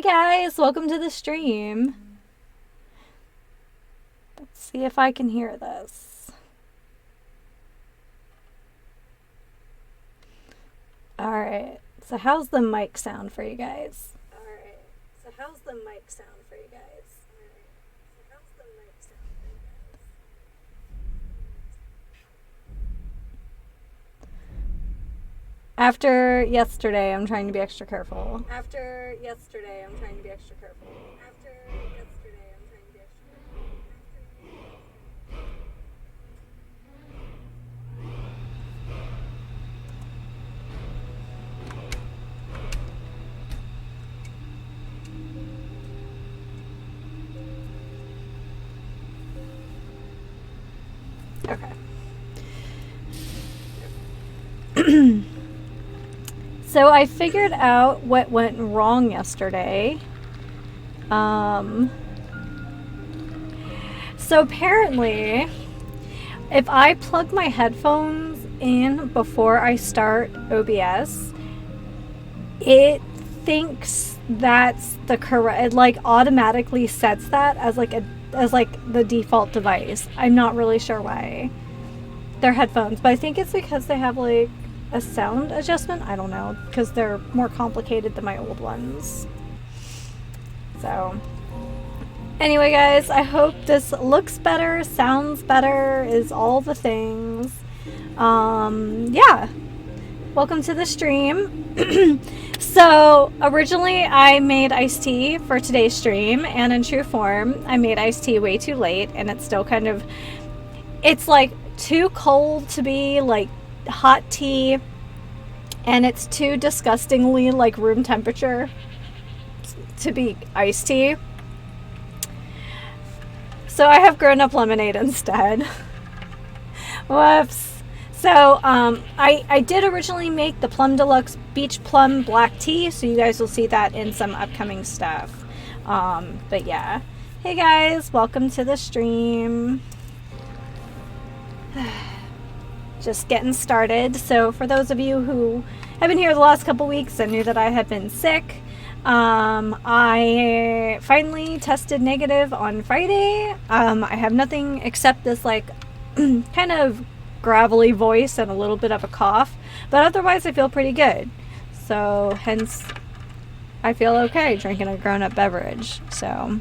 guys, welcome to the stream. Let's see if I can hear this. Alright, so how's the mic sound for you guys? After yesterday, I'm trying to be extra careful. Okay. So I figured out what went wrong yesterday. So apparently, if I plug my headphones in before I start OBS, it thinks that's the correct. It like automatically sets that as like the default device. I'm not really sure why. They're headphones, but I think it's because they have like a sound adjustment. I don't know, because they're more complicated than my old ones. So anyway, guys, I hope this looks better, sounds better, is all the things. Yeah, welcome to the stream. So originally I made iced tea for today's stream, and in true form I made iced tea way too late, and it's still kind of, it's like too cold to be like hot tea, and it's too disgustingly like room temperature to be iced tea. So I have grown up lemonade instead. Whoops. So I did originally make the Plum Deluxe Beach Plum Black Tea, so you guys will see that in some upcoming stuff. But yeah. Hey guys, welcome to the stream. Just getting started. So for those of you who have been here the last couple weeks and knew that I had been sick, I finally tested negative on Friday. I have nothing except this like kind of gravelly voice and a little bit of a cough, but otherwise I feel pretty good. So hence I feel okay drinking a grown-up beverage. So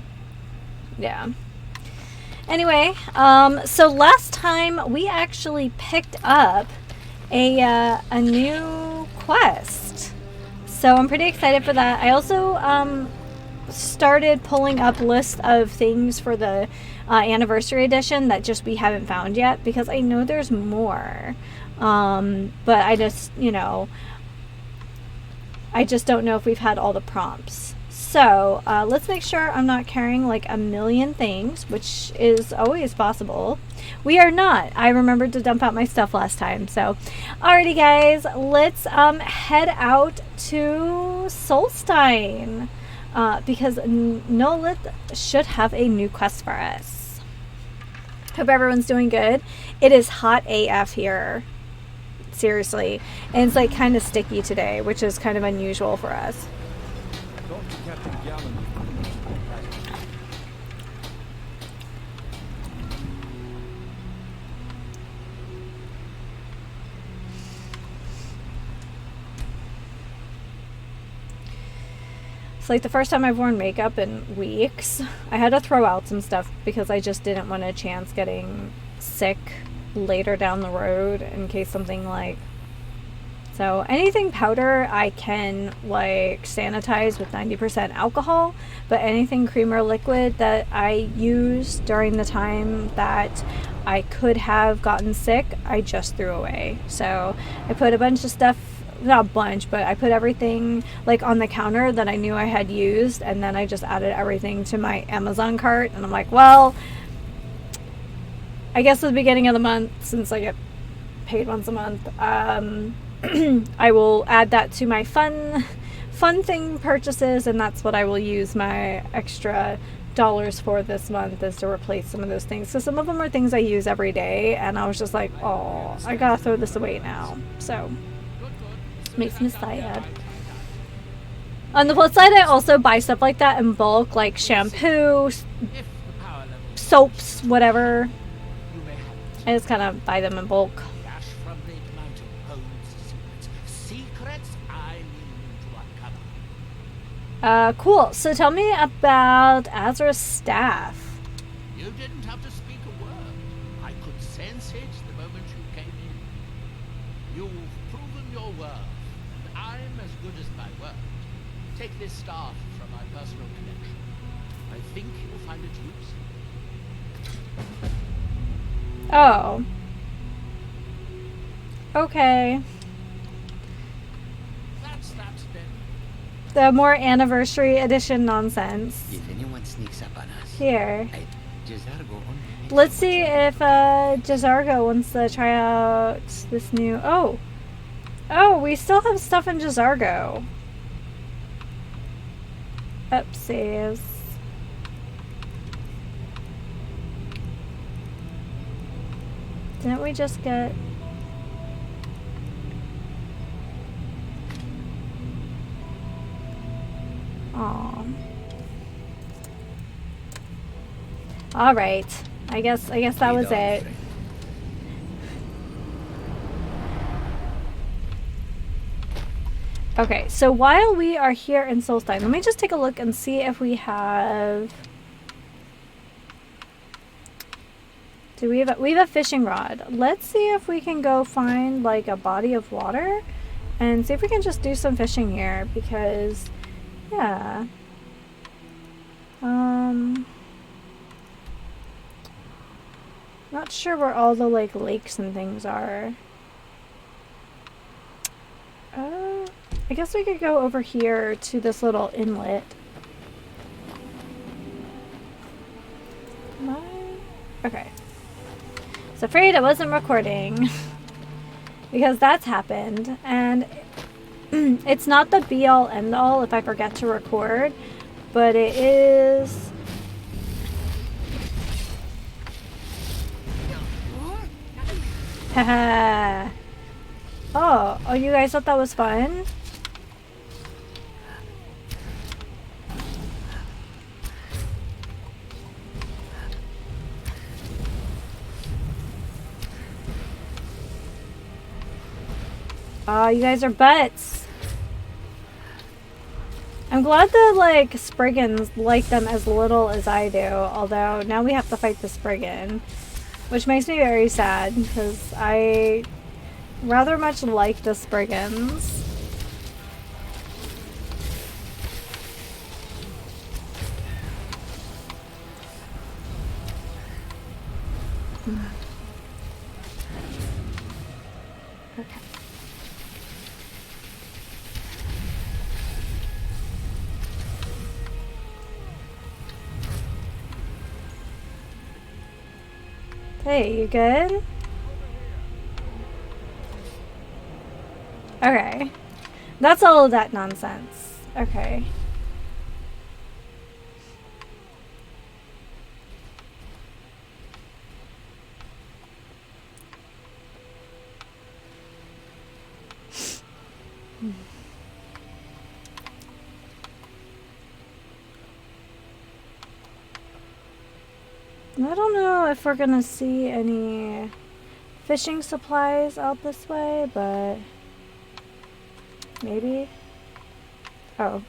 yeah. Anyway, so last time we actually picked up a new quest. So I'm pretty excited for that. I also started pulling up lists of things for the anniversary edition that just we haven't found yet, because I know there's more. But I just, I just don't know if we've had all the prompts. So let's make sure I'm not carrying like a million things, which is always possible. We are not. I remembered to dump out my stuff last time. So alrighty guys, let's head out to Solstein, because Nolith should have a new quest for us. Hope everyone's doing good. It is hot AF here. Seriously. And it's like kind of sticky today, which is kind of unusual for us. It's like the first time I've worn makeup in weeks. I had to throw out some stuff because I just didn't want a chance getting sick later down the road in case something like... So anything powder I can like sanitize with 90% alcohol, but anything cream or liquid that I use during the time that I could have gotten sick, I just threw away. So I put a bunch of stuff, not a bunch, but I put everything like on the counter that I knew I had used, and then I just added everything to my Amazon cart, and I'm like, well, I guess at the beginning of the month, since I get paid once a month, I will add that to my fun thing purchases, and that's what I will use my extra dollars for this month, is to replace some of those things. So some of them are things I use every day, and I was just like, oh, I gotta throw this away now. So makes me sad. On the plus side, I also buy stuff like that in bulk, like shampoo, soaps, whatever. I just kind of buy them in bulk. Cool. So tell me about Azra's staff. You didn't have to speak a word. I could sense it the moment you came in. You've proven your worth, and I'm as good as my word. Take this staff from my personal collection. I think you'll find it useful. Oh. Okay. That's that then. The more anniversary edition nonsense. If anyone sneaks up on us, Here. Jazargo only. Let's see if Jazargo wants to try out this new... Oh! Oh, we still have stuff in Jazargo. Upsies. Didn't we just get... Aw. Alright. I guess that was it. Okay, so while we are here in Solstein, let me just take a look and see if we have... we have a fishing rod. Let's see if we can go find like a body of water and see if we can just do some fishing here, because yeah. Not sure where all the like lakes and things are. I guess we could go over here to this little inlet. Okay. I was afraid I wasn't recording because that's happened, and it's not the be all end all if I forget to record, but it is. Haha. Oh, you guys thought that was fun? Oh, you guys are butts. I'm glad that, like, Spriggans like them as little as I do, although now we have to fight the Spriggan, which makes me very sad, because I rather much like the Spriggans. Okay. Hey, you good? Okay. That's all of that nonsense. Okay. I don't know if we're gonna see any fishing supplies out this way, but maybe. Oh.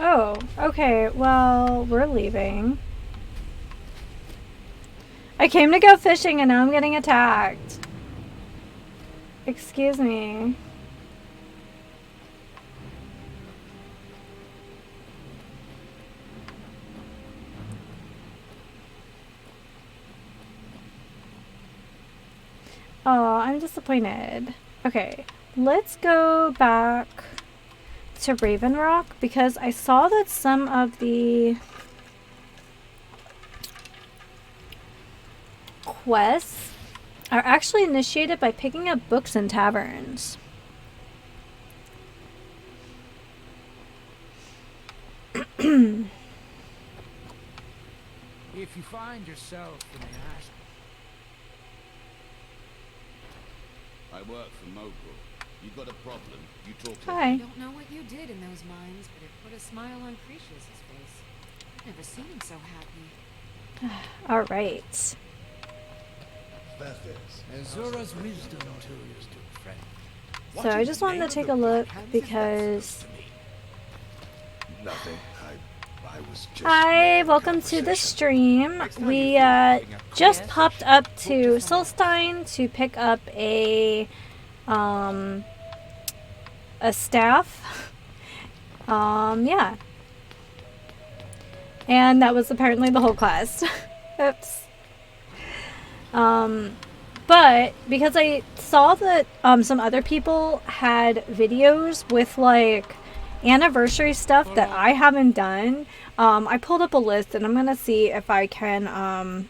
Oh, okay, well, we're leaving. I came to go fishing and now I'm getting attacked. Excuse me. Oh, I'm disappointed. Okay, let's go back to Raven Rock, because I saw that some of the quests are actually initiated by picking up books in taverns. If you find yourself in the ash. I work for Mogul. You got a problem? You talk to Hi. I don't know what you did in those mines, but it put a smile on Cretius's face. I've never seen him so happy. All right. Azura's wisdom to you, friend. So I just wanted to take a look because... Nothing. I was just... Hi, welcome to the stream. We just popped up to Solstein to pick up a staff. Yeah. And that was apparently the whole quest. Oops. But because I saw that some other people had videos with like anniversary stuff that I haven't done, I pulled up a list and I'm gonna see if I can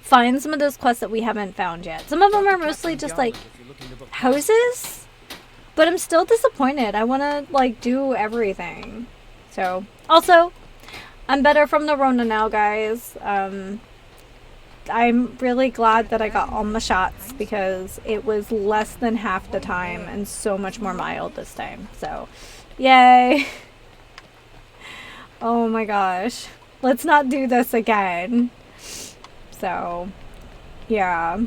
find some of those quests that we haven't found yet. Some of them are mostly just like houses, but I'm still disappointed. I want to like do everything. So also, I'm better from the Rona now, guys. I'm really glad that I got all my shots because it was less than half the time and so much more mild this time. So, yay. Oh my gosh. Let's not do this again. So, yeah.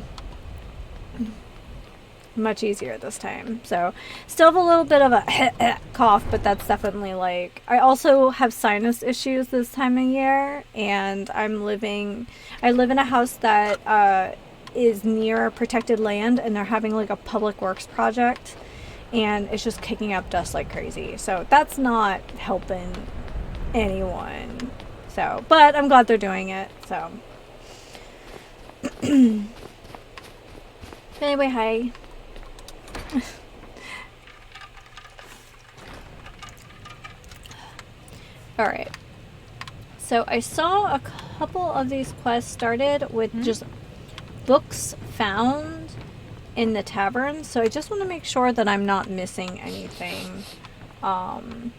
Much easier this time. So, still have a little bit of a cough, but that's definitely like... I also have sinus issues this time of year, and I live in a house that is near protected land, and they're having like a public works project, and it's just kicking up dust like crazy. So, that's not helping anyone. So, but I'm glad they're doing it, so... Anyway, hi. Alright. So I saw a couple of these quests started with just books found in the tavern, so I just want to make sure that I'm not missing anything. So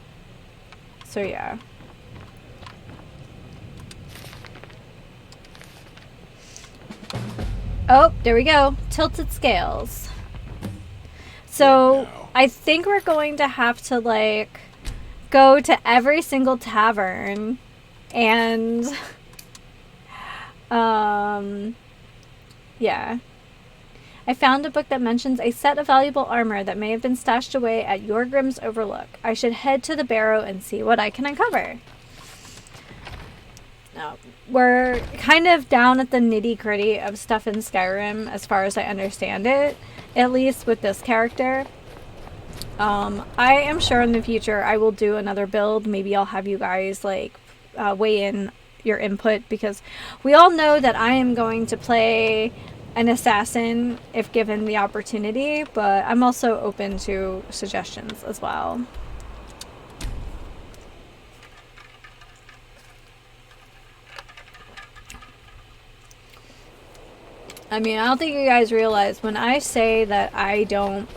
yeah. Oh, there we go. Tilted scales. So, I think we're going to have to, like, go to every single tavern and, yeah. I found a book that mentions a set of valuable armor that may have been stashed away at Yorgrim's Overlook. I should head to the barrow and see what I can uncover. Now, we're kind of down at the nitty-gritty of stuff in Skyrim as far as I understand it. At least with this character. I am sure in the future I will do another build. Maybe I'll have you guys like weigh in your input, because we all know that I am going to play an assassin if given the opportunity, but I'm also open to suggestions as well. I mean, I don't think you guys realize when I say that I don't,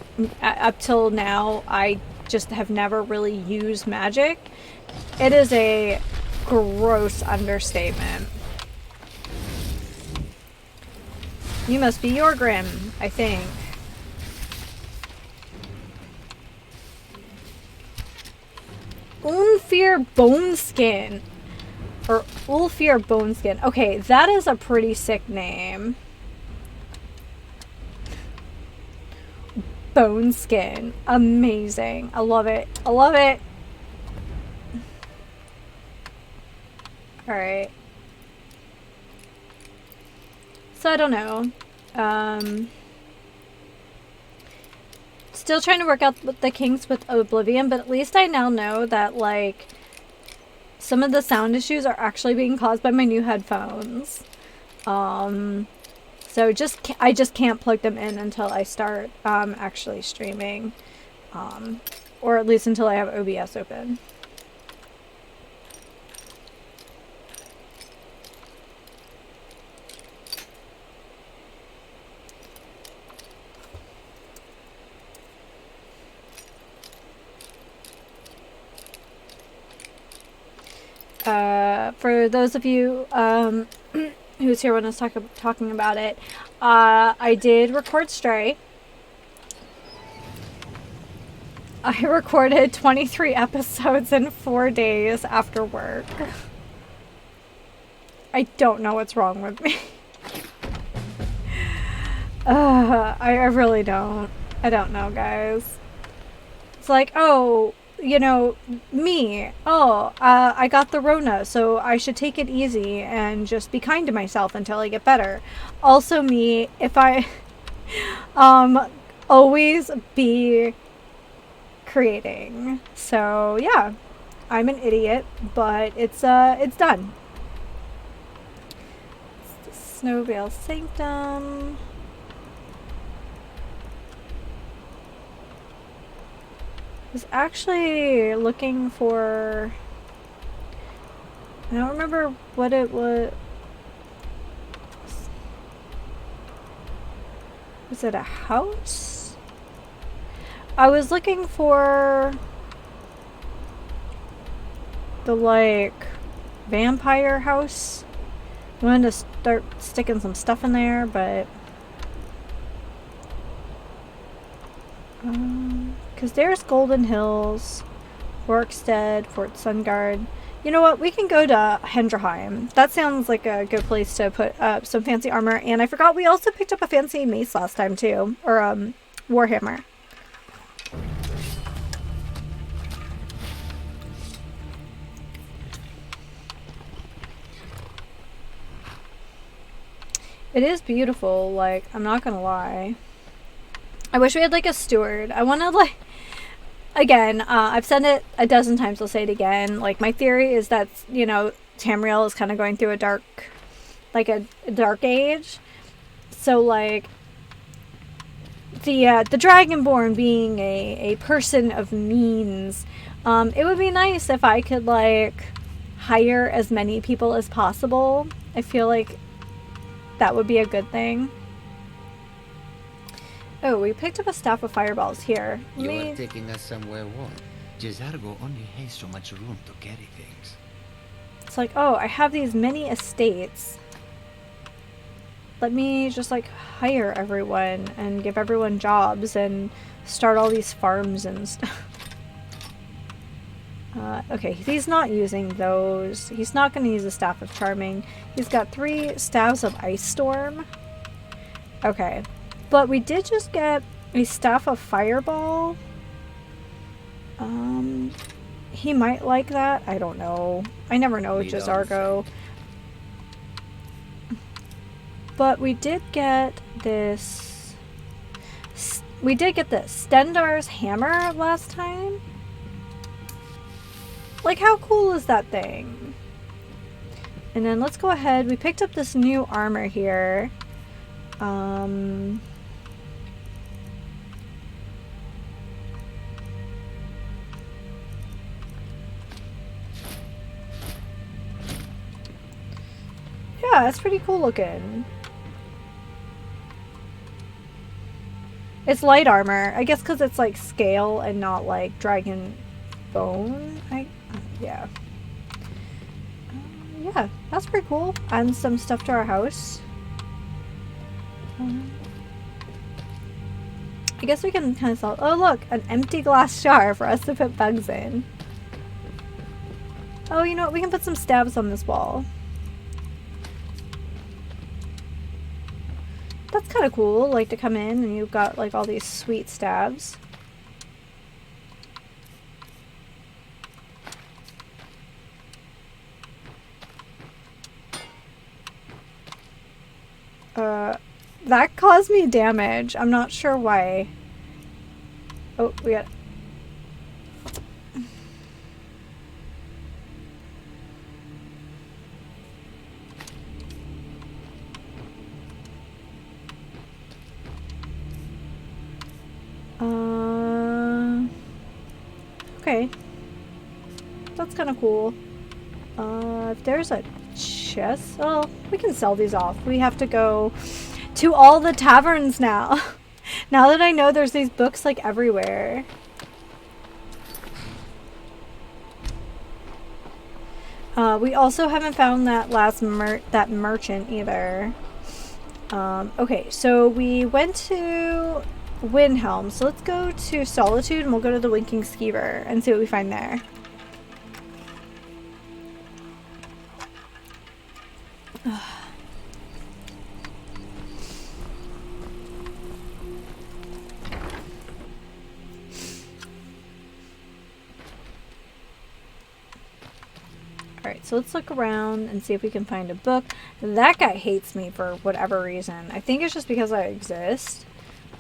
up till now, I just have never really used magic. It is a gross understatement. You must be Yorgrim, I think. Unfear Boneskin. Or Ulfir Boneskin. Okay, that is a pretty sick name. Boneskin. Amazing. I love it. I love it. Alright. So I don't know. Still trying to work out the kinks with Oblivion, but at least I now know that, like, some of the sound issues are actually being caused by my new headphones. So I just can't plug them in until I start actually streaming, or at least until I have OBS open. for those of you who was here when I was talking about it, I did record Stray. I recorded 23 episodes in 4 days after work. I don't know what's wrong with me. I really don't. I don't know, guys. It's like, oh, you know, me. Oh, I got the Rona, so I should take it easy and just be kind to myself until I get better. Also me, if I always be creating. So yeah, I'm an idiot, but it's done. It's the Snowveil Sanctum. I was actually looking for, I don't remember what it was. Was it a house? I was looking for the, like, vampire house. I wanted to start sticking some stuff in there, but because there's Golden Hills, Rorkstead, Fort Sungard. You know what? We can go to Hendrheim. That sounds like a good place to put up some fancy armor. And I forgot we also picked up a fancy mace last time too, or Warhammer. It is beautiful, like, I'm not gonna lie. I wish we had, like, a steward. I wanna, like, again, I've said it a dozen times, I'll say it again. Like, my theory is that, you know, Tamriel is kind of going through a dark age. So, like, the Dragonborn being a person of means, it would be nice if I could, like, hire as many people as possible. I feel like that would be a good thing. Oh, we picked up a staff of fireballs here. You are taking us somewhere warm. Jezargo only has so much room to carry things. It's like, oh, I have these many estates. Let me just, like, hire everyone and give everyone jobs and start all these farms and stuff. Okay, he's not using those. He's not going to use a Staff of Charming. He's got 3 Staves of Ice Storm. Okay. But we did just get a Staff of Fireball. He might like that. I don't know. I never know with Jezargo. But we did get this... We did get the Stendar's Hammer last time. Like, how cool is that thing? And then let's go ahead. We picked up this new armor here. Yeah, it's pretty cool looking. It's light armor. I guess because it's like scale and not like dragon bone. Yeah. Yeah, that's pretty cool. And some stuff to our house. I guess we can kind of sell. Oh, look, an empty glass jar for us to put bugs in. Oh, you know what? We can put some stabs on this wall. That's kind of cool, like to come in and you've got like all these sweet stabs. That caused me damage. I'm not sure why. Oh, we got... Okay. That's kind of cool. If there's a chest... Oh, we can sell these off. We have to go to all the taverns now. Now that I know there's these books like everywhere. We also haven't found that last that merchant either. Okay, so we went to Windhelm, so let's go to Solitude and we'll go to the Winking Skeever and see what we find there. Alright, so let's look around and see if we can find a book. That guy hates me for whatever reason. I think it's just because I exist.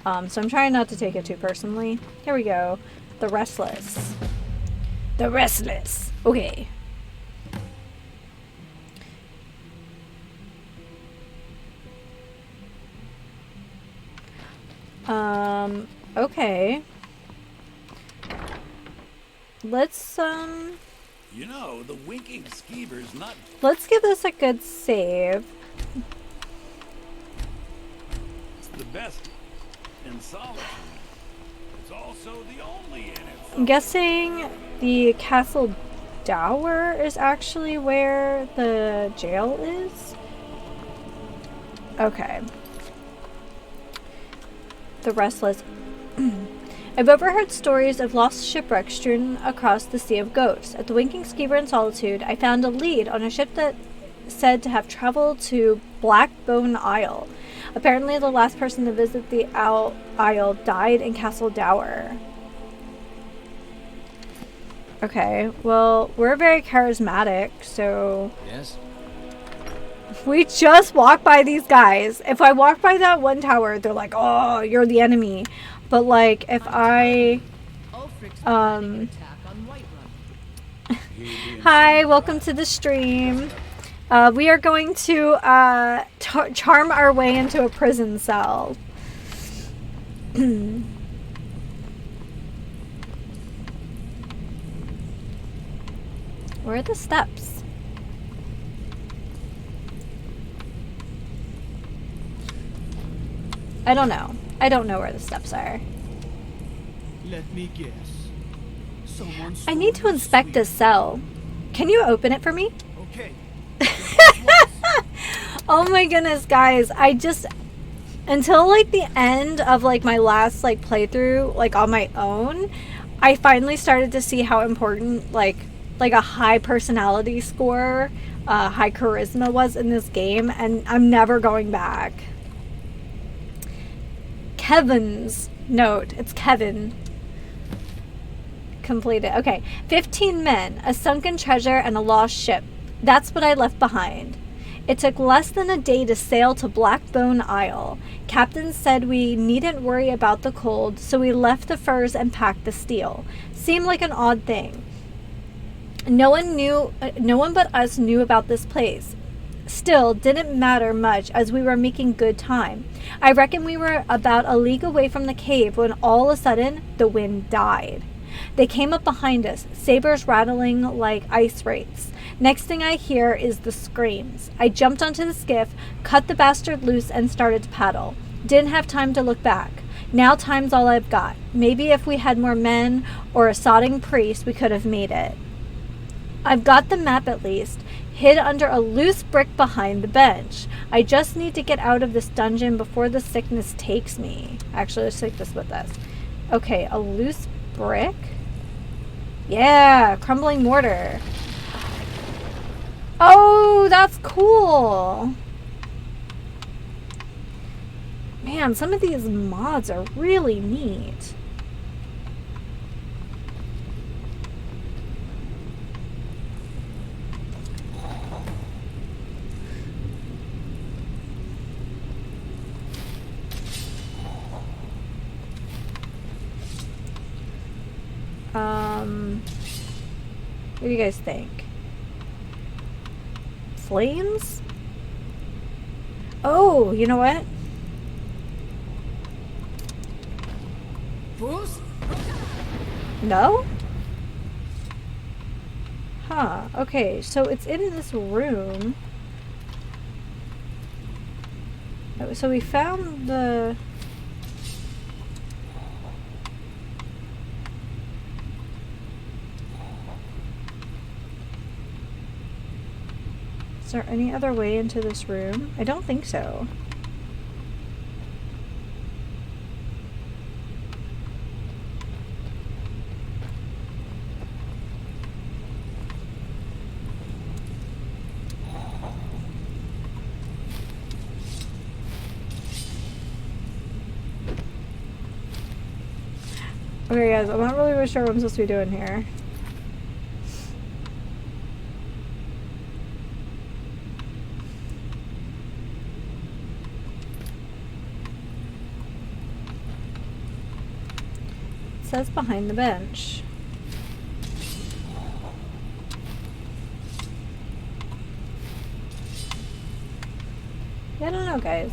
So I'm trying not to take it too personally. Here we go. The Restless. The Restless. Okay. Okay. Let's, You know, the Winking Skeever's not... let's give this a good save. It's the best in Solitude. It's also the only in it. I'm guessing the Castle Dower is actually where the jail is? Okay. The Restless. I've overheard stories of lost shipwrecks strewn across the Sea of Ghosts. At the Winking Skeever in Solitude, I found a lead on a ship that said to have traveled to Blackbone Isle. Apparently, the last person to visit the Isle died in Castle Dower. Okay, well, we're very charismatic, so... Yes? We just walked by these guys. If I walk by that one tower, they're like, oh, you're the enemy. But, like, if I... Hi, welcome to the stream. We are going to charm our way into a prison cell. Where are the steps? I don't know. I don't know where the steps are. Let me guess. Someone I need to inspect this cell. Can you open it for me? Okay. Oh my goodness, guys. I just... Until, like, the end of, like, my last, like, playthrough, like, on my own, I finally started to see how important, like a high personality score, high charisma was in this game, and I'm never going back. Kevin's note. It's Kevin. Completed. Okay. 15 men, a sunken treasure, and a lost ship. That's what I left behind. It took less than a day to sail to Blackbone Isle. Captain said we needn't worry about the cold, so we left the furs and packed the steel. Seemed like an odd thing. No one but us knew about this place. Still, didn't matter much as we were making good time. I reckon we were about a league away from the cave when all of a sudden the wind died. They came up behind us, sabers rattling like ice wraiths. Next thing I hear is the screams. I jumped onto the skiff, cut the bastard loose, and started to paddle. Didn't have time to look back. Now time's all I've got. Maybe if we had more men or a sodding priest, we could have made it. I've got the map at least, hid under a loose brick behind the bench. I just need to get out of this dungeon before the sickness takes me. Actually, let's take this with us. Okay, a loose brick? Yeah, crumbling mortar. Oh, that's cool. Man, some of these mods are really neat. What do you guys think? Flames? Oh, you know what? Bruce? No? Huh, okay, so it's in this room. Oh, so we found the... Is there any other way into this room? I don't think so. Okay guys, I'm not really sure what I'm supposed to be doing here. It says behind the bench. Yeah, I don't know guys.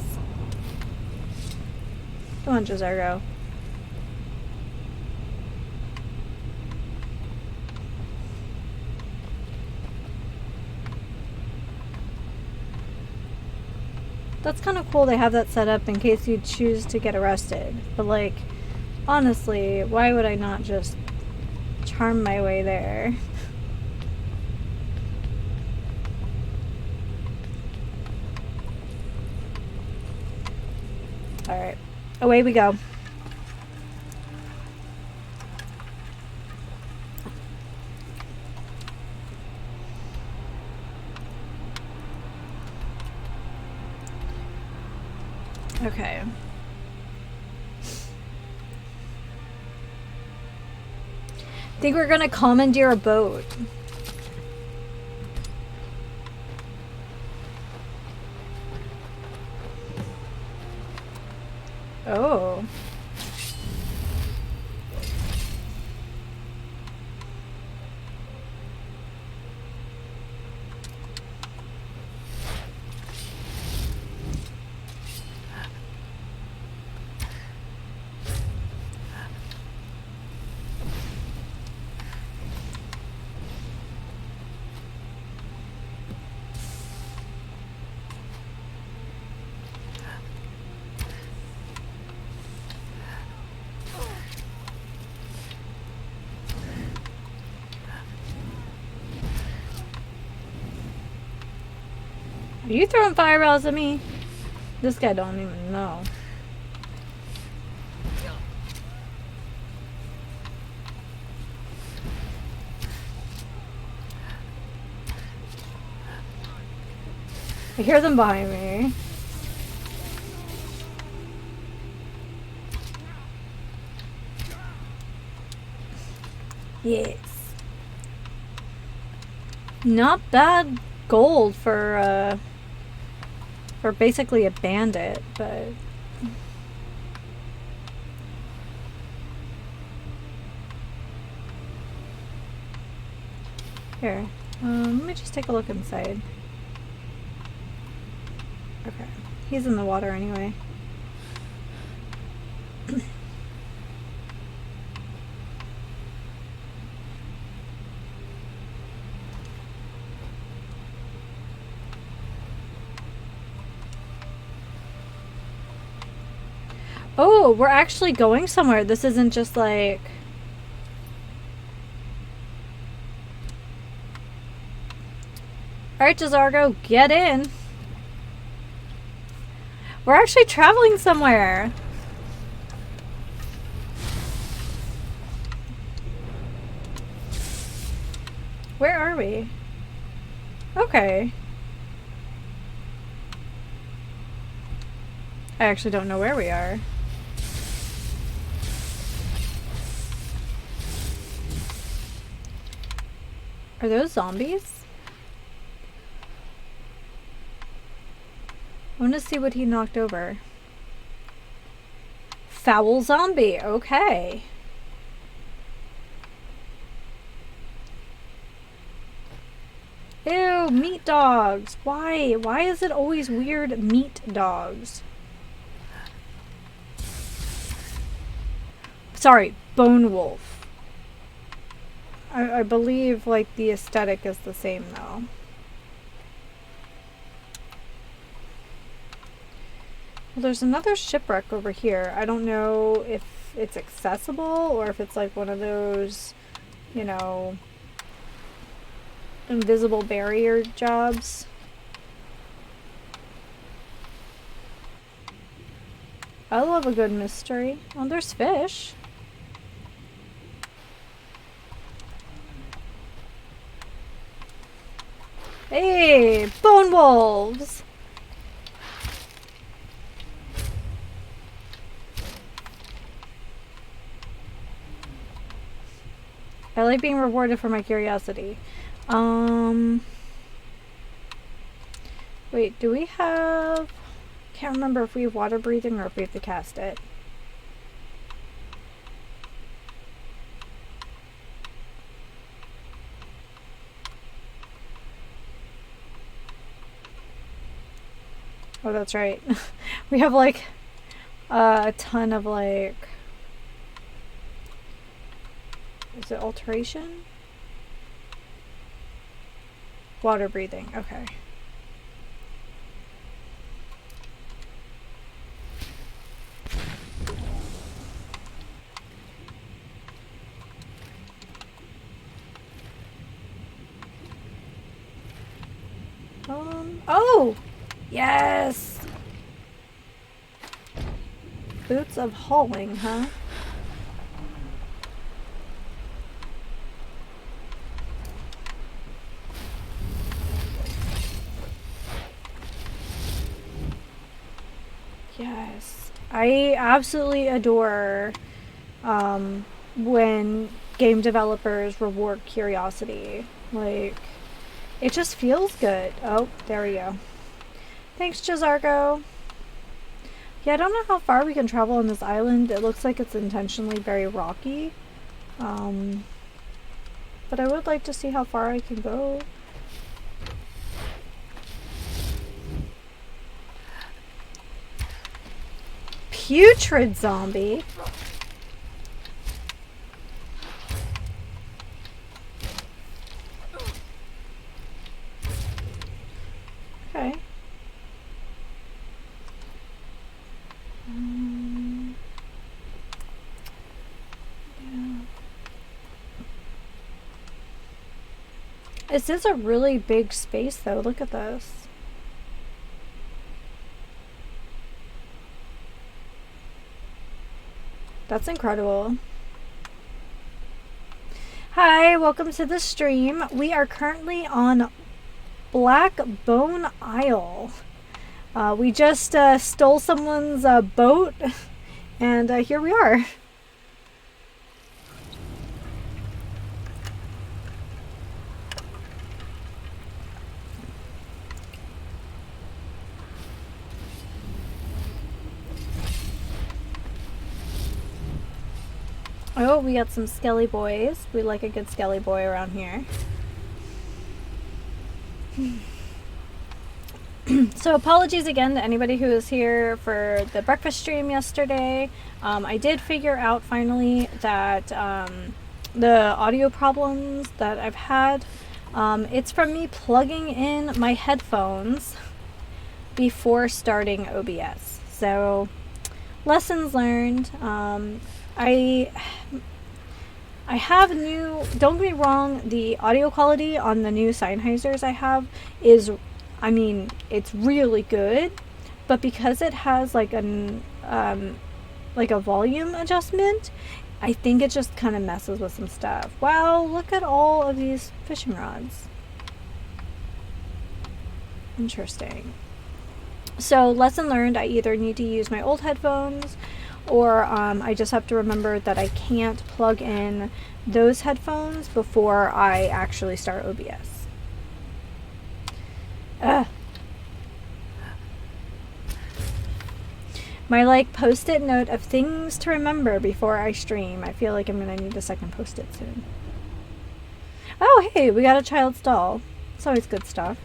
Come on, Jazargo. That's kind of cool they have that set up in case you choose to get arrested. But like, honestly, why would I not just charm my way there? Alright, away we go. Okay. I think we're gonna commandeer a boat. Oh. Are you throwing fireballs at me? This guy don't even know. I hear them behind me. Yes. Not bad gold for basically a bandit, but here. Let me just take a look inside. Okay. He's in the water anyway. Oh, we're actually going somewhere. This isn't just like... Alright, Jazargo, get in. We're actually traveling somewhere. Where are we? Okay. I actually don't know where we are. Are those zombies? I want to see what he knocked over. Foul zombie, okay. Ew, meat dogs. Why? Why is it always weird meat dogs? Sorry, bone wolf. I believe like the aesthetic is the same though. Well, there's another shipwreck over here. I don't know if it's accessible or if it's like one of those, you know, invisible barrier jobs. I love a good mystery. Oh, there's fish. Hey, bone wolves. I like being rewarded for my curiosity. Wait, do we have... Can't remember if we have water breathing or if we have to cast it. Oh, that's right. We have like a ton of like... Is it alteration? Water breathing, okay. Oh! Yes! Boots of hauling, huh? Yes. I absolutely adore when game developers reward curiosity. Like, it just feels good. Oh, there we go. Thanks, Jazargo. Yeah, I don't know how far we can travel on this island. It looks like it's intentionally very rocky. But I would like to see how far I can go. Putrid zombie. Okay. Yeah. This is a really big space though. Look at this. That's incredible. Hi, welcome to the stream. We are currently on Black Bone Isle. We just stole someone's boat, and here we are. Oh, we got some skelly boys. We like a good skelly boy around here. So apologies again to anybody who was here for the breakfast stream yesterday. I did figure out finally that the audio problems that I've had, it's from me plugging in my headphones before starting OBS. So lessons learned. I have new, don't get me wrong, the audio quality on the new Sennheisers I have is, I mean, it's really good, but because it has like a volume adjustment, I think it just kind of messes with some stuff. Wow, look at all of these fishing rods. Interesting. So lesson learned, I either need to use my old headphones or I just have to remember that I can't plug in those headphones before I actually start OBS. My like post-it note of things to remember before I stream. I feel like I'm gonna need a second post-it soon. Oh hey, we got a child's doll. It's always good stuff.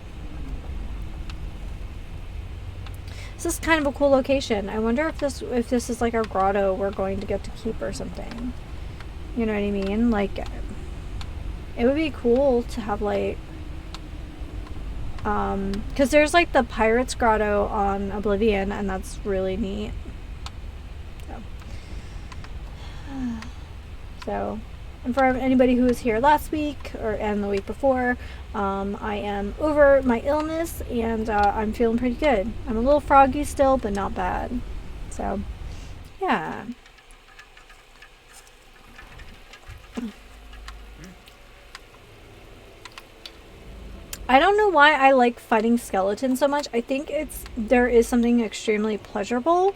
This is kind of a cool location. I wonder if this is like our grotto we're going to get to keep or something. You know what I mean? Like, it would be cool to have like, because there's like the Pirates Grotto on Oblivion, and that's really neat. So, and for anybody who was here last week and the week before, I am over my illness and I'm feeling pretty good. I'm a little froggy still, but not bad. So, Yeah. I don't know why I like fighting skeletons so much. I think there is something extremely pleasurable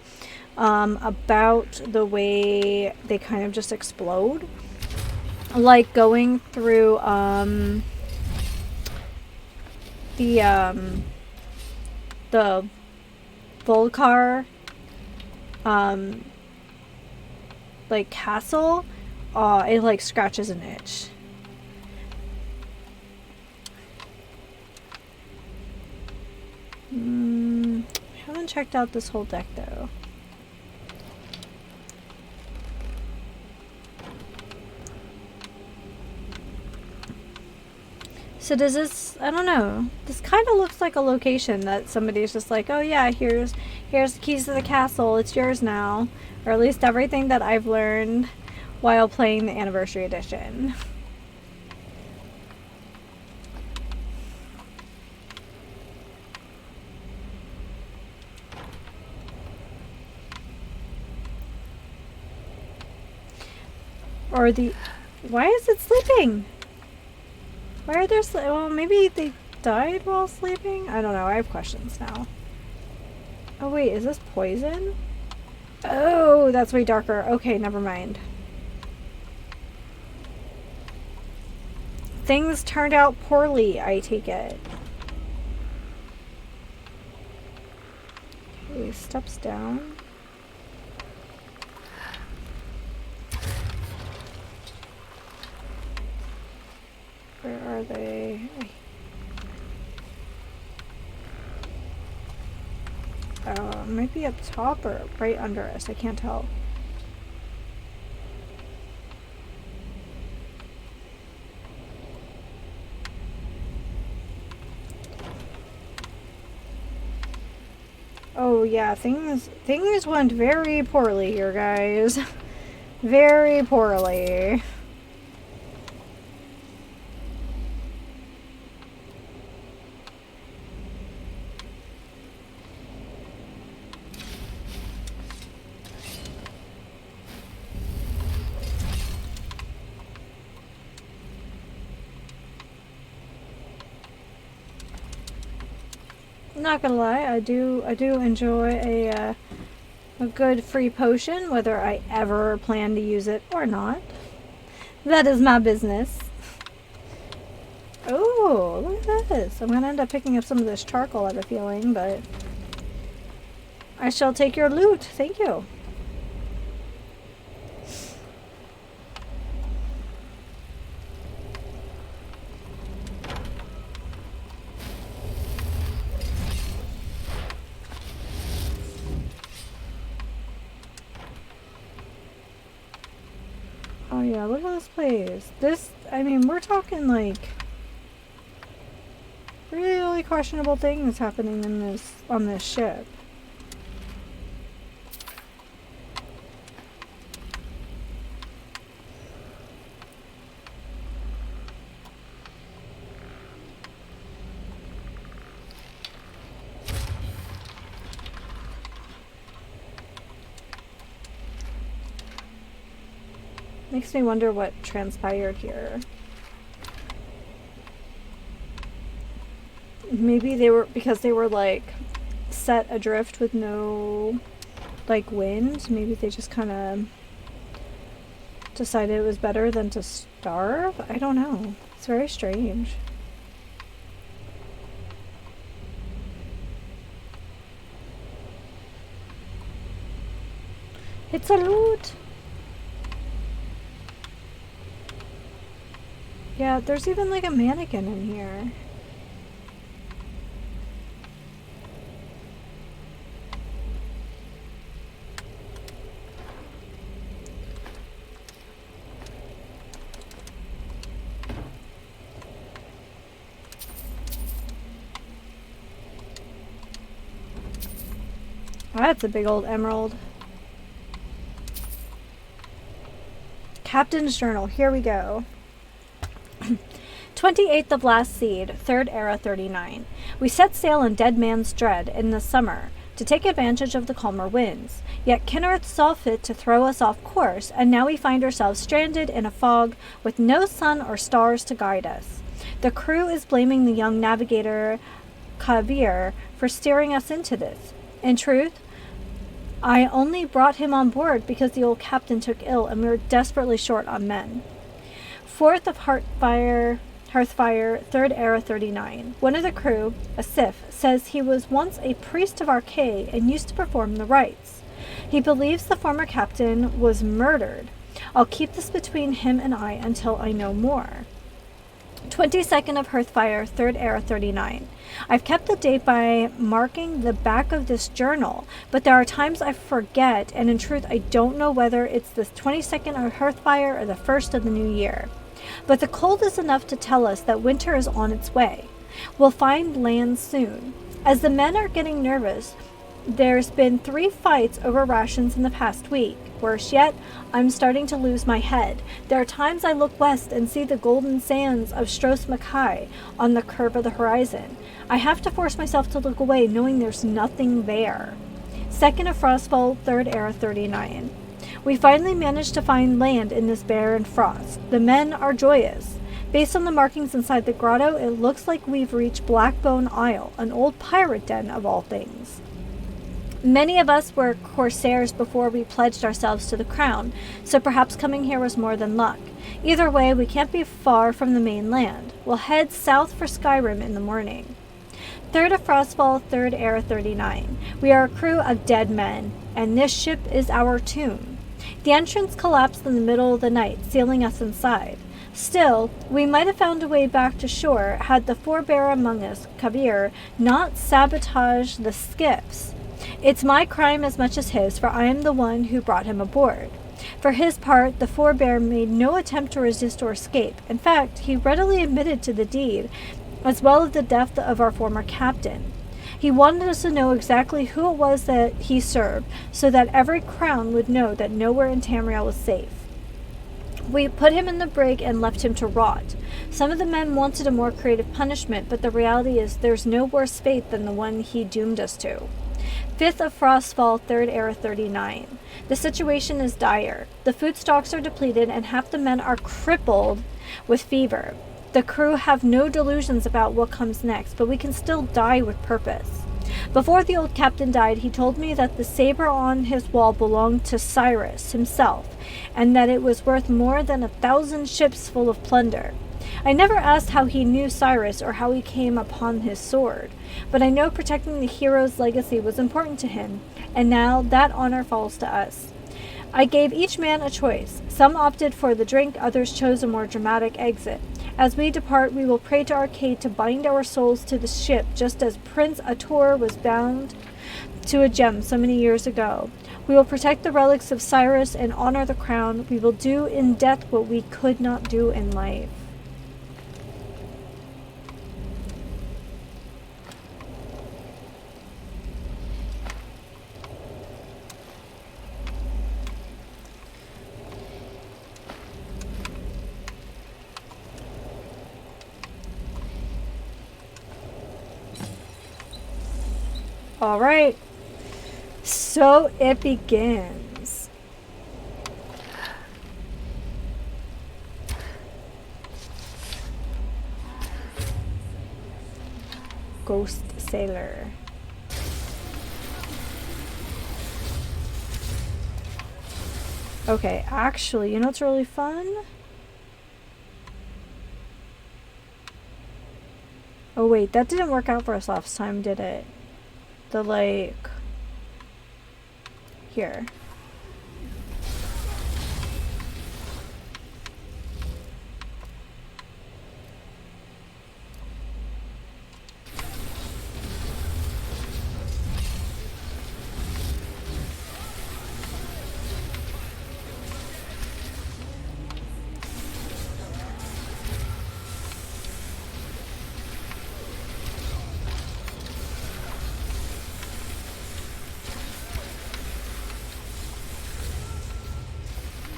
about the way they kind of just explode. Like going through the Volcar like castle. It like scratches an itch. I haven't checked out this whole deck though. So does this, I don't know, this kind of looks like a location that somebody's just like, oh yeah, here's the keys to the castle, it's yours now. Or at least everything that I've learned while playing the Anniversary Edition. Or why is it sleeping? Why are there well, maybe they died while sleeping? I don't know, I have questions now. Oh wait, is this poison? Oh, that's way darker. Okay, never mind. Things turned out poorly, I take it. Okay, steps down. Where are they? Might be up top or right under us. I can't tell. Oh yeah, things went very poorly here, guys. Very poorly. Not gonna lie, I do enjoy a good free potion, whether I ever plan to use it or not. That is my business. Oh, look at this. I'm gonna end up picking up some of this charcoal, I have a feeling, but I shall take your loot. Thank you. Oh yeah, look at this place. This, I mean, we're talking like really questionable things happening on this ship. Makes me wonder what transpired here. Maybe because they were like set adrift with no like wind, maybe they just kind of decided it was better than to starve? I don't know. It's very strange. It's a loot! Yeah, there's even like a mannequin in here. That's a big old emerald. Captain's Journal, here we go. 28th of last seed, 3rd era 39. We set sail in Dead Man's Dread in the summer. to take advantage of the calmer winds. Yet Kinnerth saw fit to throw us off course, and now we find ourselves stranded in a fog with no sun or stars to guide us. The crew is blaming the young navigator Kavir for steering us into this. In truth, I only brought him on board because the old captain took ill and we were desperately short on men. 4th of Hearthfire, 3rd Era 39. One of the crew, a Sif, says he was once a priest of Arcade and used to perform the rites. He believes the former captain was murdered. I'll keep this between him and I until I know more. 22nd of Hearthfire, 3rd Era 39. I've kept the date by marking the back of this journal, but there are times I forget, and in truth I don't know whether it's the 22nd of Hearthfire or the 1st of the new year. But the cold is enough to tell us that winter is on its way. We'll find land soon. As the men are getting nervous, there's been 3 fights over rations in the past week. Worse yet, I'm starting to lose my head. There are times I look west and see the golden sands of Stros Mackay on the curve of the horizon. I have to force myself to look away, knowing there's nothing there. 2nd of Frostfall, 3rd Era 39. We finally managed to find land in this barren frost. The men are joyous. Based on the markings inside the grotto, it looks like we've reached Blackbone Isle, an old pirate den of all things. Many of us were corsairs before we pledged ourselves to the crown, so perhaps coming here was more than luck. Either way, we can't be far from the mainland. We'll head south for Skyrim in the morning. 3rd of Frostfall, 3rd Era 39. We are a crew of dead men, and this ship is our tomb. The entrance collapsed in the middle of the night, sealing us inside. Still, we might have found a way back to shore had the forebear among us, Kavir, not sabotaged the skiffs. It's my crime as much as his, for I am the one who brought him aboard. For his part, the forebear made no attempt to resist or escape. In fact, he readily admitted to the deed, as well as the death of our former captain. He wanted us to know exactly who it was that he served, so that every crown would know that nowhere in Tamriel was safe. We put him in the brig and left him to rot. Some of the men wanted a more creative punishment, but the reality is there's no worse fate than the one he doomed us to. 5th of Frostfall, 3rd Era 39. The situation is dire. The food stocks are depleted and half the men are crippled with fever. The crew have no delusions about what comes next, but we can still die with purpose. Before the old captain died, he told me that the saber on his wall belonged to Cyrus himself, and that it was worth more than 1,000 ships full of plunder. I never asked how he knew Cyrus or how he came upon his sword, but I know protecting the hero's legacy was important to him, and now that honor falls to us. I gave each man a choice. Some opted for the drink, others chose a more dramatic exit. As we depart, we will pray to Arcade to bind our souls to the ship, just as Prince Ator was bound to a gem so many years ago. We will protect the relics of Cyrus and honor the crown. We will do in death what we could not do in life. All right, so it begins. Ghost Sailor. Okay, actually, you know what's really fun? Oh wait, that didn't work out for us last time, did it? The like here.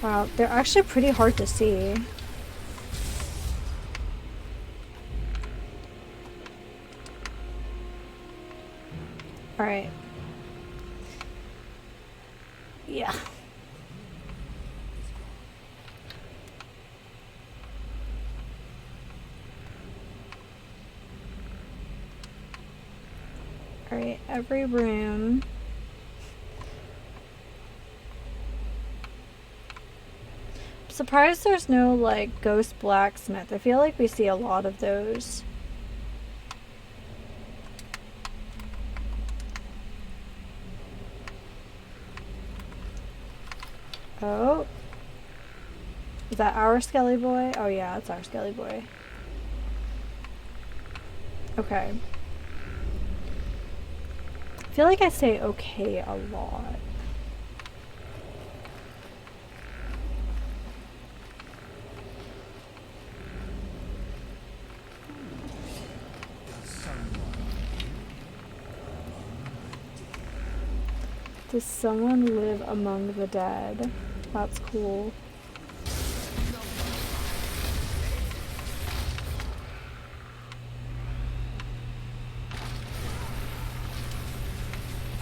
Wow, they're actually pretty hard to see. Alright. Yeah. Alright, every room. I'm surprised there's no, like, ghost blacksmith. I feel like we see a lot of those. Oh. Is that our Skelly boy? Oh yeah, it's our Skelly boy. Okay. I feel like I say okay a lot. Does someone live among the dead? That's cool.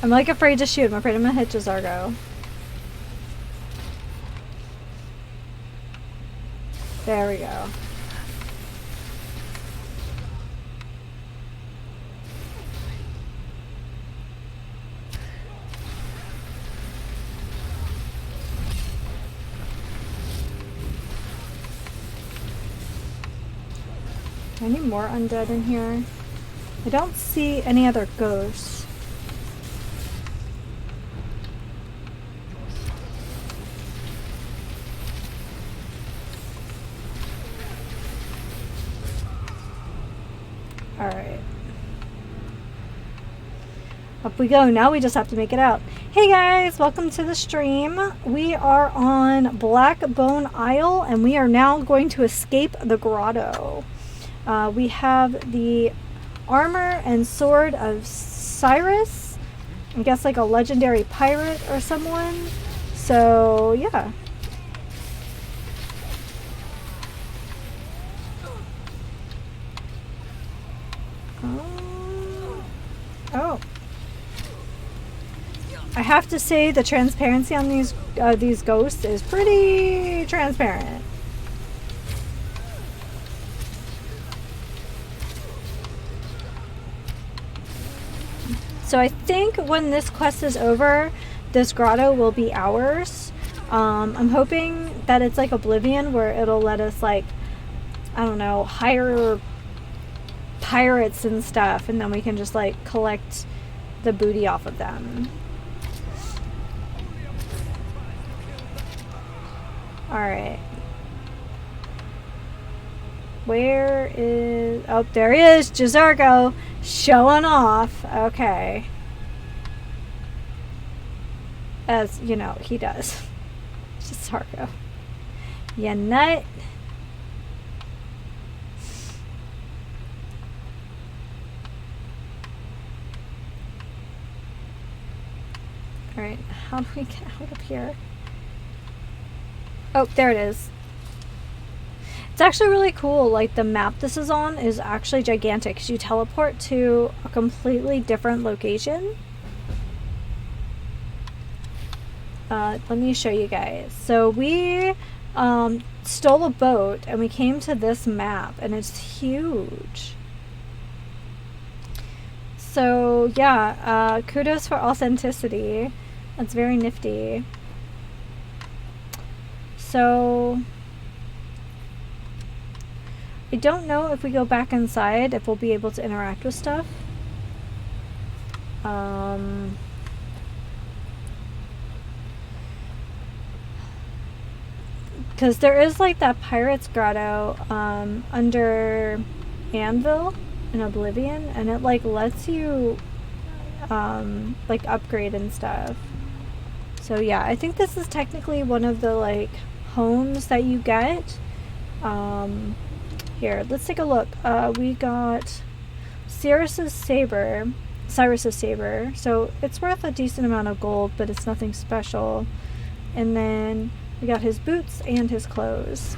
I'm like afraid to shoot. I'm afraid I'm gonna hit Jazargo. There we go. Any more undead in here? I don't see any other ghosts. Alright. Up we go. Now we just have to make it out. Hey guys, welcome to the stream. We are on Blackbone Isle and we are now going to escape the grotto. We have the armor and sword of Cyrus. I guess like a legendary pirate or someone. So yeah. Oh. I have to say the transparency on these ghosts is pretty transparent. So I think when this quest is over, this grotto will be ours. I'm hoping that it's like Oblivion where it'll let us like, I don't know, hire pirates and stuff and then we can just like collect the booty off of them. Alright. Where is... Oh, there he is! Jazargo! Showing off. Okay. As, you know, he does. Jazargo. You nut. Alright, how do we get out of here? Oh, there it is. It's actually really cool. Like, the map this is on is actually gigantic because you teleport to a completely different location. Let me show you guys. So we stole a boat and we came to this map and it's huge. So yeah, kudos for authenticity. That's very nifty. So I don't know if we go back inside if we'll be able to interact with stuff. Because there is like that pirate's grotto under Anvil in Oblivion, and it like lets you like upgrade and stuff. So yeah, I think this is technically one of the like homes that you get. Here, let's take a look. We got Cyrus's saber. So it's worth a decent amount of gold, but it's nothing special. And then we got his boots and his clothes.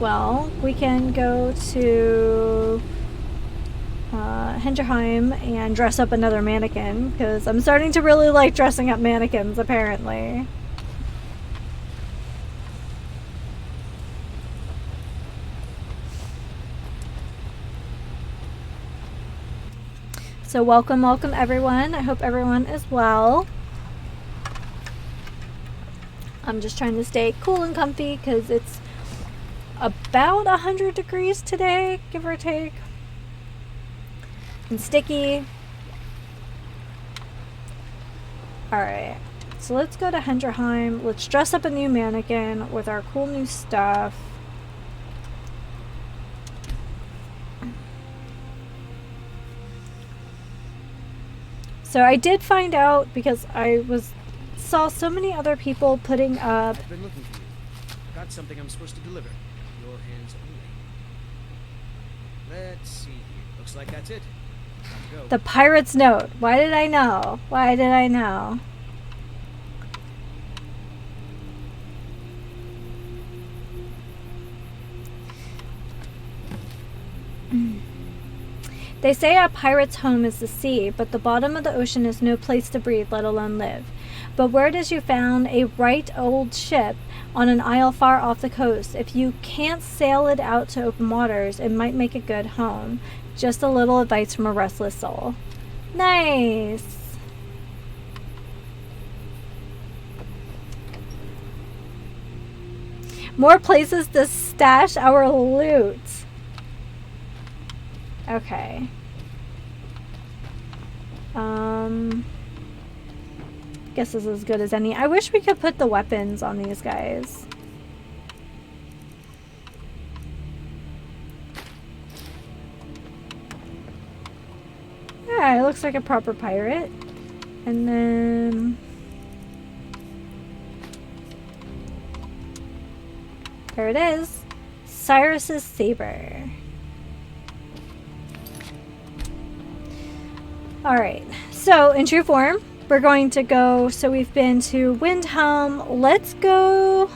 Well, we can go to Hinterheim and dress up another mannequin, because I'm starting to really like dressing up mannequins, apparently. So welcome everyone. I hope everyone is well. I'm just trying to stay cool and comfy because it's about 100 degrees today, give or take. And sticky. Alright, so let's go to Hinterheim. Let's dress up a new mannequin with our cool new stuff. So I did find out, because I saw so many other people putting up. I've been looking for you. Got something I'm supposed to deliver. Your hands only. Let's see here. Looks like that's it. Time to go. The pirate's note. Why did I know? Why did I know? They say a pirate's home is the sea, but the bottom of the ocean is no place to breathe, let alone live. But word is you found a right old ship on an isle far off the coast. If you can't sail it out to open waters, it might make a good home. Just a little advice from a restless soul. Nice! More places to stash our loot. Okay. Guess this is as good as any. I wish we could put the weapons on these guys. Yeah, it looks like a proper pirate. And then there it is. Cyrus's saber. Alright, so in true form, we're going to go, so we've been to Windhelm. Let's go.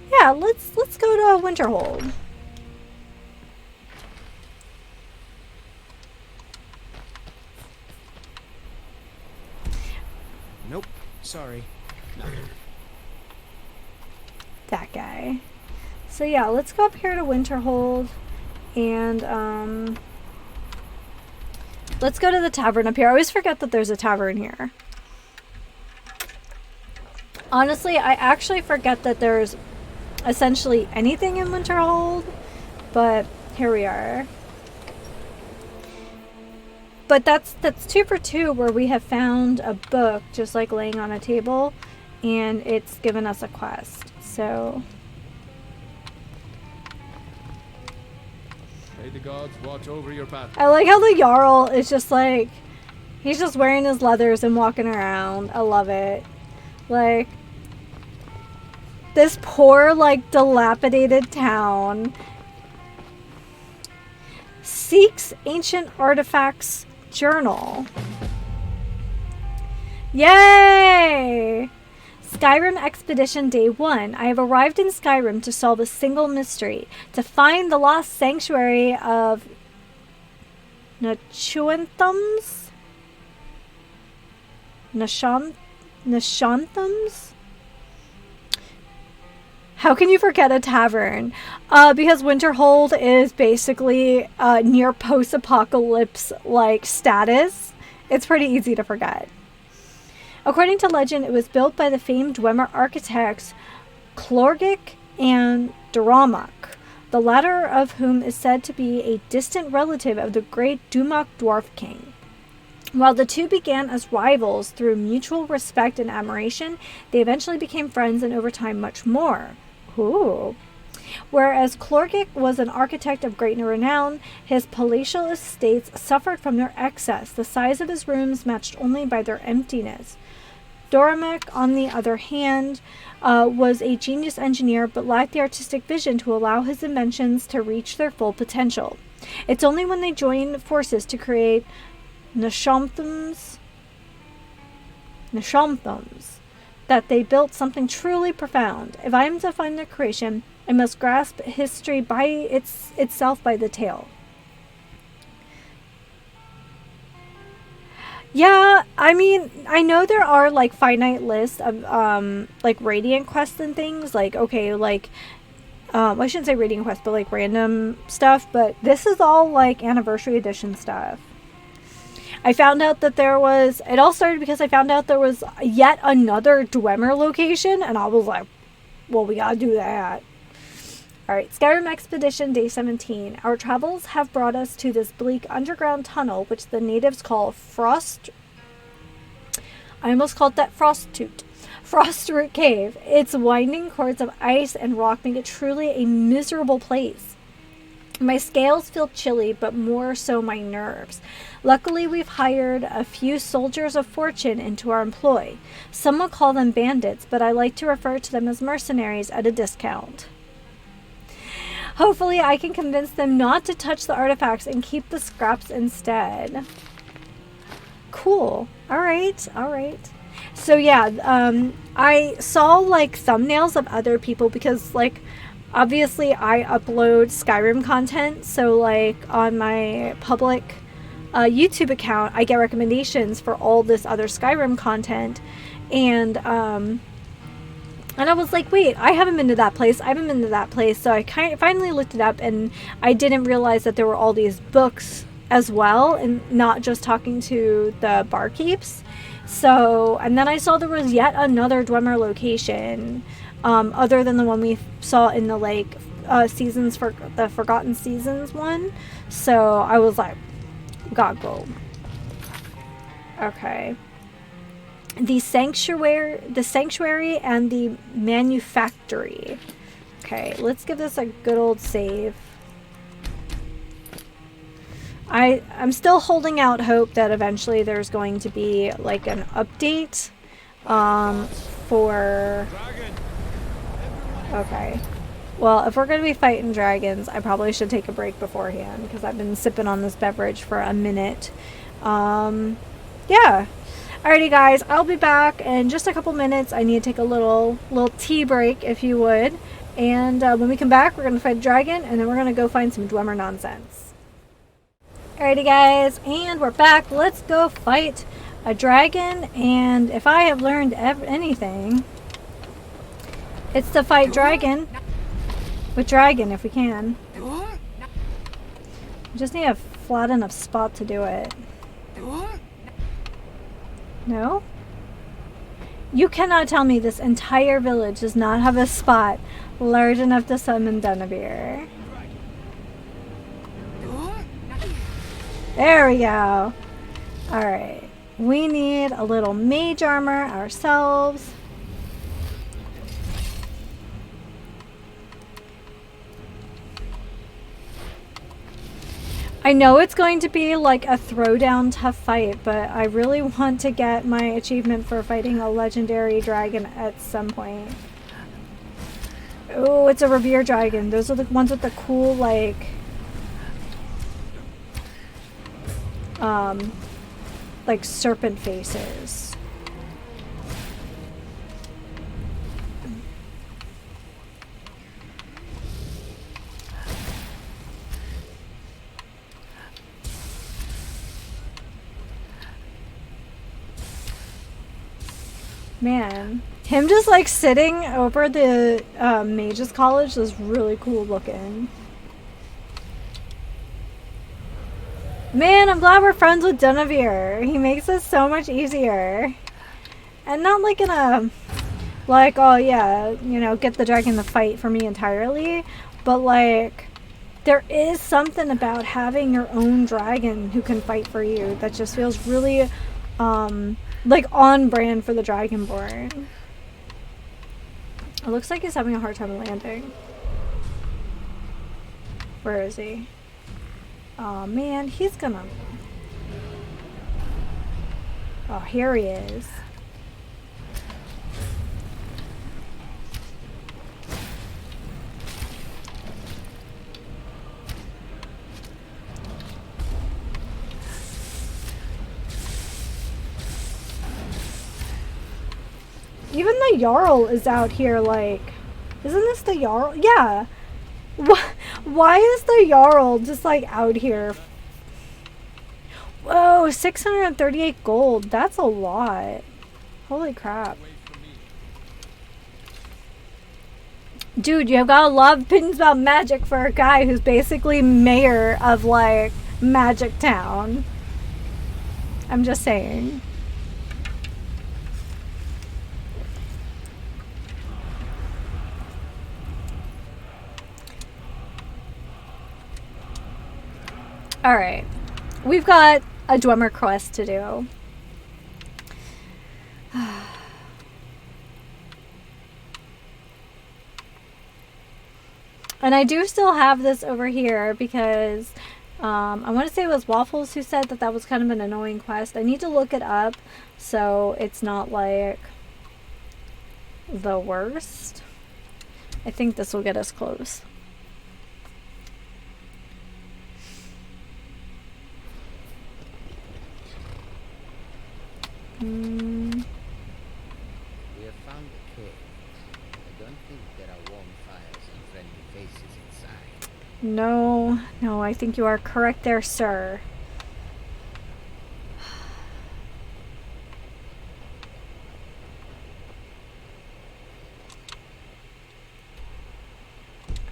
Yeah, let's go to Winterhold. Nope. Sorry. That guy. So yeah, let's go up here to Winterhold and let's go to the tavern up here. I always forget that there's a tavern here. Honestly, I actually forget that there's essentially anything in Winterhold, but here we are. But that's 2 for 2, where we have found a book just like laying on a table, and it's given us a quest. So may the gods watch over your path. I like how the Jarl is just like, he's just wearing his leathers and walking around. I love it. Like, this poor, like, dilapidated town seeks ancient artifacts journal. Yay! Skyrim Expedition Day 1. I have arrived in Skyrim to solve a single mystery. To find the lost sanctuary of Nashanthams? Nashanthams? How can you forget a tavern? Because Winterhold is basically near post-apocalypse like status. It's pretty easy to forget. According to legend, it was built by the famed Dwemer architects Clorgic and Duramak, the latter of whom is said to be a distant relative of the great Dumak Dwarf King. While the two began as rivals through mutual respect and admiration, they eventually became friends and over time much more. Ooh. Whereas Clorgic was an architect of great renown, his palatial estates suffered from their excess, the size of his rooms matched only by their emptiness. Duramak, on the other hand, was a genius engineer but lacked the artistic vision to allow his inventions to reach their full potential. It's only when they joined forces to create Nashanthams that they built something truly profound. If I am to find their creation, I must grasp history by itself by the tail. Yeah, I mean, I know there are like finite lists of like radiant quests and things. Like, okay, like I shouldn't say radiant quests, but like random stuff. But this is all like anniversary edition stuff. I found out that there was. It all started because I found out there was yet another Dwemer location, and I was like, well, we gotta do that. Alright, Skyrim Expedition Day 17. Our travels have brought us to this bleak underground tunnel, which the natives call I almost called that Frostroot Cave. Its winding cords of ice and rock make it truly a miserable place. My scales feel chilly, but more so my nerves. Luckily, we've hired a few soldiers of fortune into our employ. Some will call them bandits, but I like to refer to them as mercenaries at a discount. Hopefully, I can convince them not to touch the artifacts and keep the scraps instead. Cool. Alright. So yeah, I saw like thumbnails of other people because like obviously I upload Skyrim content, so like on my public YouTube account I get recommendations for all this other Skyrim content, and I was like, wait, I haven't been to that place. So I finally looked it up, and I didn't realize that there were all these books as well, and not just talking to the barkeeps. So, and then I saw there was yet another Dwemer location, other than the one we saw in the like seasons for the Forgotten Seasons one. So I was like, gotta go. Okay. The sanctuary and the manufactory. Okay, let's give this a good old save. I'm still holding out hope that eventually there's going to be like an update for... Okay. Well, if we're going to be fighting dragons, I probably should take a break beforehand because I've been sipping on this beverage for a minute. Yeah. Alrighty guys, I'll be back in just a couple minutes. I need to take a little tea break, if you would. And when we come back, we're going to fight a dragon, and then we're going to go find some Dwemer nonsense. Alrighty guys, and we're back. Let's go fight a dragon, and if I have learned anything, it's to fight dragon with dragon if we can. We just need a flat enough spot to do it. No? You cannot tell me this entire village does not have a spot large enough to summon Denevere. There we go. Alright. We need a little mage armor ourselves. I know it's going to be like a throwdown tough fight, but I really want to get my achievement for fighting a legendary dragon at some point. Oh, it's a revere dragon. Those are the ones with the cool like serpent faces. Man, him just like sitting over the Mage's College was really cool looking. Man, I'm glad we're friends with Denevere. He makes this so much easier. And not like in a, like, oh yeah, you know, get the dragon to fight for me entirely. But like, there is something about having your own dragon who can fight for you that just feels really, like on brand for the Dragonborn. It looks like he's having a hard time landing. Where is he? Oh man, he's gonna... Oh, here he is. Even the Jarl is out here, like, Isn't this the Jarl? Yeah. Why is the Jarl just like out here? Whoa, 638 gold. That's a lot. Holy crap. Dude, you've got a lot of opinions about magic for a guy who's basically mayor of like Magic Town. I'm just saying. Alright. We've got a Dwemer quest to do. And I do still have this over here because I want to say it was Waffles who said that that was kind of an annoying quest. I need to look it up so it's not like the worst. I think this will get us close. We have found the cave. I don't think there are warm fires and friendly faces inside. No, I think you are correct there, sir.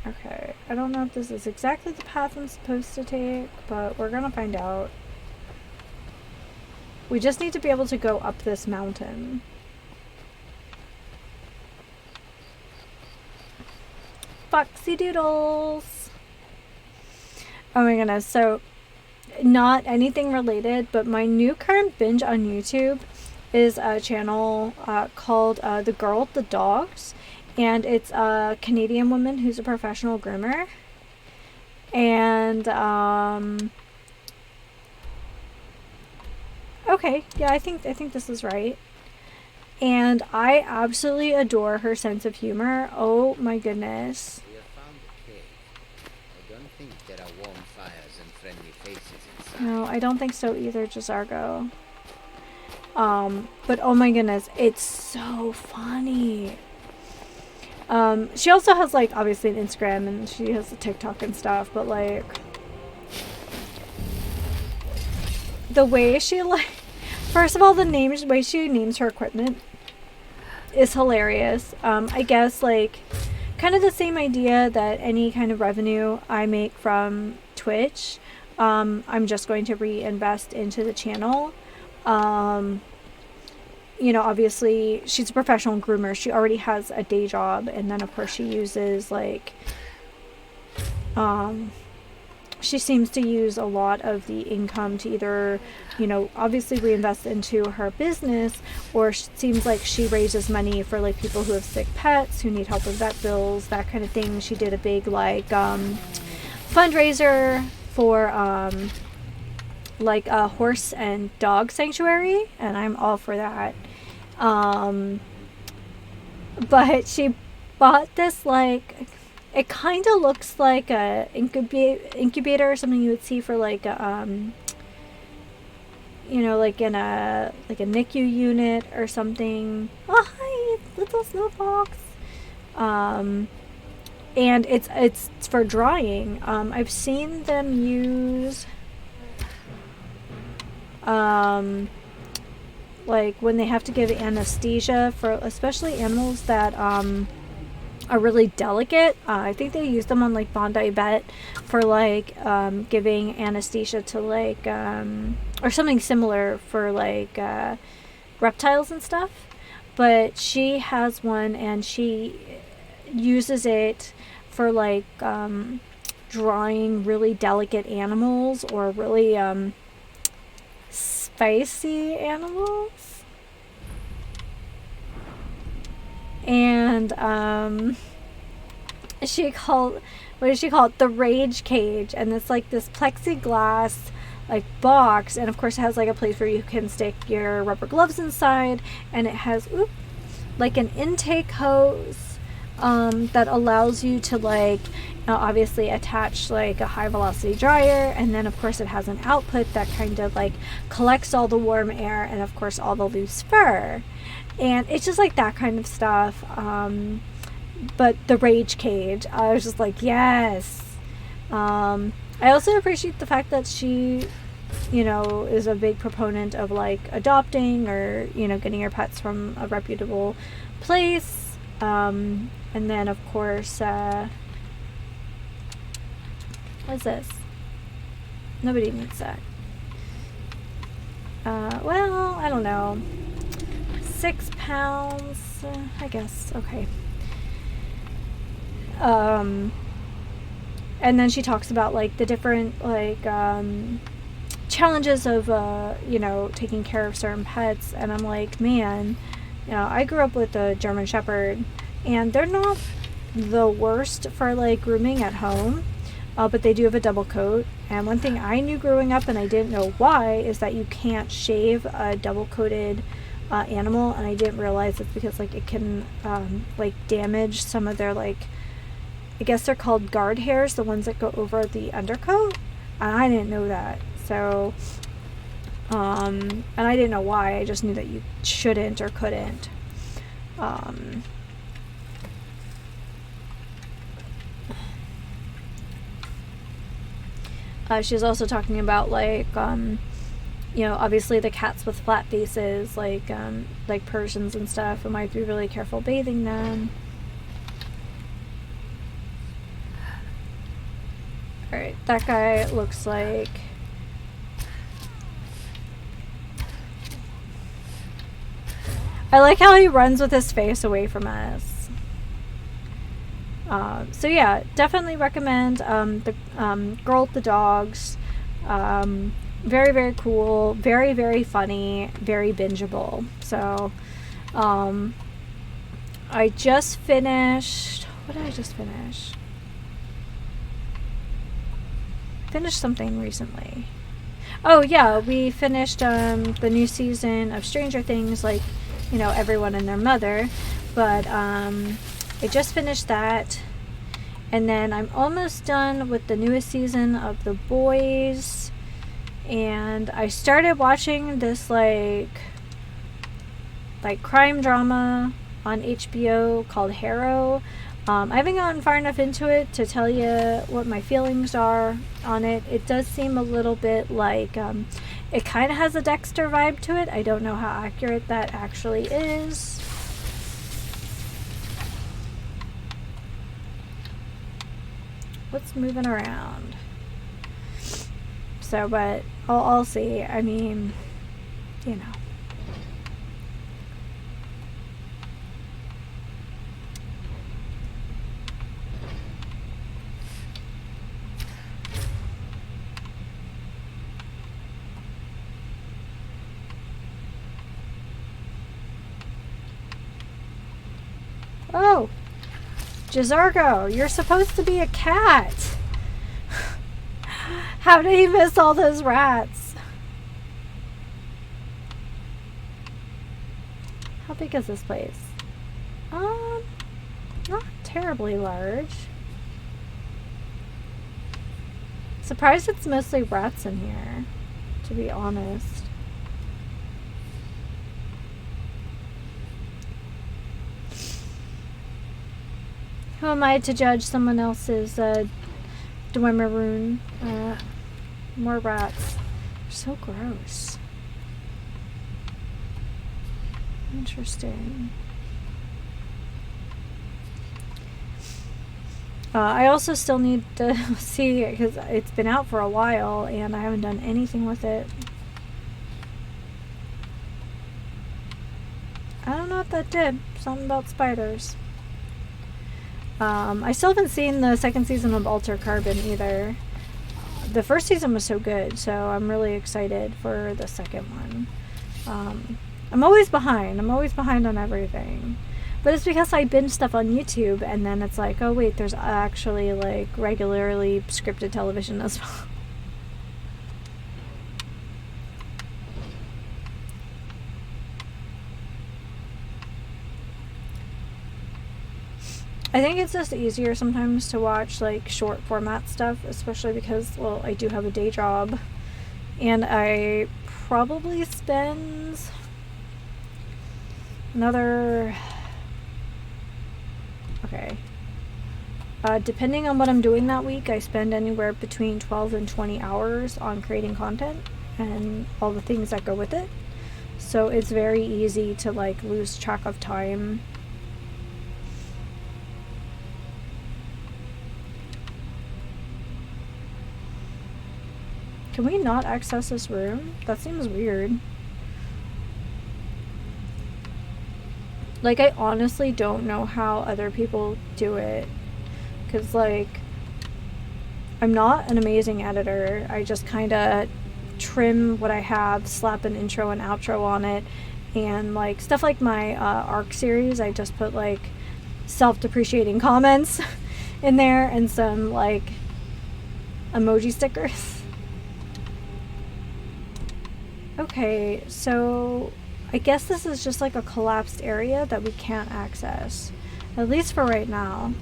Okay, I don't know if this is exactly the path I'm supposed to take, but we're gonna find out. We just need to be able to go up this mountain. Foxy doodles! Oh my goodness, so not anything related, but my new current binge on YouTube is a channel called The Girl with the Dogs, and it's a Canadian woman who's a professional groomer. And okay, yeah, I think this is right. And I absolutely adore her sense of humor. Oh my goodness. We have found the cave. I don't think there are warm fires and friendly faces inside. No, I don't think so either, Jazargo. But oh my goodness, it's so funny. She also has like obviously an Instagram and she has a TikTok and stuff, but like the way she like, first of all, the way she names her equipment is hilarious. I guess like kind of the same idea that any kind of revenue I make from Twitch, I'm just going to reinvest into the channel. You know, obviously she's a professional groomer. She already has a day job, and then of course she uses like she seems to use a lot of the income to either, you know, obviously reinvest into her business, or it seems like she raises money for like people who have sick pets, who need help with vet bills, that kind of thing. She did a big like fundraiser for like a horse and dog sanctuary, and I'm all for that. But she bought this like, it kind of looks like a incubator or something you would see for like a, you know, like in a NICU unit or something. Oh hi, little snow fox. And it's for drying. I've seen them use like when they have to give anesthesia for especially animals that are really delicate. I think they use them on like Bondi Vet for like giving anesthesia to like or something similar for like reptiles and stuff. But she has one and she uses it for like drawing really delicate animals or really spicy animals. And what does she call it? The rage cage. And it's like this plexiglass like box, and of course it has like a place where you can stick your rubber gloves inside, and it has like an intake hose that allows you to like obviously attach like a high velocity dryer, and then of course it has an output that kind of like collects all the warm air and of course all the loose fur. And it's just like that kind of stuff. but the rage cage, I was just like, yes. I also appreciate the fact that she, you know, is a big proponent of like adopting or, you know, getting your pets from a reputable place. And then of course, what's this? Nobody needs that. Well, I don't know. 6 pounds, I guess. Okay. And then she talks about like the different like challenges of you know, taking care of certain pets, and I'm like, man, you know, I grew up with a German Shepherd, and they're not the worst for like grooming at home, but they do have a double coat. And one thing I knew growing up, and I didn't know why, is that you can't shave a double coated animal, and I didn't realize it's because like it can like damage some of their like, I guess they're called guard hairs, the ones that go over the undercoat. And I didn't know that. So, and I didn't know why. I just knew that you shouldn't or couldn't. She's also talking about like, you know, obviously the cats with flat faces, like Persians and stuff, and might have to be really careful bathing them. Alright, that guy looks like... I like how he runs with his face away from us. So yeah, definitely recommend the Girl with the Dogs. Very, very cool. Very, very funny. Very bingeable. So, I just finished... What did I just finish? Finished something recently. Oh yeah, we finished the new season of Stranger Things, like, you know, everyone and their mother. But I just finished that, and then I'm almost done with the newest season of The Boys. And I started watching this like crime drama on HBO called Harrow. I haven't gotten far enough into it to tell you what my feelings are on it. It does seem a little bit like, it kind of has a Dexter vibe to it. I don't know how accurate that actually is. What's moving around? So, but I'll see. I mean, you know. Oh, Jazargo, you're supposed to be a cat. How did he miss all those rats? How big is this place? Not terribly large. Surprised it's mostly rats in here, to be honest. Who am I to judge someone else's Dwemer more rats. They're so gross. Interesting. I also still need to see, because it's been out for a while and I haven't done anything with it. I don't know what that did. Something about spiders. I still haven't seen the second season of Alter Carbon either. The first season was so good, so I'm really excited for the second one. I'm always behind. I'm always behind on everything. But it's because I binge stuff on YouTube, and then it's like, oh wait, there's actually like regularly scripted television as well. I think it's just easier sometimes to watch like short format stuff, especially because, well, I do have a day job and I probably spend another Okay. Depending on what I'm doing that week, I spend anywhere between 12 and 20 hours on creating content and all the things that go with it. So it's very easy to like lose track of time. Can we not access this room? That seems weird. Like, I honestly don't know how other people do it. Because, like, I'm not an amazing editor. I just kind of trim what I have, slap an intro and outro on it. And, like, stuff like my ARC series, I just put, like, self-depreciating comments in there and some, like, emoji stickers. Okay, so I guess this is just like a collapsed area that we can't access. At least for right now.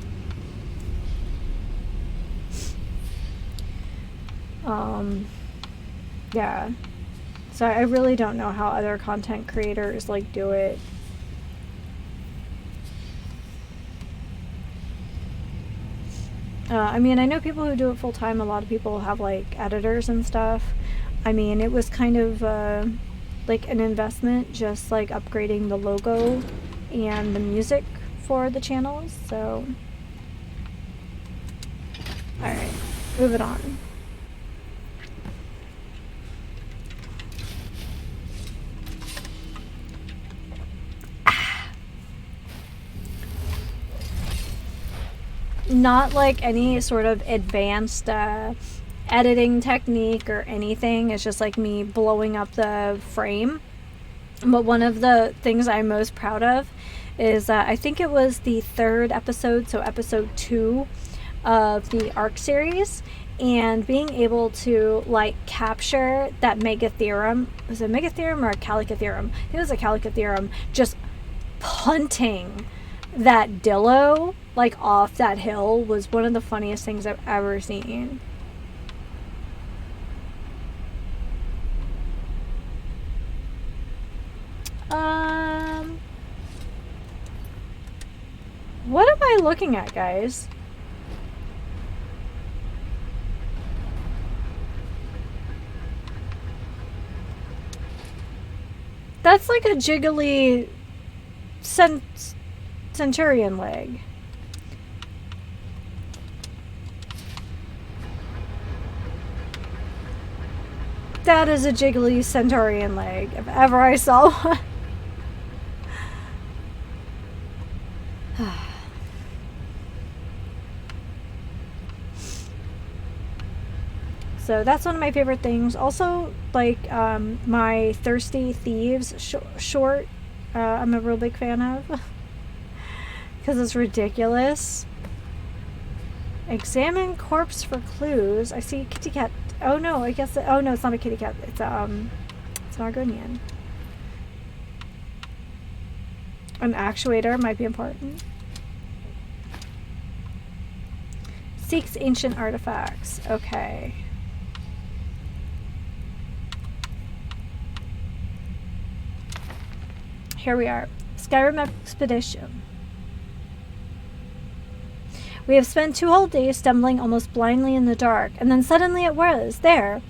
Yeah. So I really don't know how other content creators like do it. I mean, I know people who do it full time. A lot of people have like editors and stuff. I mean, it was kind of like an investment, just like upgrading the logo and the music for the channels. So, alright, moving on. Not like any sort of advanced editing technique or anything. It's just like me blowing up the frame. But one of the things I'm most proud of is I think it was the 3rd episode, so episode 2 of the ARC series, and being able to like capture that megatheorem. Was it a megatheorem or a calicotheorem? It was a calicotheorem, just punting that Dillo like off that hill was one of the funniest things I've ever seen. What am I looking at, guys? That's like a jiggly centurion leg. That is a jiggly centurion leg, if ever I saw one. So that's one of my favorite things. Also, like my Thirsty Thieves short, I'm a real big fan of. Because it's ridiculous. Examine corpse for clues. I see kitty cat. Oh no, I guess. Oh no, it's not a kitty cat. It's an Argonian. An actuator might be important. Seeks ancient artifacts. Okay. Here we are. Skyrim expedition. We have spent 2 whole days stumbling almost blindly in the dark, and then suddenly it was there.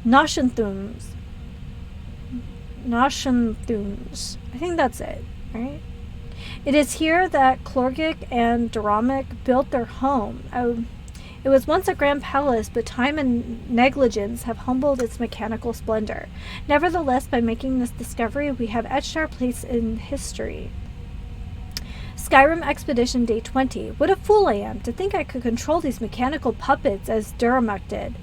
Noshanthums. I think that's it, right? It is here that Clorgic and Duramic built their home. Oh, it was once a grand palace, but time and negligence have humbled its mechanical splendor. Nevertheless, by making this discovery, we have etched our place in history. Skyrim Expedition Day 20. What a fool I am to think I could control these mechanical puppets as Duramic did.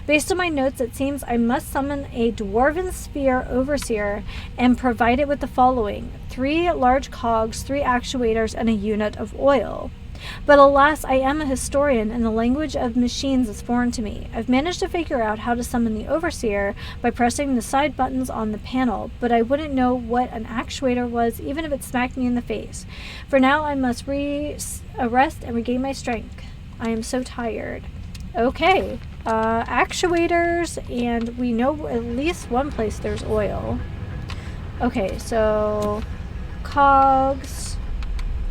Based on my notes, it seems I must summon a dwarven sphere overseer and provide it with the following: 3 large cogs, 3 actuators, and a unit of oil. But alas, I am a historian, and the language of machines is foreign to me. I've managed to figure out how to summon the overseer by pressing the side buttons on the panel, but I wouldn't know what an actuator was even if it smacked me in the face. For now, I must rest and regain my strength. I am so tired. Okay, actuators, and we know at least one place there's oil. Okay, so cogs.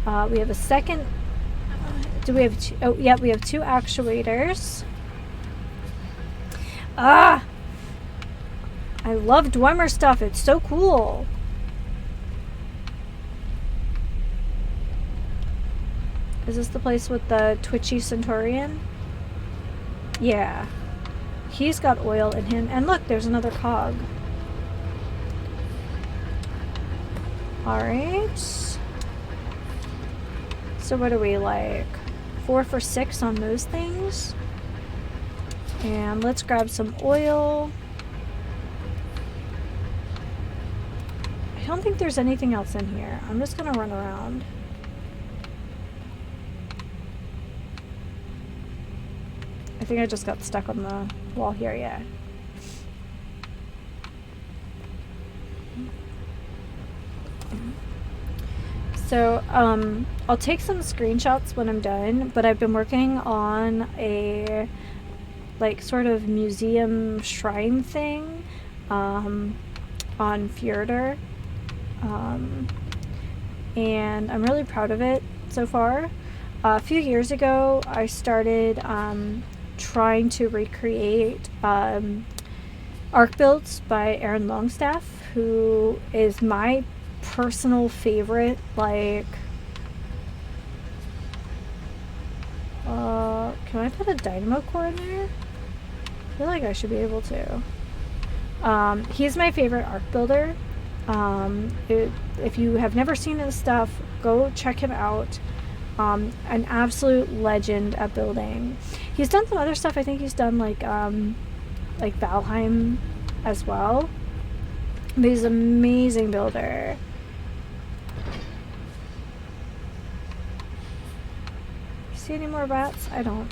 We have a second Do we have two? Oh, yeah, we have 2 actuators. Ah! I love Dwemer stuff. It's so cool. Is this the place with the twitchy Centaurian? Yeah. He's got oil in him. And look, there's another cog. Alright. So what are we like? 4 for 6 on those things. And let's grab some oil. I don't think there's anything else in here. I'm just gonna run around. I think I just got stuck on the wall here, yeah. So, I'll take some screenshots when I'm done, but I've been working on a, like, sort of museum shrine thing, on Fjordur. And I'm really proud of it so far. A few years ago, I started, trying to recreate, arc builds by Aaron Longstaff, who is my personal favorite, like, can I put a dynamo core in there? I feel like I should be able to. He's my favorite arc builder. If you have never seen his stuff, go check him out. An absolute legend at building. He's done some other stuff. I think he's done like Valheim as well. But he's an amazing builder. See any more rats? I don't.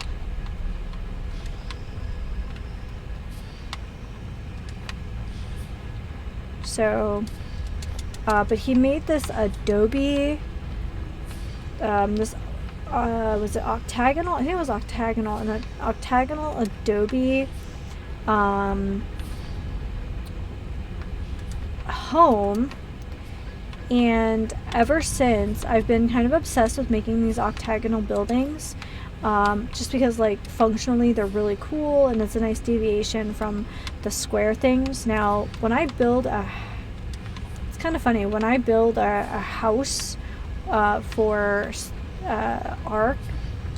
So, but he made this Adobe, was it octagonal? I think it was octagonal, and an octagonal Adobe, home. And ever since, I've been kind of obsessed with making these octagonal buildings, just because, like, functionally they're really cool and it's a nice deviation from the square things. Now, when I build it's kind of funny, when I build a house for Ark,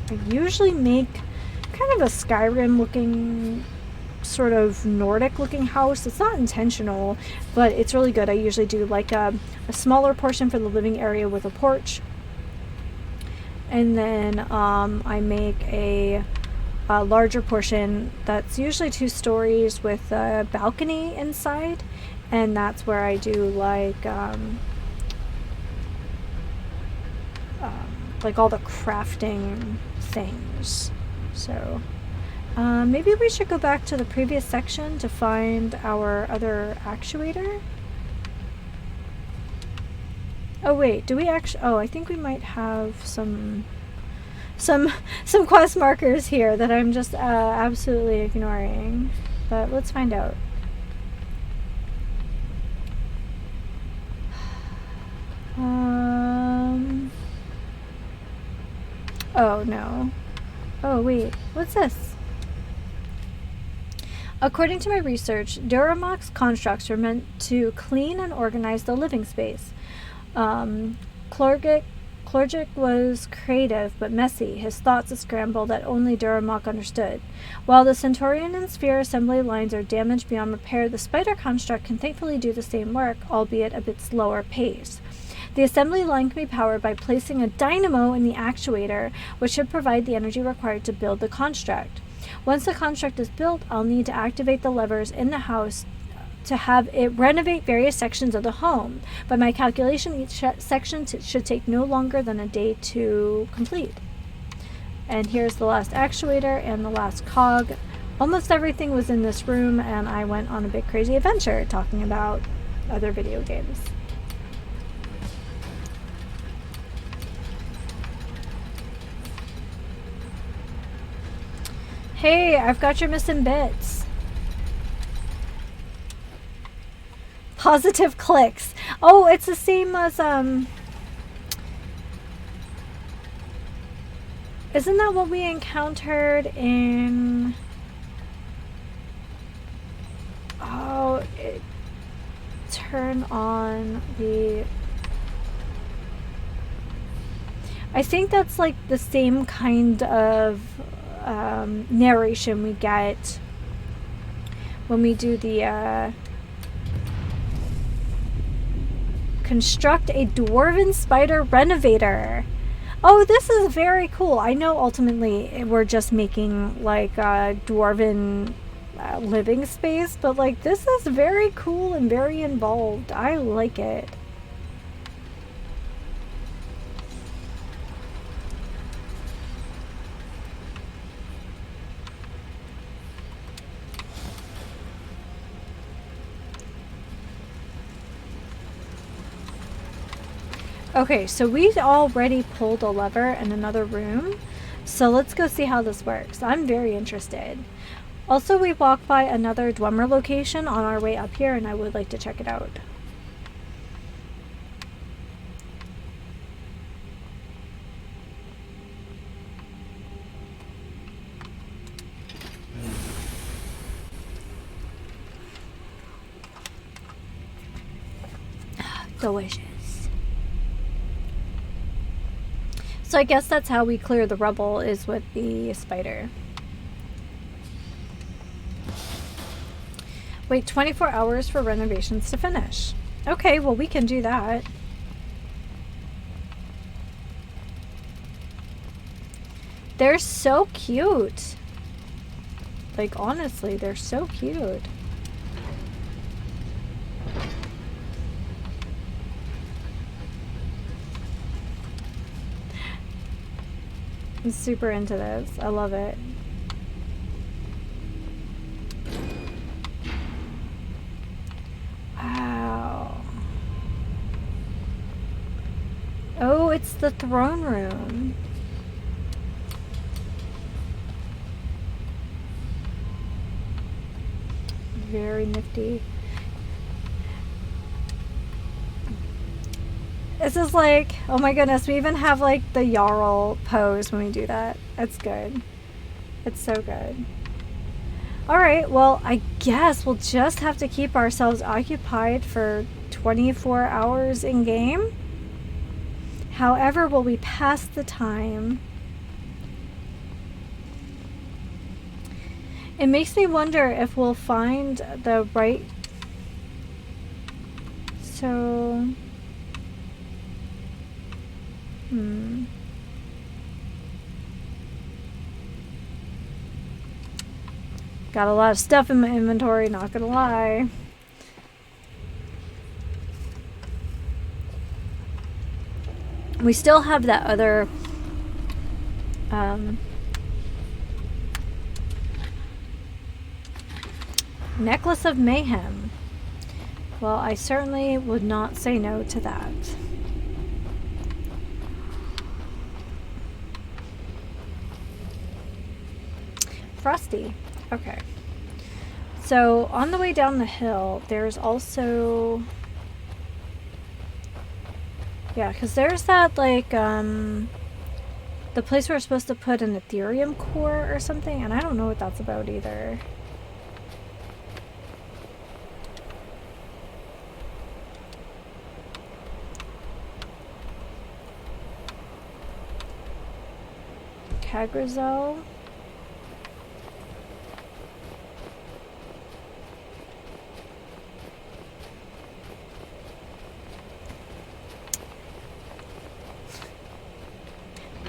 I usually make kind of a Skyrim looking, sort of Nordic looking house. It's not intentional, but it's really good. I usually do like a smaller portion for the living area with a porch, and then I make a larger portion that's usually 2 stories with a balcony inside, and that's where I do like all the crafting things. So maybe we should go back to the previous section to find our other actuator. Oh wait, do we actually? Oh, I think we might have some quest markers here that I'm just absolutely ignoring. But let's find out. Oh no. Oh wait, what's this? According to my research, Duramox constructs are meant to clean and organize the living space. Clorgic was creative but messy, his thoughts a scramble that only Duramok understood. While the Centaurian and Sphere assembly lines are damaged beyond repair, the spider construct can thankfully do the same work, albeit a bit slower pace. The assembly line can be powered by placing a dynamo in the actuator, which should provide the energy required to build the construct. Once the construct is built, I'll need to activate the levers in the house to have it renovate various sections of the home. By my calculation, each section should take no longer than a day to complete. And here's the last actuator and the last cog. Almost everything was in this room, and I went on a big crazy adventure talking about other video games. Hey, I've got your missing bits. Positive clicks. Oh, it's the same as Isn't that what we encountered in... Oh, turn on the... I think that's like the same kind of narration we get when we do the construct a dwarven spider renovator. Oh, this is very cool. I know ultimately we're just making like a dwarven living space, but like this is very cool and very involved. I like it. Okay, so we already pulled a lever in another room, so let's go see how this works. I'm very interested. Also, we walked by another Dwemer location on our way up here, and I would like to check it out. Delicious. So I guess that's how we clear the rubble, is with the spider. Wait 24 hours for renovations to finish. Okay, well we can do that. They're so cute. Like honestly, they're so cute. I'm super into this. I love it. Wow. Oh, it's the throne room. Very nifty. This is like, oh my goodness, we even have like the Jarl pose when we do that. It's good. It's so good. Alright, well, I guess we'll just have to keep ourselves occupied for 24 hours in game. However, will we pass the time? It makes me wonder if we'll find the right... So... Got a lot of stuff in my inventory, not gonna lie. We still have that other necklace of mayhem. Well, I certainly would not say no to that. Frosty. Okay. So on the way down the hill, there's also... Yeah, because there's that, like, the place where we're supposed to put an Ethereum core or something, and I don't know what that's about either. Cagrazel.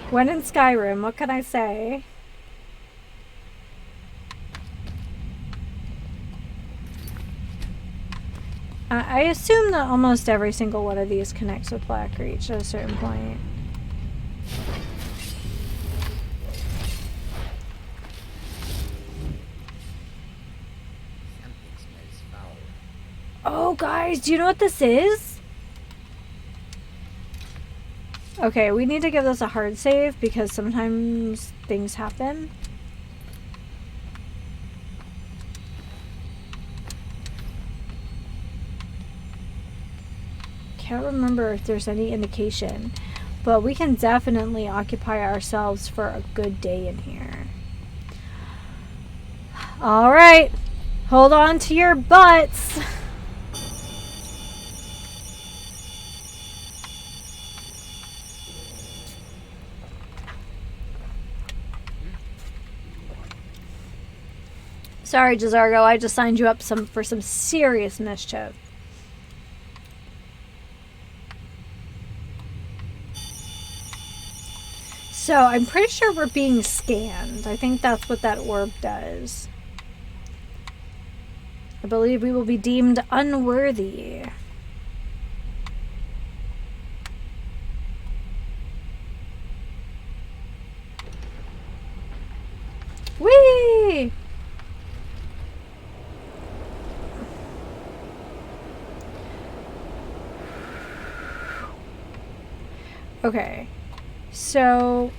When in Skyrim, what can I say? I assume that almost every single one of these connects with Blackreach at a certain point. Something smells foul. Oh, guys, do you know what this is? Okay, we need to give this a hard save because sometimes things happen. Can't remember if there's any indication, But we can definitely occupy ourselves for a good day in here. Alright. Hold on to your butts. Sorry, Jazargo, I just signed you up for some serious mischief. So, I'm pretty sure we're being scanned. I think that's what that orb does. I believe we will be deemed unworthy. Whee! Okay, so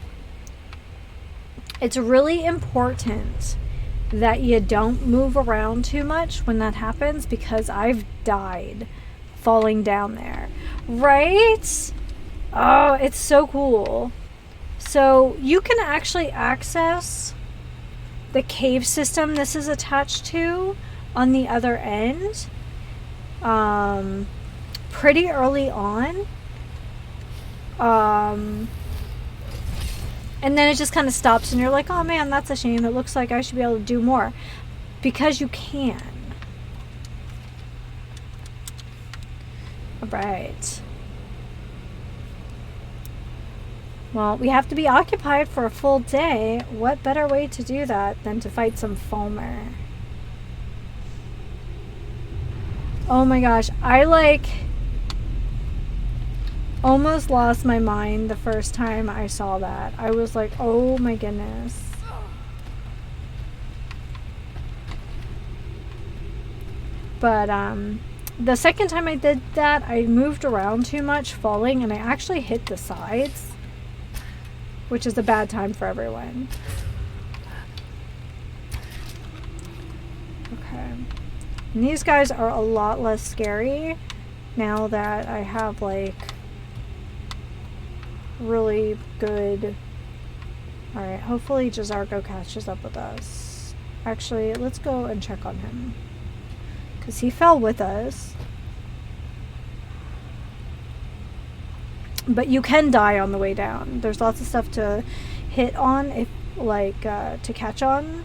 it's really important that you don't move around too much when that happens, because I've died falling down there. Right? Oh, it's so cool. So you can actually access the cave system this is attached to on the other end pretty early on. And then it just kind of stops and you're like, oh man, that's a shame. It looks like I should be able to do more. Because you can. Alright. Well, we have to be occupied for a full day. What better way to do that than to fight some Fulmer? Oh my gosh, I almost lost my mind the first time I saw that. I was like, oh my goodness. But the second time I did that, I moved around too much falling and I actually hit the sides, which is a bad time for everyone. Okay. And these guys are a lot less scary now that I have really good... Alright, hopefully Jazargo catches up with us. Actually, let's go and check on him. Because he fell with us. But you can die on the way down. There's lots of stuff to hit on, if to catch on,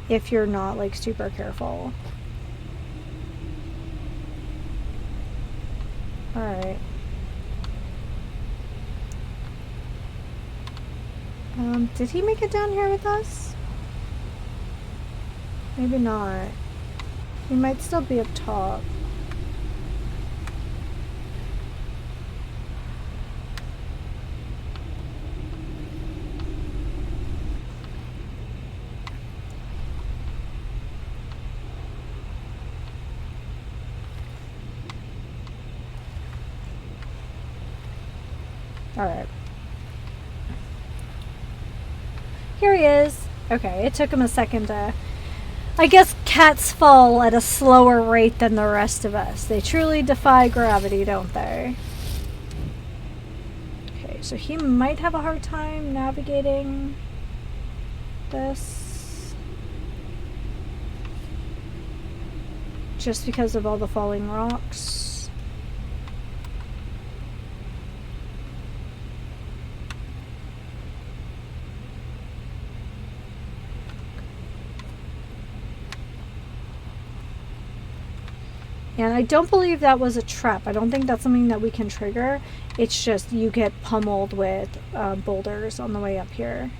if you're not super careful. Alright. Did he make it down here with us? Maybe not. He might still be up top. Alright. Here he is. Okay, it took him a second to... I guess cats fall at a slower rate than the rest of us. They truly defy gravity, don't they? Okay, so he might have a hard time navigating this. Just because of all the falling rocks. And I don't believe that was a trap. I don't think that's something that we can trigger. It's just you get pummeled with boulders on the way up here.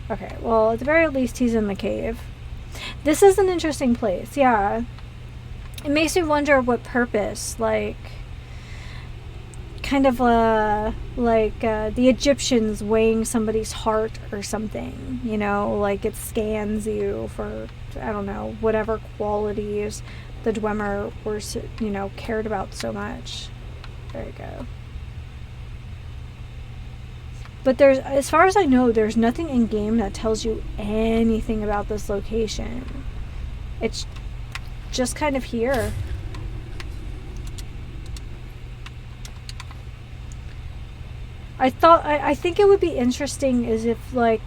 Okay, well, at the very least, he's in the cave. This is an interesting place, yeah. It makes me wonder what purpose, kind of the Egyptians weighing somebody's heart or something, you know, it scans you for, I don't know, whatever qualities the Dwemer were, cared about so much. There you go. But as far as I know, there's nothing in game that tells you anything about this location. It's just kind of here. I think it would be interesting is if like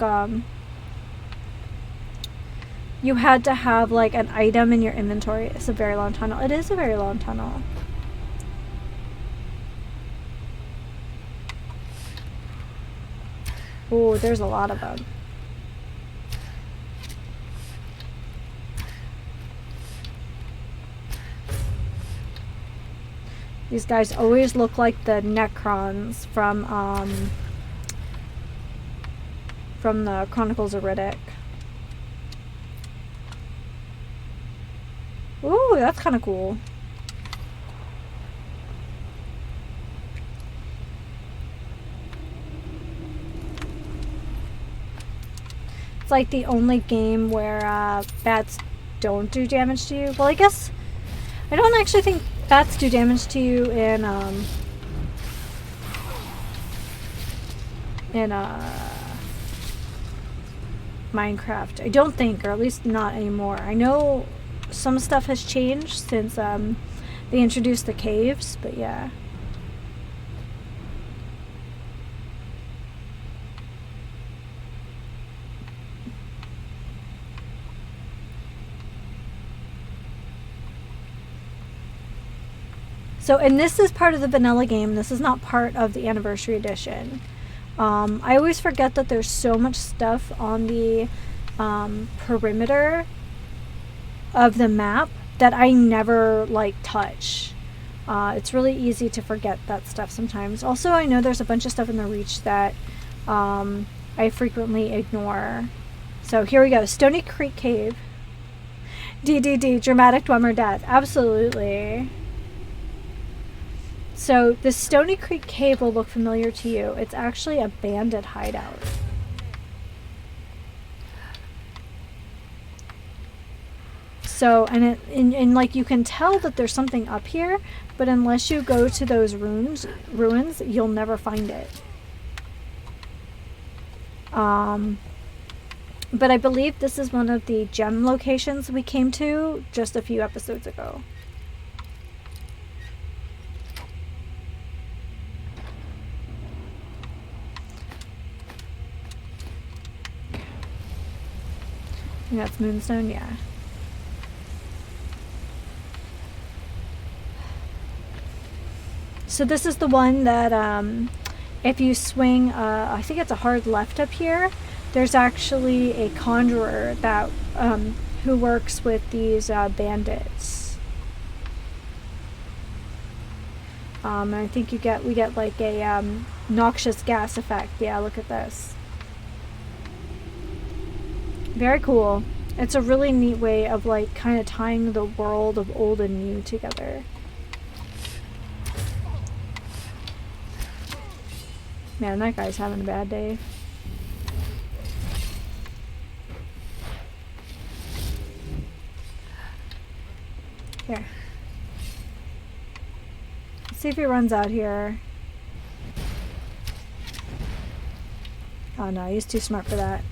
you had to have like an item in your inventory. It's a very long tunnel. It is a very long tunnel. Oh, there's a lot of them. These guys always look like the Necrons from the Chronicles of Riddick. Ooh, that's kind of cool. It's like the only game where bats don't do damage to you. Well, I guess I don't actually think bats do damage to you in Minecraft. I don't think, or at least not anymore. I know some stuff has changed since they introduced the caves, but yeah. So, and this is part of the vanilla game. This is not part of the anniversary edition. I always forget that there's so much stuff on the perimeter of the map that I never like touch. It's really easy to forget that stuff sometimes. Also, I know there's a bunch of stuff in the Reach that I frequently ignore. So here we go. Stony Creek Cave. DDD, dramatic dwemer death. Absolutely. So the Stony Creek Cave will look familiar to you. It's actually a bandit hideout. So, and like you can tell that there's something up here, but unless you go to those ruins, you'll never find it. But I believe this is one of the gem locations we came to just a few episodes ago. I think that's Moonstone, yeah. So this is the one that if you swing, I think it's a hard left up here, there's actually a conjurer that who works with these bandits. I think we get like a noxious gas effect. Yeah, look at this. Very cool. It's a really neat way of like kind of tying the world of old and new together. Man, that guy's having a bad day. Here. Let's see if he runs out here. Oh no, he's too smart for that.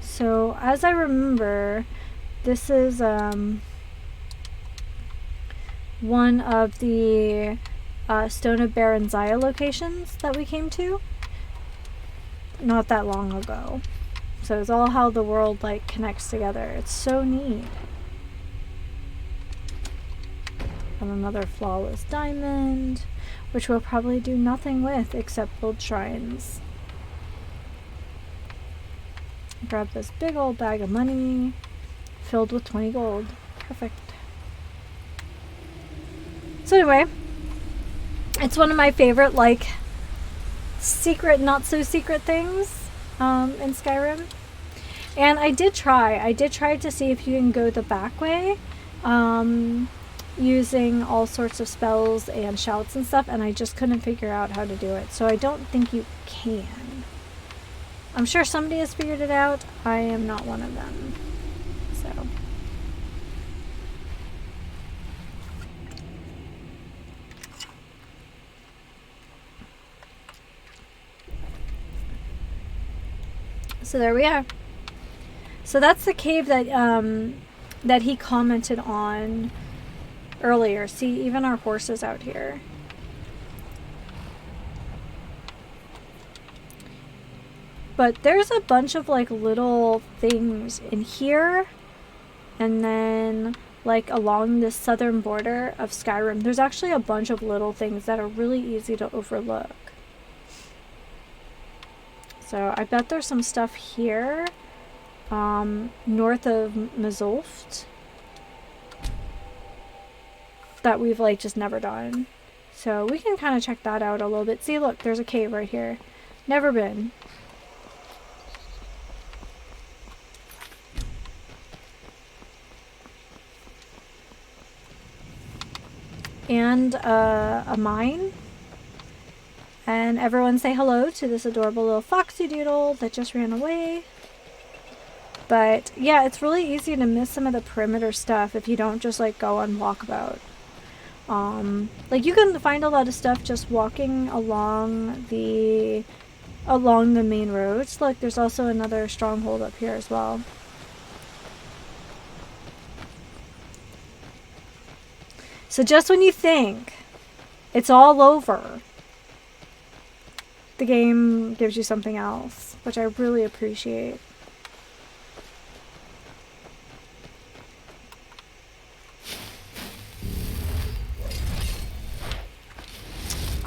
So, as I remember, this is one of the Stone of Baranzaya locations that we came to not that long ago. So it's all how the world like connects together. It's so neat. And another flawless diamond, which we'll probably do nothing with except build shrines. Grab this big old bag of money filled with 20 gold. Perfect. So anyway, it's one of my favorite like secret, not so secret things in Skyrim. And I did try to see if you can go the back way using all sorts of spells and shouts and stuff, and I just couldn't figure out how to do it. So I don't think you can. I'm sure somebody has figured it out. I am not one of them. So. So there we are. So that's the cave that that he commented on earlier. See, even our horses out here. But there's a bunch of like little things in here, and then like along the southern border of Skyrim, there's actually a bunch of little things that are really easy to overlook. So I bet there's some stuff here, north of Mazulft, that we've like just never done. So we can kind of check that out a little bit. See, look, there's a cave right here. Never been. And a mine. And everyone say hello to this adorable little foxy doodle that just ran away. But yeah, it's really easy to miss some of the perimeter stuff if you don't just like go on walkabout. Like you can find a lot of stuff just walking along the main roads. Look, there's also another stronghold up here as well. So just when you think it's all over, the game gives you something else, which I really appreciate.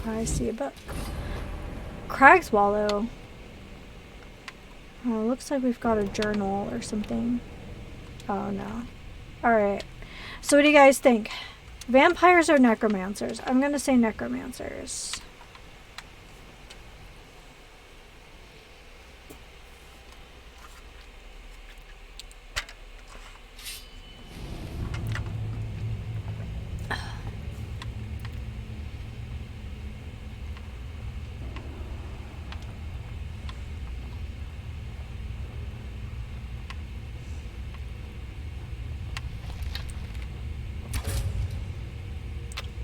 I see a book. Crag's Wallow. Oh, looks like we've got a journal or something. Oh no. Alright. So what do you guys think? Vampires or necromancers? I'm gonna say necromancers.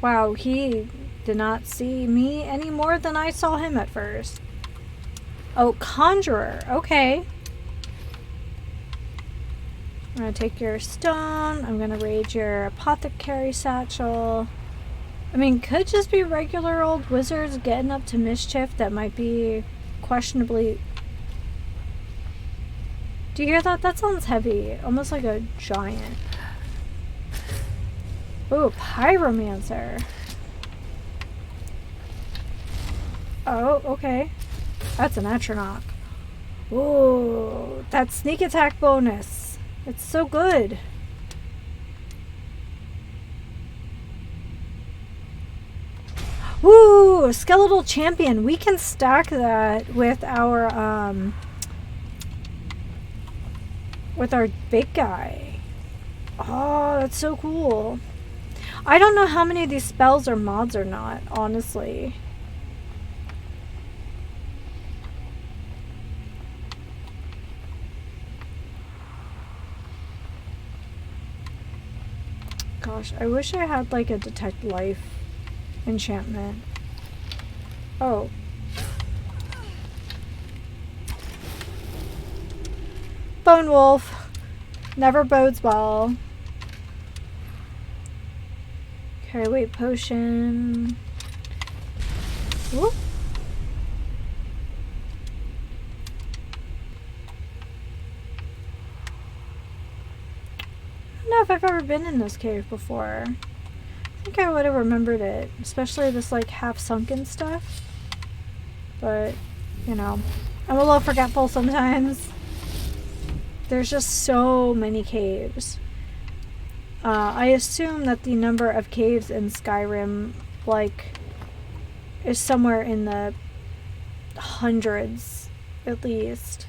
Wow, he did not see me any more than I saw him at first. Oh, Conjurer. Okay. I'm gonna take your stone. I'm gonna raid your apothecary satchel. I mean, could just be regular old wizards getting up to mischief that might be questionably... Do you hear that? That sounds heavy. Almost like a giant. Ooh, Pyromancer. Oh, okay. That's an Atronach. Ooh, that sneak attack bonus. It's so good. Ooh, Skeletal Champion. We can stack that with our big guy. Oh, that's so cool. I don't know how many of these spells are mods or not, honestly. Gosh, I wish I had like a detect life enchantment. Oh. Bone Wolf. Never bodes well. Okay, wait, potion. Whoop. I don't know if I've ever been in this cave before. I think I would have remembered it, especially this like half sunken stuff. But, you know, I'm a little forgetful sometimes. There's just so many caves. I assume that the number of caves in Skyrim, like, is somewhere in the hundreds, at least.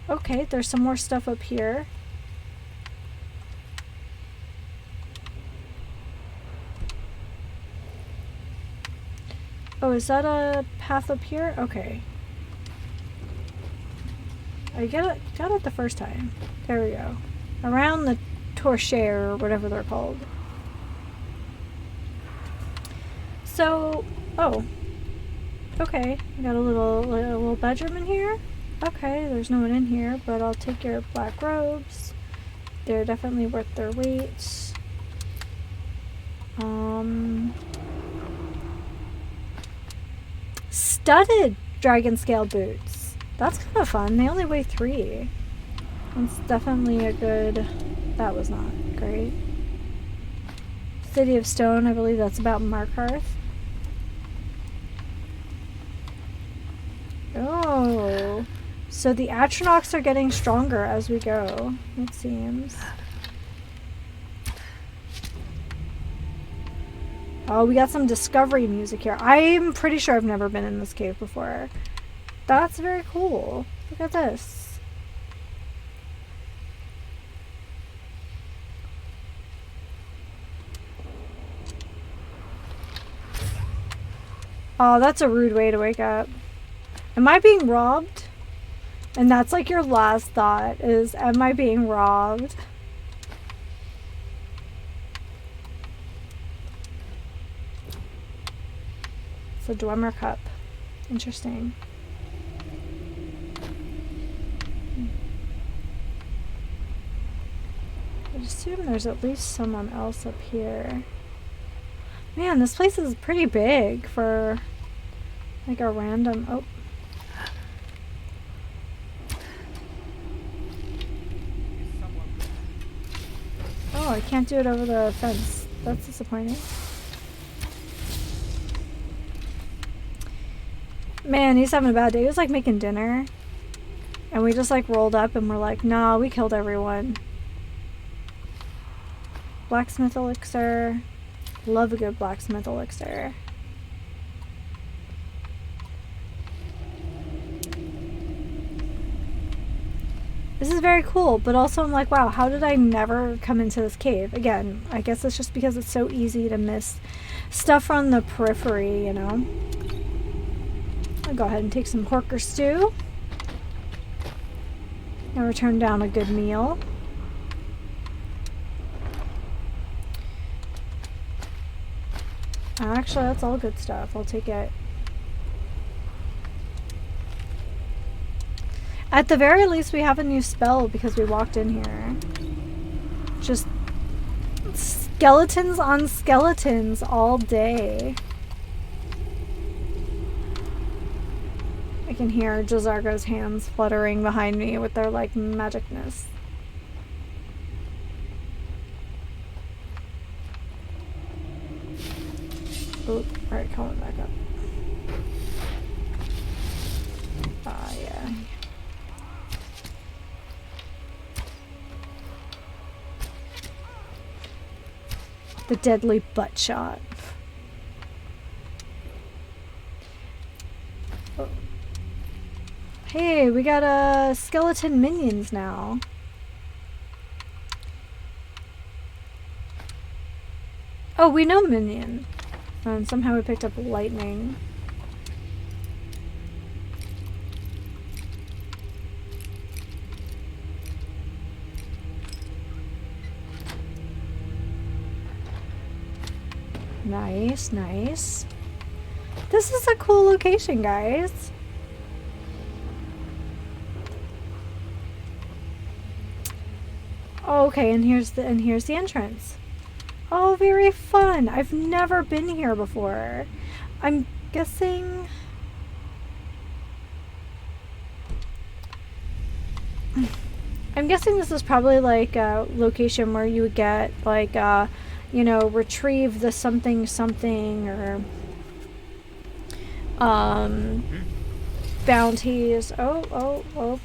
Okay, there's some more stuff up here. Oh, is that a path up here? Okay. I got it the first time. There we go. Around the Torshare, or whatever they're called. So, Oh. Okay. We got a little bedroom in here. Okay, there's no one in here, but I'll take your black robes. They're definitely worth their weight. Studded dragon scale boots. That's kind of fun. They only weigh 3. That's definitely a good... That was not great. City of Stone, I believe that's about Markarth. Oh, so the Atronachs are getting stronger as we go, it seems. Oh, we got some discovery music here. I'm pretty sure I've never been in this cave before. That's very cool. Look at this. Oh, that's a rude way to wake up. Am I being robbed? And that's like your last thought is, am I being robbed? It's a Dwemer cup. Interesting. I assume there's at least someone else up here. Man, this place is pretty big for like a random... Oh. Oh, I can't do it over the fence. That's disappointing. Man, he's having a bad day. He was like making dinner. And we just like rolled up and we're like, nah, we killed everyone. Blacksmith elixir. Love a good blacksmith elixir. This is very cool, but also I'm like, wow, how did I never come into this cave? Again, I guess it's just because it's so easy to miss stuff on the periphery, you know? I'll go ahead and take some porker stew. Never turn down a good meal. Actually, that's all good stuff. I'll take it. At the very least, we have a new spell because we walked in here. Just skeletons on skeletons all day. I can hear Jazargo's hands fluttering behind me with their, like, magicness. Oh, alright, coming back up. Ah, yeah. The deadly butt shot. Oh. Hey, we got skeleton minions now. Oh, we know minion. And somehow we picked up lightning. Nice, nice. This is a cool location, guys. Oh, okay, and here's the entrance. Oh, very fun. I've never been here before. I'm guessing... this is probably like a location where you would get like you know, retrieve the something something or bounties. Oh.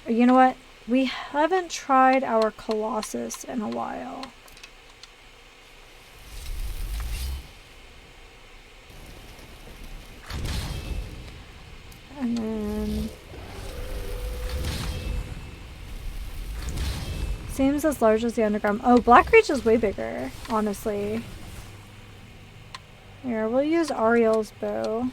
You know what? We haven't tried our Colossus in a while. And then... seems as large as the underground. Oh, Blackreach is way bigger, honestly. Here, we'll use Ariel's bow.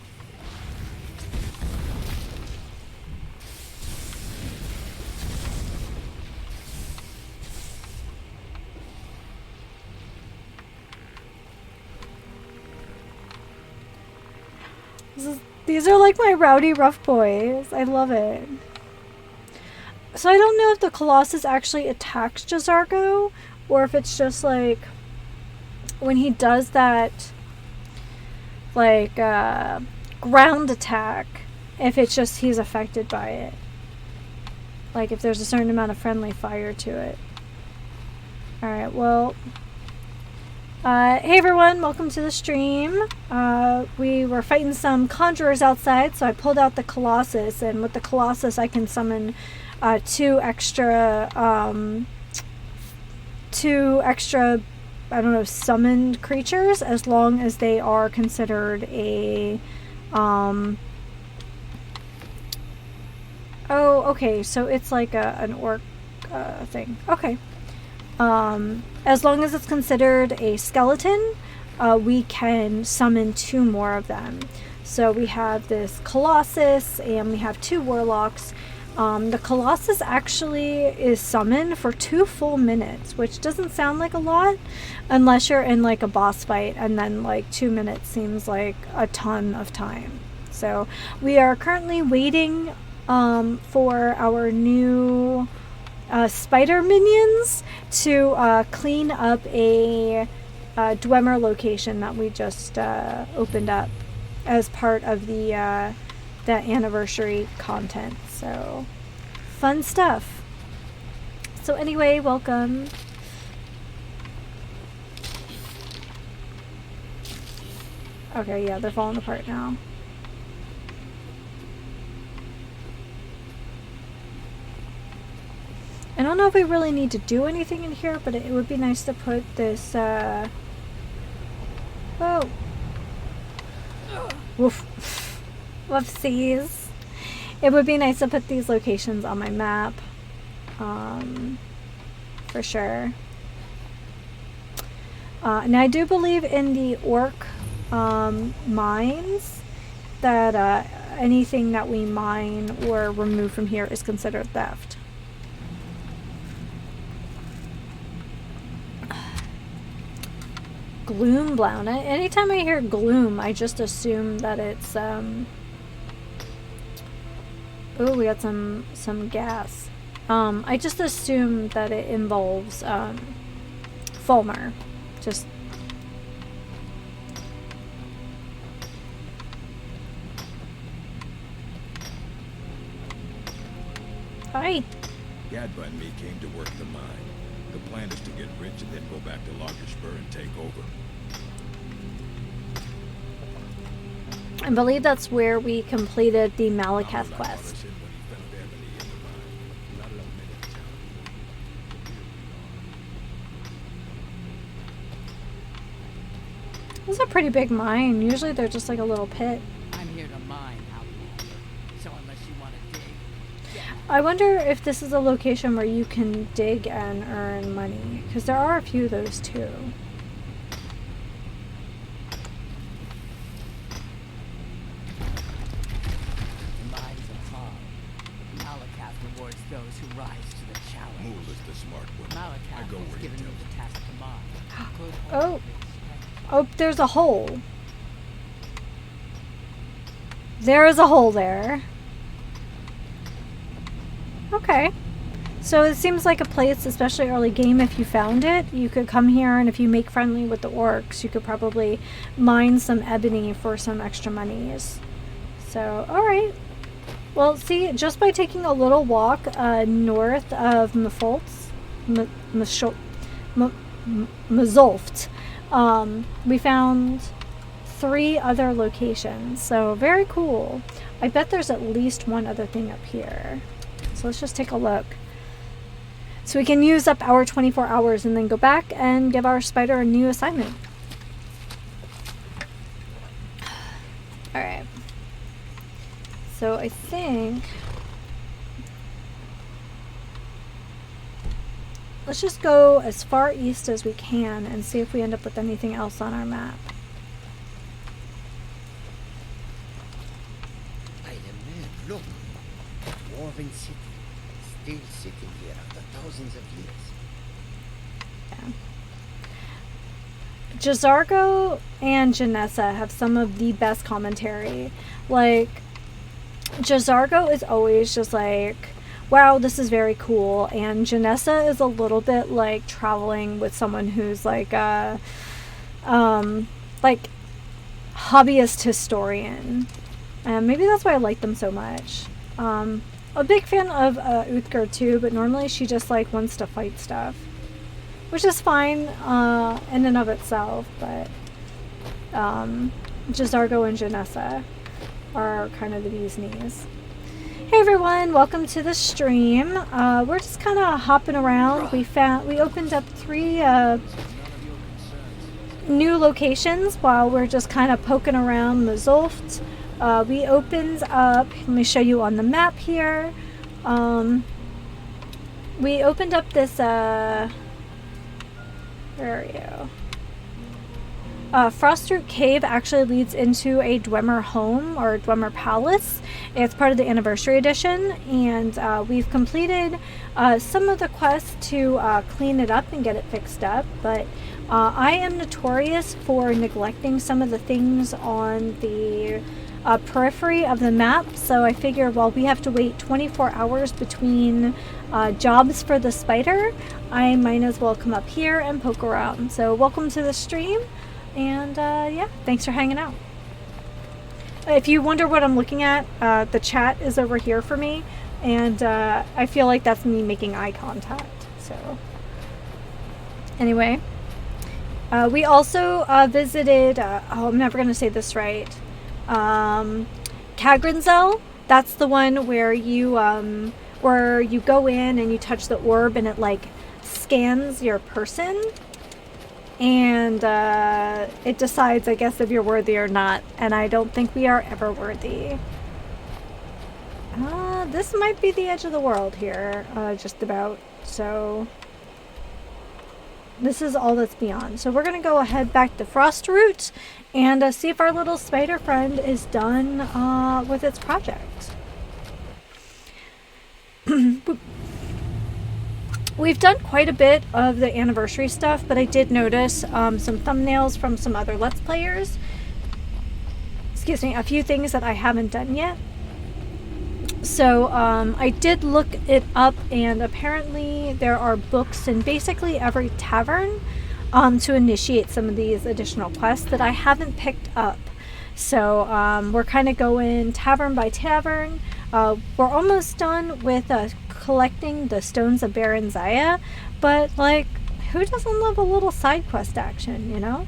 These are like my rowdy rough boys. I love it. So I don't know if the Colossus actually attacks Jazargo, or if it's just like when he does that like ground attack, if it's just he's affected by it. Like if there's a certain amount of friendly fire to it. Alright, well, hey everyone, welcome to the stream. We were fighting some conjurers outside, so I pulled out the Colossus, and with the Colossus I can summon two extra, I don't know, summoned creatures, as long as they are considered a, oh, okay, so it's like an orc thing. Okay. As long as it's considered a skeleton, we can summon 2 more of them. So we have this Colossus, and we have 2 warlocks. The Colossus actually is summoned for 2 full minutes, which doesn't sound like a lot, unless you're in like a boss fight, and then like 2 minutes seems like a ton of time. So we are currently waiting for our new spider minions to clean up a Dwemer location that we just opened up as part of the anniversary content. So fun stuff. So anyway, welcome. Okay, yeah, they're falling apart now. I don't know if we really need to do anything in here, but it would be nice to put this, whoa. Woof. Whoopsies. It would be nice to put these locations on my map. For sure. And I do believe in the orc, mines, that, anything that we mine or remove from here is considered theft. Gloomblown. Anytime I hear gloom, I just assume that it's oh, we got some gas. I just assume that it involves Fulmer. Just hi. Gadba and me came to work the mine. The plan is to get rich and then go back to Lagerspur and take over. I believe that's where we completed the Malakath quest. This is a pretty big mine. Usually they're just like a little pit. I'm here to mine, outlaw. So unless you want to dig. I wonder if this is a location where you can dig and earn money, because there are a few of those too. The mines are hard. Malakath rewards those who rise to the challenge. Mool is the smart one. Malakath I go has where he given me tells the task to mine. Could Oh. hold this. Oh, there's a hole. There is a hole there. Okay. So it seems like a place, especially early game, if you found it, you could come here, and if you make friendly with the orcs, you could probably mine some ebony for some extra monies. So, alright. Well, see, just by taking a little walk north of Mazolft, we found 3 other locations. So, very cool. I bet there's at least one other thing up here. So let's just take a look. So we can use up our 24 hours and then go back and give our spider a new assignment. Alright. So I think... let's just go as far east as we can and see if we end up with anything else on our map. By the man, look. Dwarven city. Still sitting here after thousands of years. Jazargo and Janessa have some of the best commentary. Like, Jazargo is always just like, wow, this is very cool. And Janessa is a little bit like traveling with someone who's like a hobbyist historian. And maybe that's why I like them so much. A big fan of Uthgar too, but normally she just like wants to fight stuff, which is fine in and of itself. But Jazargo and Janessa are kind of the bee's knees. Hey everyone, welcome to the stream. We're just kind of hopping around. We opened up 3 new locations while we're just kind of poking around the Zolft. We opened up, let me show you on the map here. We opened up this, where are you? Frostroot Cave actually leads into a Dwemer home, or Dwemer Palace. It's part of the Anniversary Edition, and we've completed some of the quests to clean it up and get it fixed up, but I am notorious for neglecting some of the things on the periphery of the map, so I figure while we have to wait 24 hours between jobs for the spider, I might as well come up here and poke around. So welcome to the stream. And yeah, thanks for hanging out. If you wonder what I'm looking at, the chat is over here for me, and I feel like that's me making eye contact. So anyway, we also visited, oh, I'm never going to say this right, Kagrinzel. That's the one where you go in and you touch the orb and it like scans your person. And it decides, I guess, if you're worthy or not. And I don't think we are ever worthy. This might be the edge of the world here, just about. So this is all that's beyond. So we're going to go ahead back to Frostroot and see if our little spider friend is done with its project. We've done quite a bit of the anniversary stuff, but I did notice some thumbnails from some other Let's Players. Excuse me, a few things that I haven't done yet. So I did look it up, and apparently there are books in basically every tavern to initiate some of these additional quests that I haven't picked up. So we're kind of going tavern by tavern. We're almost done with collecting the Stones of Baron Zaya, but like, who doesn't love a little side quest action, you know?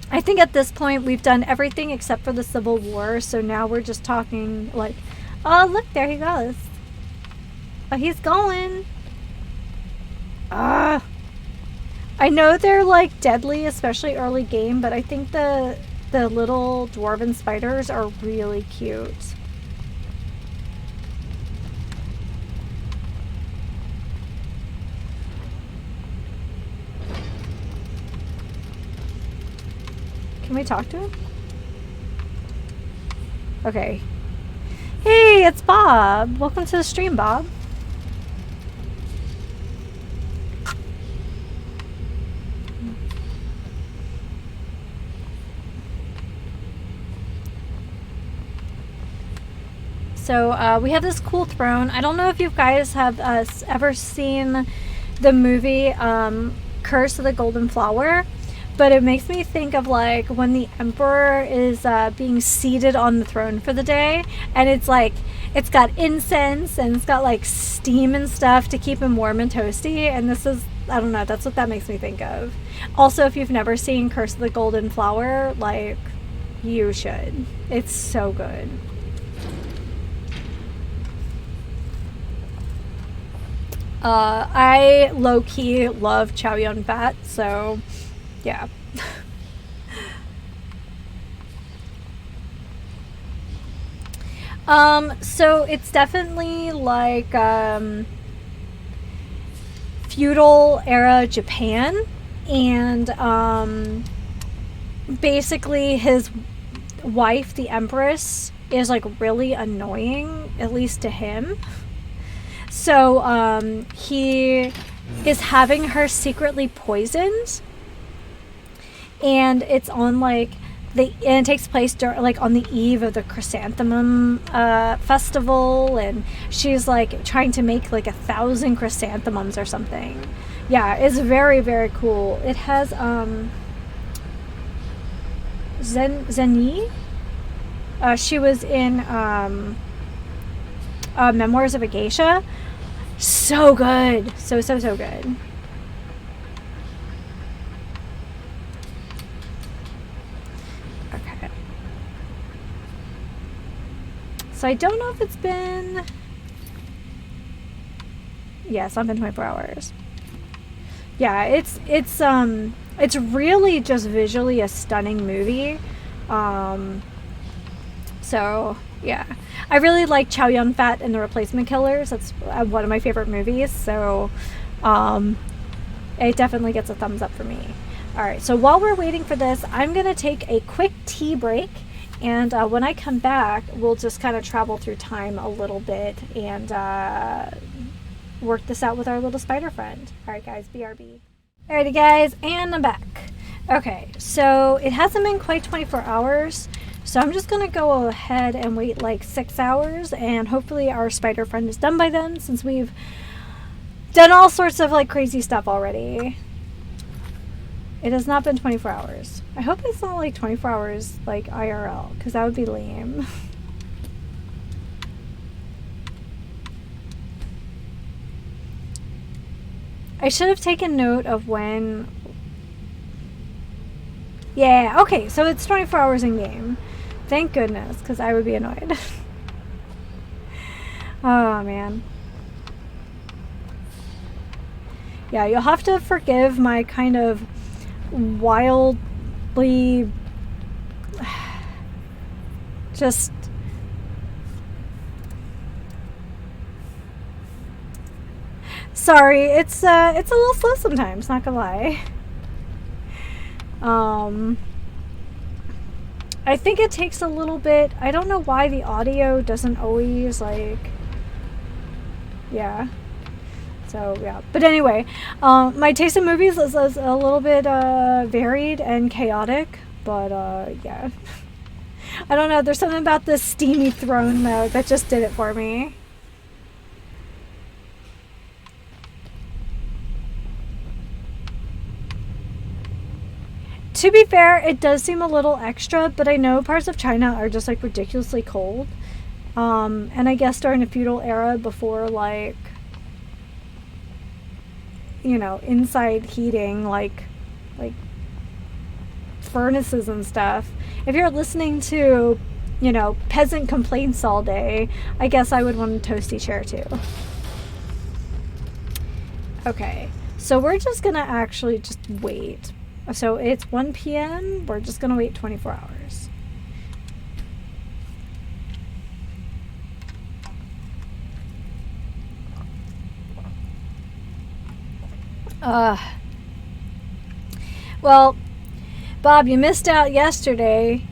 I think at this point we've done everything except for the Civil War, so now we're just talking like, oh look, there he goes. Oh, he's going. I know they're like deadly, especially early game, but I think the little dwarven spiders are really cute. Can we talk to him? Okay. Hey, it's Bob. Welcome to the stream, Bob. So we have this cool throne. I don't know if you guys have ever seen the movie Curse of the Golden Flower, but it makes me think of like when the emperor is being seated on the throne for the day, and it's like it's got incense and it's got like steam and stuff to keep him warm and toasty, and this is, I don't know, that's what that makes me think of. Also, if you've never seen Curse of the Golden Flower, like, you should. It's so good. I low-key love Chow Yun-fat, so yeah. So it's definitely like feudal era Japan, and basically his wife, the Empress, is like really annoying, at least to him. So he is having her secretly poisoned, and it's on like and it takes place like on the eve of the chrysanthemum festival, and she's like trying to make like 1,000 chrysanthemums or something. Yeah, it's very, very cool. It has Zenyi. She was in Memoirs of a Geisha. So good. So good. Okay. So I don't know if it's been... Yeah, it's not been 24 hours. Yeah, it's really just visually a stunning movie. So, yeah. I really like Chow Yun-fat and the Replacement Killers. That's one of my favorite movies. So, it definitely gets a thumbs up for me. Alright, so while we're waiting for this, I'm going to take a quick tea break. And when I come back, we'll just kind of travel through time a little bit and work this out with our little spider friend. Alright, guys, BRB. Alrighty, guys, and I'm back. Okay, so it hasn't been quite 24 hours. So I'm just going to go ahead and wait like 6 hours, and hopefully our spider friend is done by then, since we've done all sorts of like crazy stuff already. It has not been 24 hours. I hope it's not like 24 hours like IRL, because that would be lame. I should have taken note of when... Yeah, okay, so it's 24 hours in game. Thank goodness, because I would be annoyed. Oh, man. Yeah, you'll have to forgive my kind of wildly... just... Sorry, it's a little slow sometimes, not gonna lie. I think it takes a little bit. I don't know why the audio doesn't always like... Yeah. So, yeah. But anyway, my taste in movies is a little bit varied and chaotic. But, yeah. I don't know. There's something about this steamy throne mode that just did it for me. To be fair, it does seem a little extra, but I know parts of China are just like ridiculously cold. And I guess during the feudal era, before like, you know, inside heating, like furnaces and stuff. If you're listening to, you know, peasant complaints all day, I guess I would want a toasty chair too. Okay, so we're just gonna actually just wait. So it's 1 p.m. We're just gonna wait 24 hours. Well, Bob, you missed out yesterday.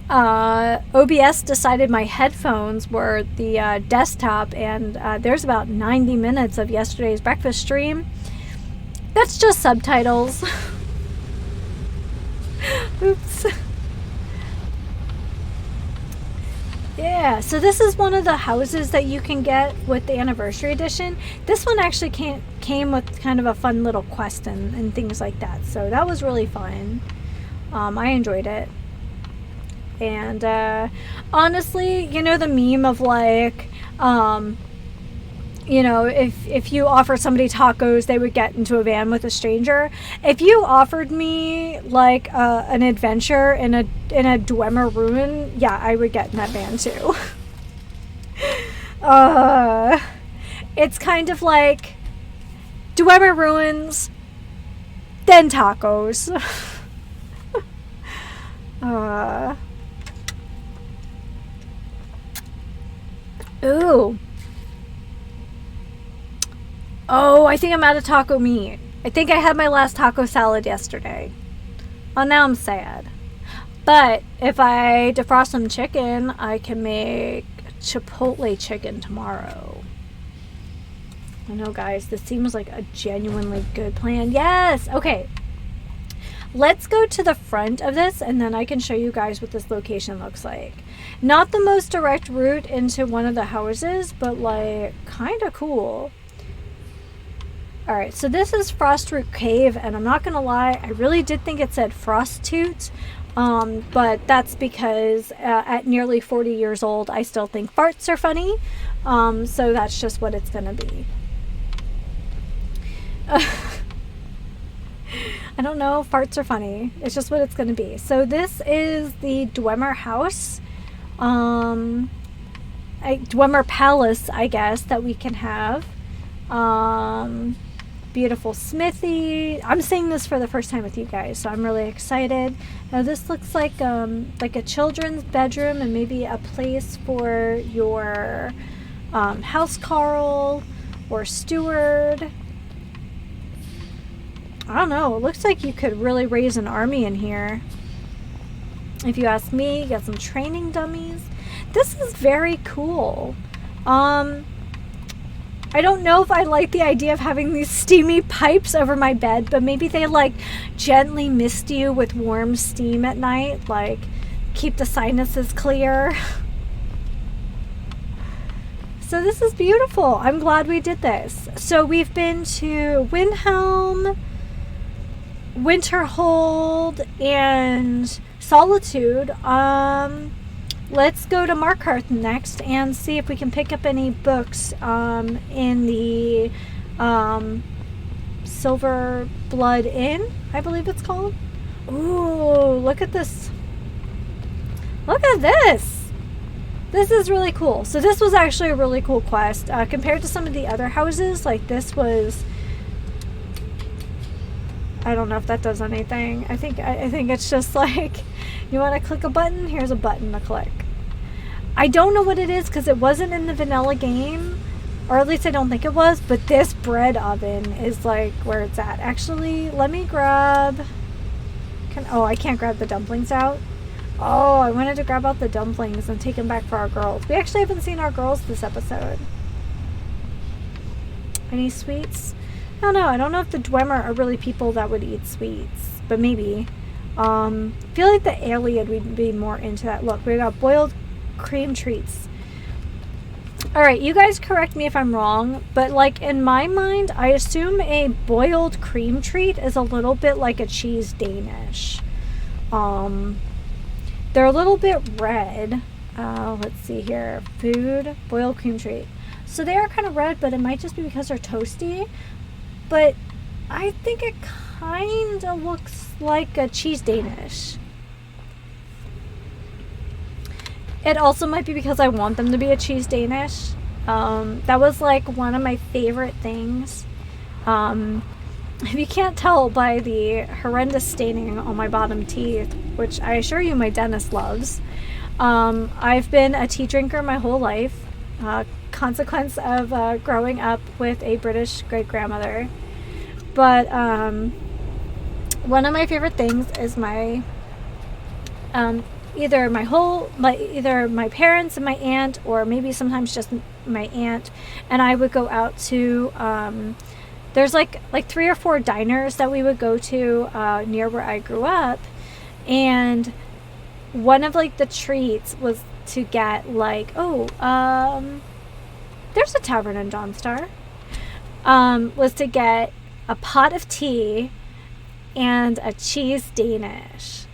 OBS decided my headphones were the desktop, and there's about 90 minutes of yesterday's breakfast stream. That's just subtitles. Oops. Yeah, so this is one of the houses that you can get with the anniversary edition. This one actually came with kind of a fun little quest and things like that. So that was really fun. I enjoyed it. And honestly, you know the meme of like... you know, if you offer somebody tacos, they would get into a van with a stranger. If you offered me like an adventure in a Dwemer ruin, yeah, I would get in that van too. It's kind of like Dwemer ruins, then tacos. Ooh. Oh, I think I'm out of taco meat. I think I had my last taco salad yesterday. Oh, now I'm sad. But if I defrost some chicken, I can make chipotle chicken tomorrow. I know, guys, this seems like a genuinely good plan. Yes! Okay. Let's go to the front of this, and then I can show you guys what this location looks like. Not the most direct route into one of the houses, but, like, kind of cool. Alright, so this is Frostroot Cave, and I'm not going to lie, I really did think it said Frosttoot. But that's because at nearly 40 years old, I still think farts are funny. So that's just what it's going to be. I don't know, farts are funny. It's just what it's going to be. So this is the Dwemer house. Dwemer Palace, I guess, that we can have. Beautiful smithy. I'm saying this for the first time with you guys, so I'm really excited. Now this looks like a children's bedroom and maybe a place for your housecarl or steward. I don't know. It looks like you could really raise an army in here. If you ask me, you got some training dummies. This is very cool. I don't know if I like the idea of having these steamy pipes over my bed, but maybe they like gently mist you with warm steam at night, like keep the sinuses clear. So this is beautiful. I'm glad we did this. So we've been to Windhelm, Winterhold, and Solitude. Let's go to Markarth next and see if we can pick up any books in the Silver Blood Inn, I believe it's called. Ooh, look at this. Look at this. This is really cool. So this was actually a really cool quest. Compared to some of the other houses, like this was... I don't know if that does anything. I think it's just like... You want to click a button? Here's a button to click. I don't know what it is because it wasn't in the vanilla game, or at least I don't think it was, but this bread oven is like where it's at. Actually, let me grab... Oh, I can't grab the dumplings out. Oh, I wanted to grab out the dumplings and take them back for our girls. We actually haven't seen our girls this episode. Any sweets? I don't know. I don't know if the Dwemer are really people that would eat sweets, but maybe. I feel like the alien would be more into that. Look, we got boiled cream treats. Alright, you guys correct me if I'm wrong, but like in my mind, I assume a boiled cream treat is a little bit like a cheese Danish. They're a little bit red. Let's see here. Food, boiled cream treat. So they are kind of red, but it might just be because they're toasty. But I think it kind of looks like a cheese Danish. It also might be because I want them to be a cheese Danish. That was like one of my favorite things. If you can't tell by the horrendous staining on my bottom teeth, which I assure you my dentist loves, I've been a tea drinker my whole life. Consequence of growing up with a British great-grandmother. But one of my favorite things is my either my parents and my aunt, or maybe sometimes just my aunt, and I would go out to there's like 3 or 4 diners that we would go to near where I grew up, and one of like the treats was to get like there's a tavern in Dawnstar, was to get a pot of tea and a cheese Danish.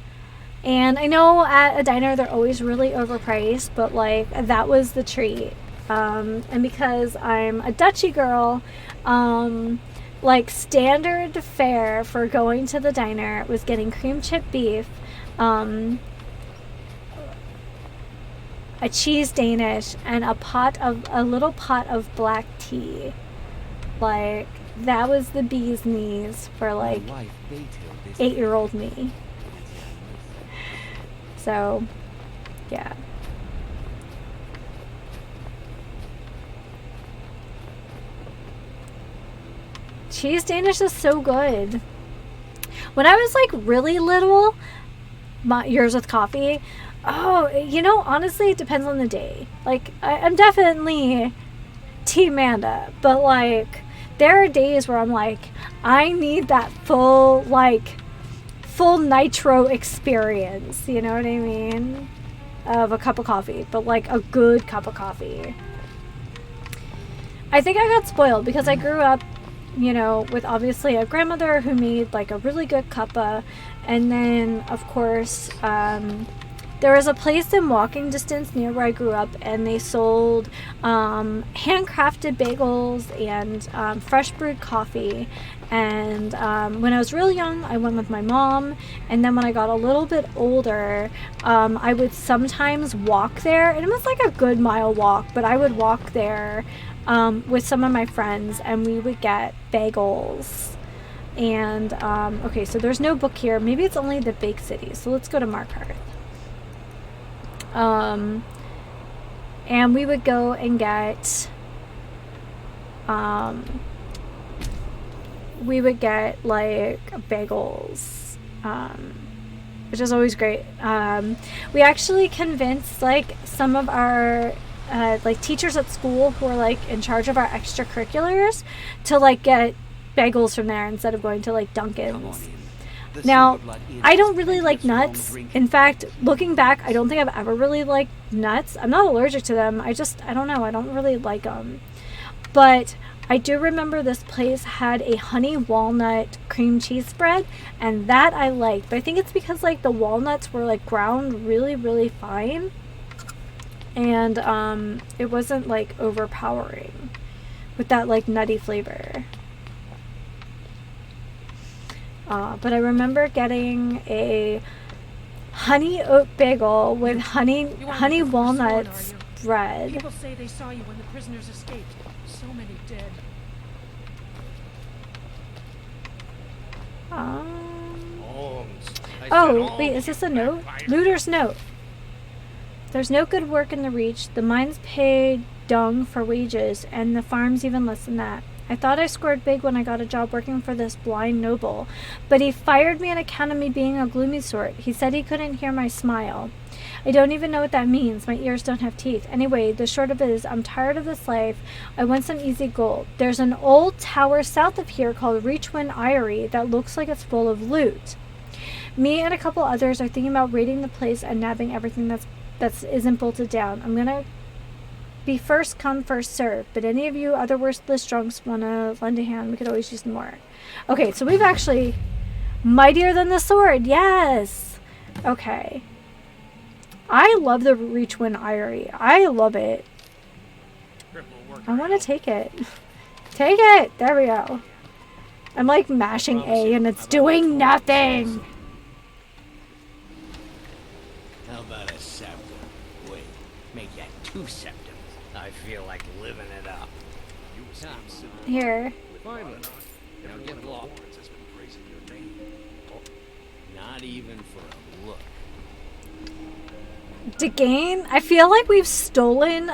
And I know at a diner they're always really overpriced, but like that was the treat. And because I'm a Dutchy girl, like standard fare for going to the diner was getting cream chip beef, a cheese Danish, and a little pot of black tea. Like that was the bee's knees for like 8-year-old me. So, yeah. Cheese Danish is so good. When I was like really little, yours with coffee. Oh, you know, honestly, it depends on the day. Like, I'm definitely Team Amanda, but like, there are days where I'm like, I need that full nitro experience. You know what I mean? Of a cup of coffee, but like a good cup of coffee. I think I got spoiled because I grew up, you know, with obviously a grandmother who made like a really good cuppa, and then of course there was a place in walking distance near where I grew up, and they sold handcrafted bagels and fresh brewed coffee. And when I was real young, I went with my mom, and then when I got a little bit older, I would sometimes walk there, and it was like a good mile walk, but I would walk there with some of my friends, and we would get bagels. And okay, so there's no book here. Maybe it's only the big cities. So let's go to Markarth. And we would go and get like bagels, which is always great. We actually convinced like some of our like teachers at school who are like in charge of our extracurriculars to like get bagels from there instead of going to like Dunkin's. Now, I don't really like nuts. In fact, looking back, I don't think I've ever really liked nuts. I'm not allergic to them. I don't know. I don't really like them. But I do remember this place had a honey walnut cream cheese spread, and that I liked. But I think it's because like the walnuts were like ground really, really fine, and it wasn't like overpowering with that like nutty flavor. But I remember getting a honey oat bagel with honey walnuts bread. People say they saw you when the prisoners escaped. So many dead. Oh, wait, is this a note? Looter's note. There's no good work in the Reach. The mines pay dung for wages, and the farms even less than that. I thought I scored big when I got a job working for this blind noble, but he fired me on account of me being a gloomy sort. He said he couldn't hear my smile. I don't even know what that means. My ears don't have teeth. Anyway, the short of it is I'm tired of this life. I want some easy gold. There's an old tower south of here called Reachwind Eyrie that looks like it's full of loot. Me and a couple others are thinking about raiding the place and nabbing everything that isn't bolted down. I'm gonna be first come, first serve. But any of you other worthless drunks want to lend a hand, we could always use more. Okay, so we've actually... Mightier than the sword, yes! Okay. I love the Reachwind Eyrie. I love it. I want to take it. Take it! There we go. I'm like mashing A and it's doing nothing! How about a septum? Wait, make that 2 septums. I feel like living it up. Here. Finally. Now get lost. Not even for a look. To gain? I feel like we've stolen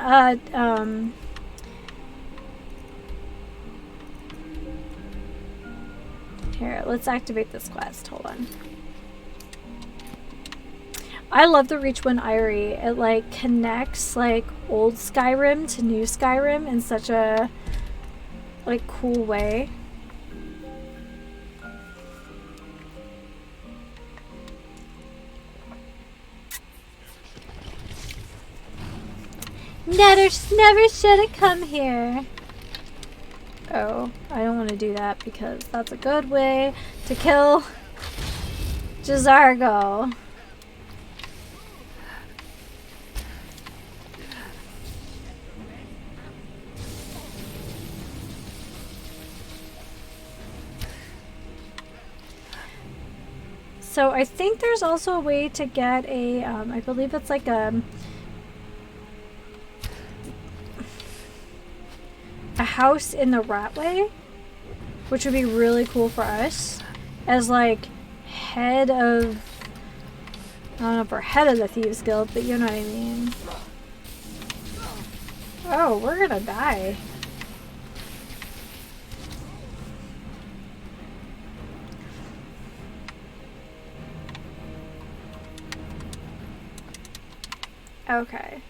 Here, let's activate this quest. Hold on. I love the Reachwind Eyrie. It like connects like old Skyrim to new Skyrim in such a like cool way. Never should have come here. Oh, I don't want to do that because that's a good way to kill Jazargo. So I think there's also a way to get a, I believe it's like a house in the Ratway, which would be really cool for us as like head of, I don't know if we're head of the Thieves Guild, but you know what I mean. Oh, we're gonna die. Okay.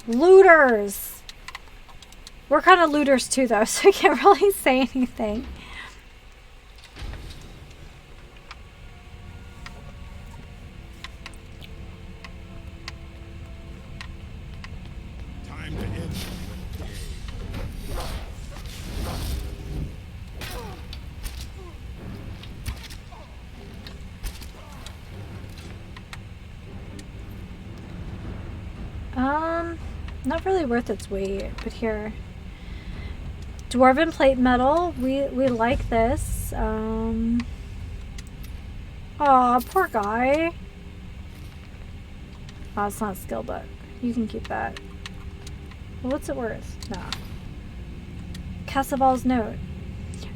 Looters! We're kind of looters too, though, so I can't really say anything. Time to end. Not really worth its weight, but here. Dwarven plate metal, we like this. Aw, poor guy. Oh, it's not a skill book. You can keep that. Well, what's it worth? No. Cassaval's note.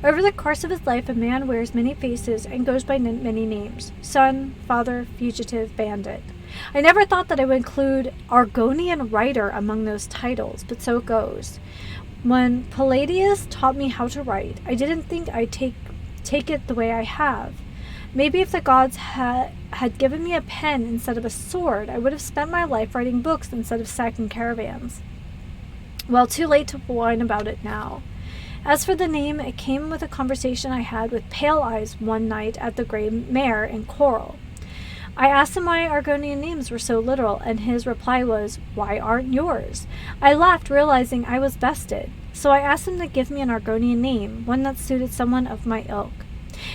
Over the course of his life, a man wears many faces and goes by many names. Son, father, fugitive, bandit. I never thought that I would include Argonian writer among those titles, but so it goes. When Palladius taught me how to write, I didn't think I'd take it the way I have. Maybe if the gods had given me a pen instead of a sword, I would have spent my life writing books instead of sacking caravans. Well, too late to whine about it now. As for the name, it came with a conversation I had with Pale Eyes one night at the Grey Mare in Coral. I asked him why Argonian names were so literal, and his reply was, "Why aren't yours?" I laughed, realizing I was bested. So I asked him to give me an Argonian name, one that suited someone of my ilk.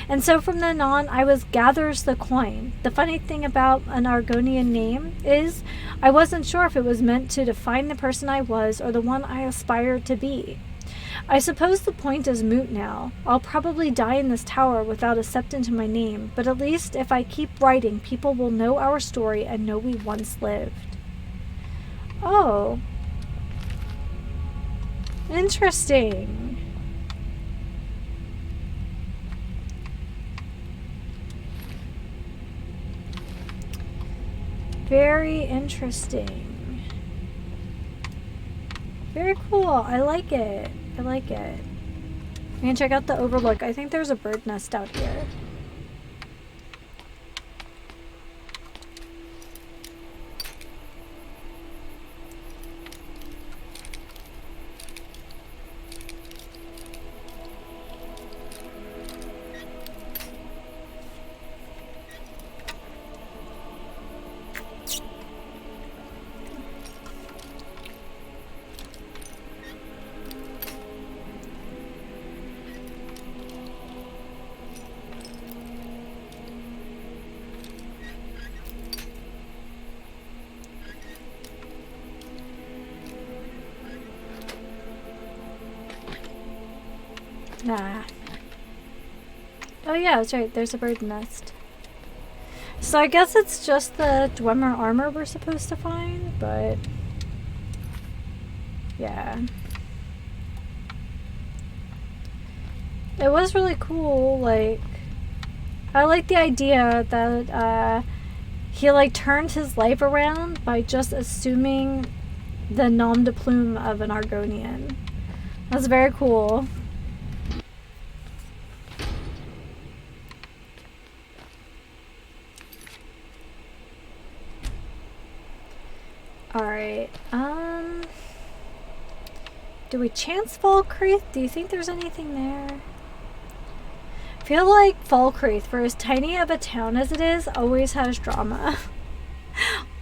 And so from then on, I was Gathers the Coin. The funny thing about an Argonian name is I wasn't sure if it was meant to define the person I was or the one I aspired to be. I suppose the point is moot now. I'll probably die in this tower without a septon to my name, but at least if I keep writing, people will know our story and know we once lived. Oh. Interesting. Very interesting. Very cool. I like it. I like it. I'm gonna check out the overlook. I think there's a bird nest out here. Nah. Oh yeah, that's right. There's a bird nest. So I guess it's just the Dwemer armor we're supposed to find, but yeah. It was really cool. Like, I like the idea that he like turned his life around by just assuming the nom de plume of an Argonian. That's very cool. Alright, do we chance Falkreath? Do you think there's anything there? I feel like Falkreath, for as tiny of a town as it is, always has drama.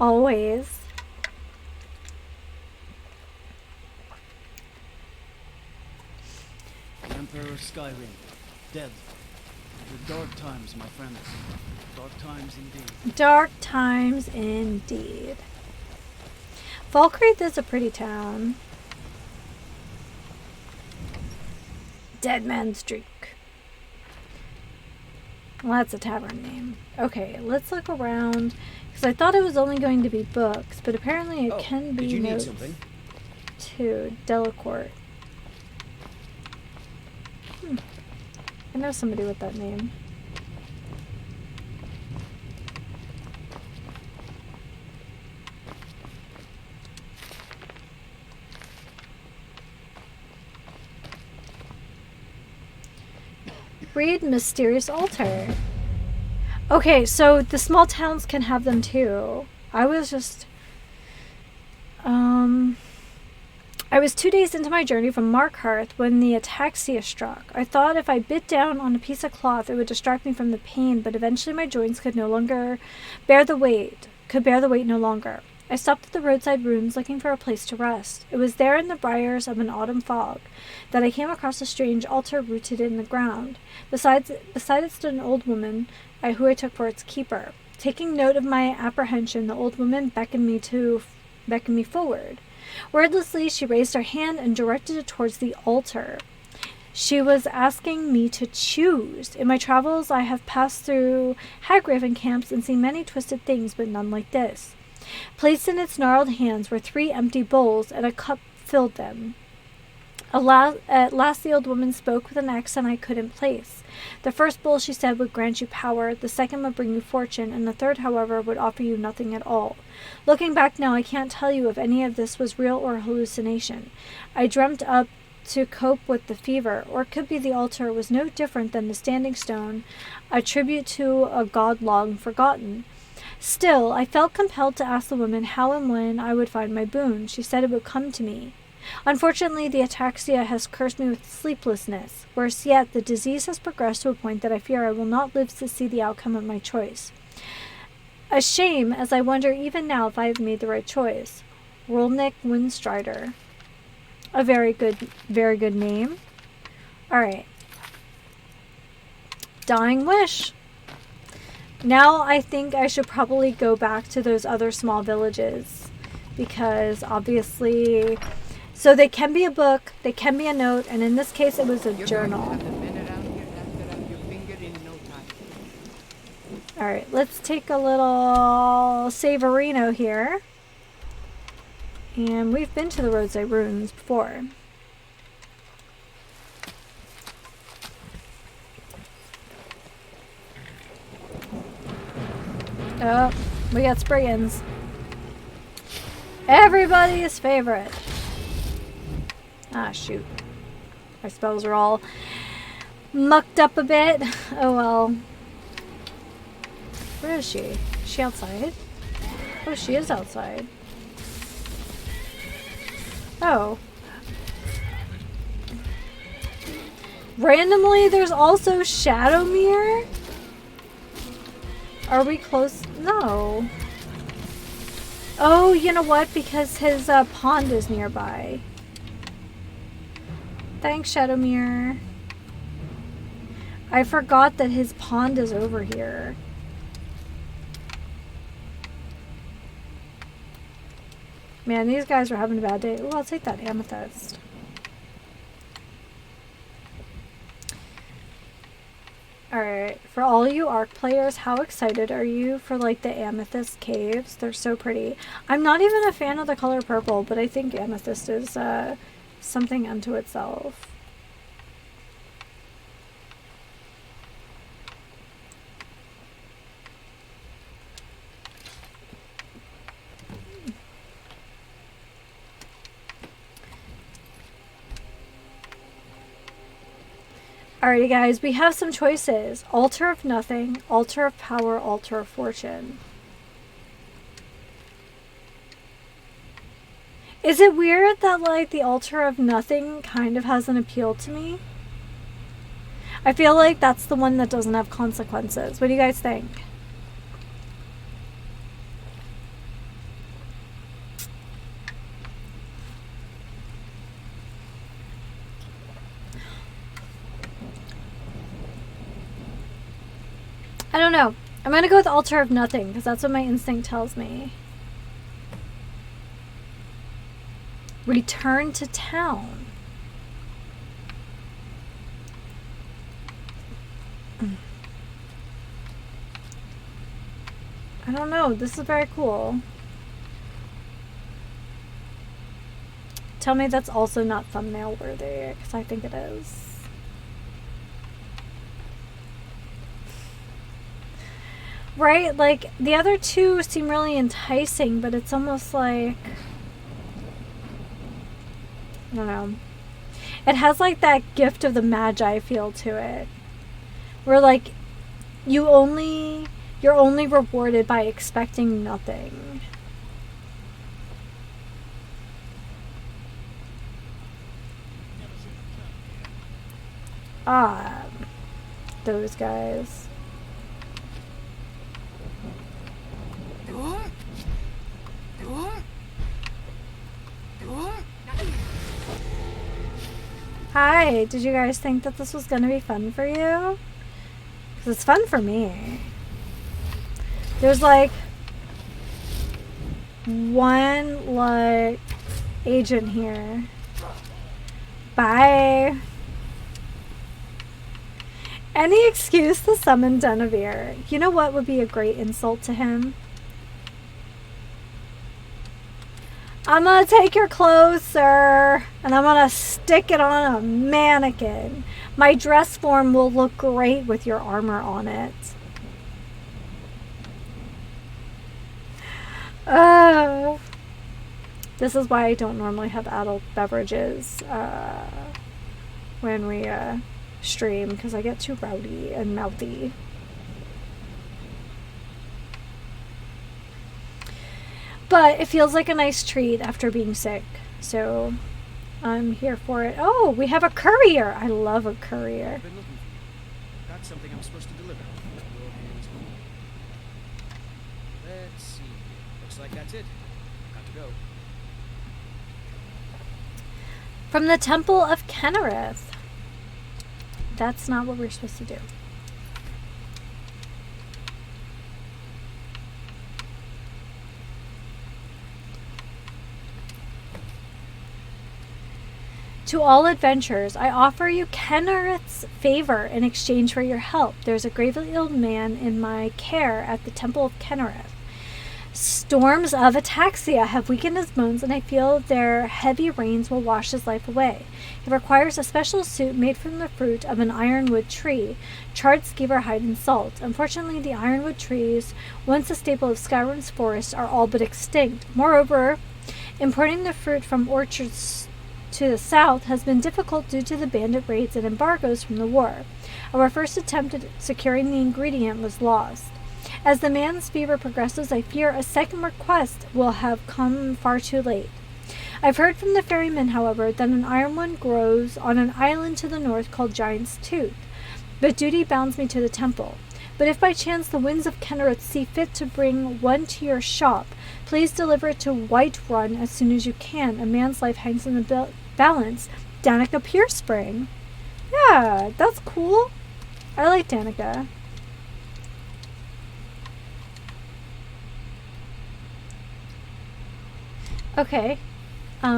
Always. Emperor Skyrim, dead. The dark times, my friends. Dark times indeed. Dark times indeed. Falkreath is a pretty town. Dead Man's Drink. Well, that's a tavern name. Okay, let's look around. Because I thought it was only going to be books, but apparently it can be did you need notes something? too. Delacourt. I know somebody with that name. Read Mysterious Altar. Okay, so the small towns can have them too. I was just, I was 2 days into my journey from Markarth when the ataxia struck. I thought if I bit down on a piece of cloth, it would distract me from the pain, but eventually my joints could bear the weight no longer. I stopped at the roadside ruins looking for a place to rest. It was there in the briars of an autumn fog that I came across a strange altar rooted in the ground. Beside it stood an old woman, who I took for its keeper. Taking note of my apprehension, the old woman beckoned me forward. Wordlessly, she raised her hand and directed it towards the altar. She was asking me to choose. In my travels, I have passed through hag-raven camps and seen many twisted things, but none like this. Placed in its gnarled hands were 3 empty bowls, and a cup filled them. At last the old woman spoke with an accent I couldn't place. The first bowl, she said, would grant you power, the second would bring you fortune, and the third, however, would offer you nothing at all. Looking back now, I can't tell you if any of this was real or hallucination. I dreamt up to cope with the fever, or it could be the altar was no different than the standing stone, a tribute to a god long forgotten. Still, I felt compelled to ask the woman how and when I would find my boon. She said it would come to me. Unfortunately, the ataxia has cursed me with sleeplessness. Worse yet, the disease has progressed to a point that I fear I will not live to see the outcome of my choice. A shame, as I wonder even now if I have made the right choice. Rolnick Windstrider. A very good name. Alright. Dying Wish. Now I think I should probably go back to those other small villages. Because obviously... So they can be a book, they can be a note, and in this case it was a journal. Alright, let's take a little Saverino here. And we've been to the roadside ruins before. Oh, we got Spriggans. Everybody's favorite. Ah, shoot. My spells are all mucked up a bit. Oh well. Where is she? Is she outside? Oh, she is outside. Oh. Randomly, there's also Shadowmere? Are we close? No. Oh, you know what? Because his pond is nearby. Thanks, Shadowmere. I forgot that his pond is over here. Man, these guys are having a bad day. Ooh, I'll take that amethyst. Alright, for all you ARC players, how excited are you for like the amethyst caves? They're so pretty. I'm not even a fan of the color purple, but I think amethyst is something unto itself. Alrighty guys, we have some choices. Altar of Nothing, Altar of Power, Altar of Fortune. Is it weird that like the Altar of Nothing kind of has an appeal to me? I feel like that's the one that doesn't have consequences. What do you guys think? I don't know. I'm gonna go with Altar of Nothing because that's what my instinct tells me. Return to town. I don't know. This is very cool. Tell me that's also not thumbnail worthy because I think it is. Right? Like, the other two seem really enticing, but it's almost like... I don't know. It has, like, that gift of the Magi feel to it. Where, like, you only You're only rewarded by expecting nothing. Ah, those guys. Hi, did you guys think that this was gonna be fun for you? Because it's fun for me. There's like one like agent here. Bye. Any excuse to summon Denevere. You know what would be a great insult to him? I'm gonna take your clothes, sir, and I'm gonna stick it on a mannequin. My dress form will look great with your armor on it. This is why I don't normally have adult beverages when we stream, because I get too rowdy and mouthy. But it feels like a nice treat after being sick, so I'm here for it. Oh, we have a courier. I love a courier. Been looking for you. Got something I'm supposed to deliver. Your hands on. Let's see. Looks like that's it. Got to go. From the Temple of Kennereth. That's not what we're supposed to do. To all adventurers, I offer you Kennereth's favor in exchange for your help. There's a gravely ill man in my care at the Temple of Kennereth. Storms of ataxia have weakened his bones, and I feel their heavy rains will wash his life away. He requires a special suit made from the fruit of an ironwood tree, charred skeever hide and salt. Unfortunately, the ironwood trees, once a staple of Skyrim's forest, are all but extinct. Moreover, importing the fruit from orchards to the south has been difficult due to the bandit raids and embargoes from the war. Our first attempt at securing the ingredient was lost. As the man's fever progresses, I fear a second request will have come far too late. I've heard from the ferryman, however, that an ironwood grows on an island to the north called Giant's Tooth, but duty bounds me to the temple. But if by chance the winds of Kennereth see fit to bring one to your shop, please deliver it to Whiterun as soon as you can. A man's life hangs in the balance. Danica Pierspring. Yeah, that's cool. I like Danica. Okay. All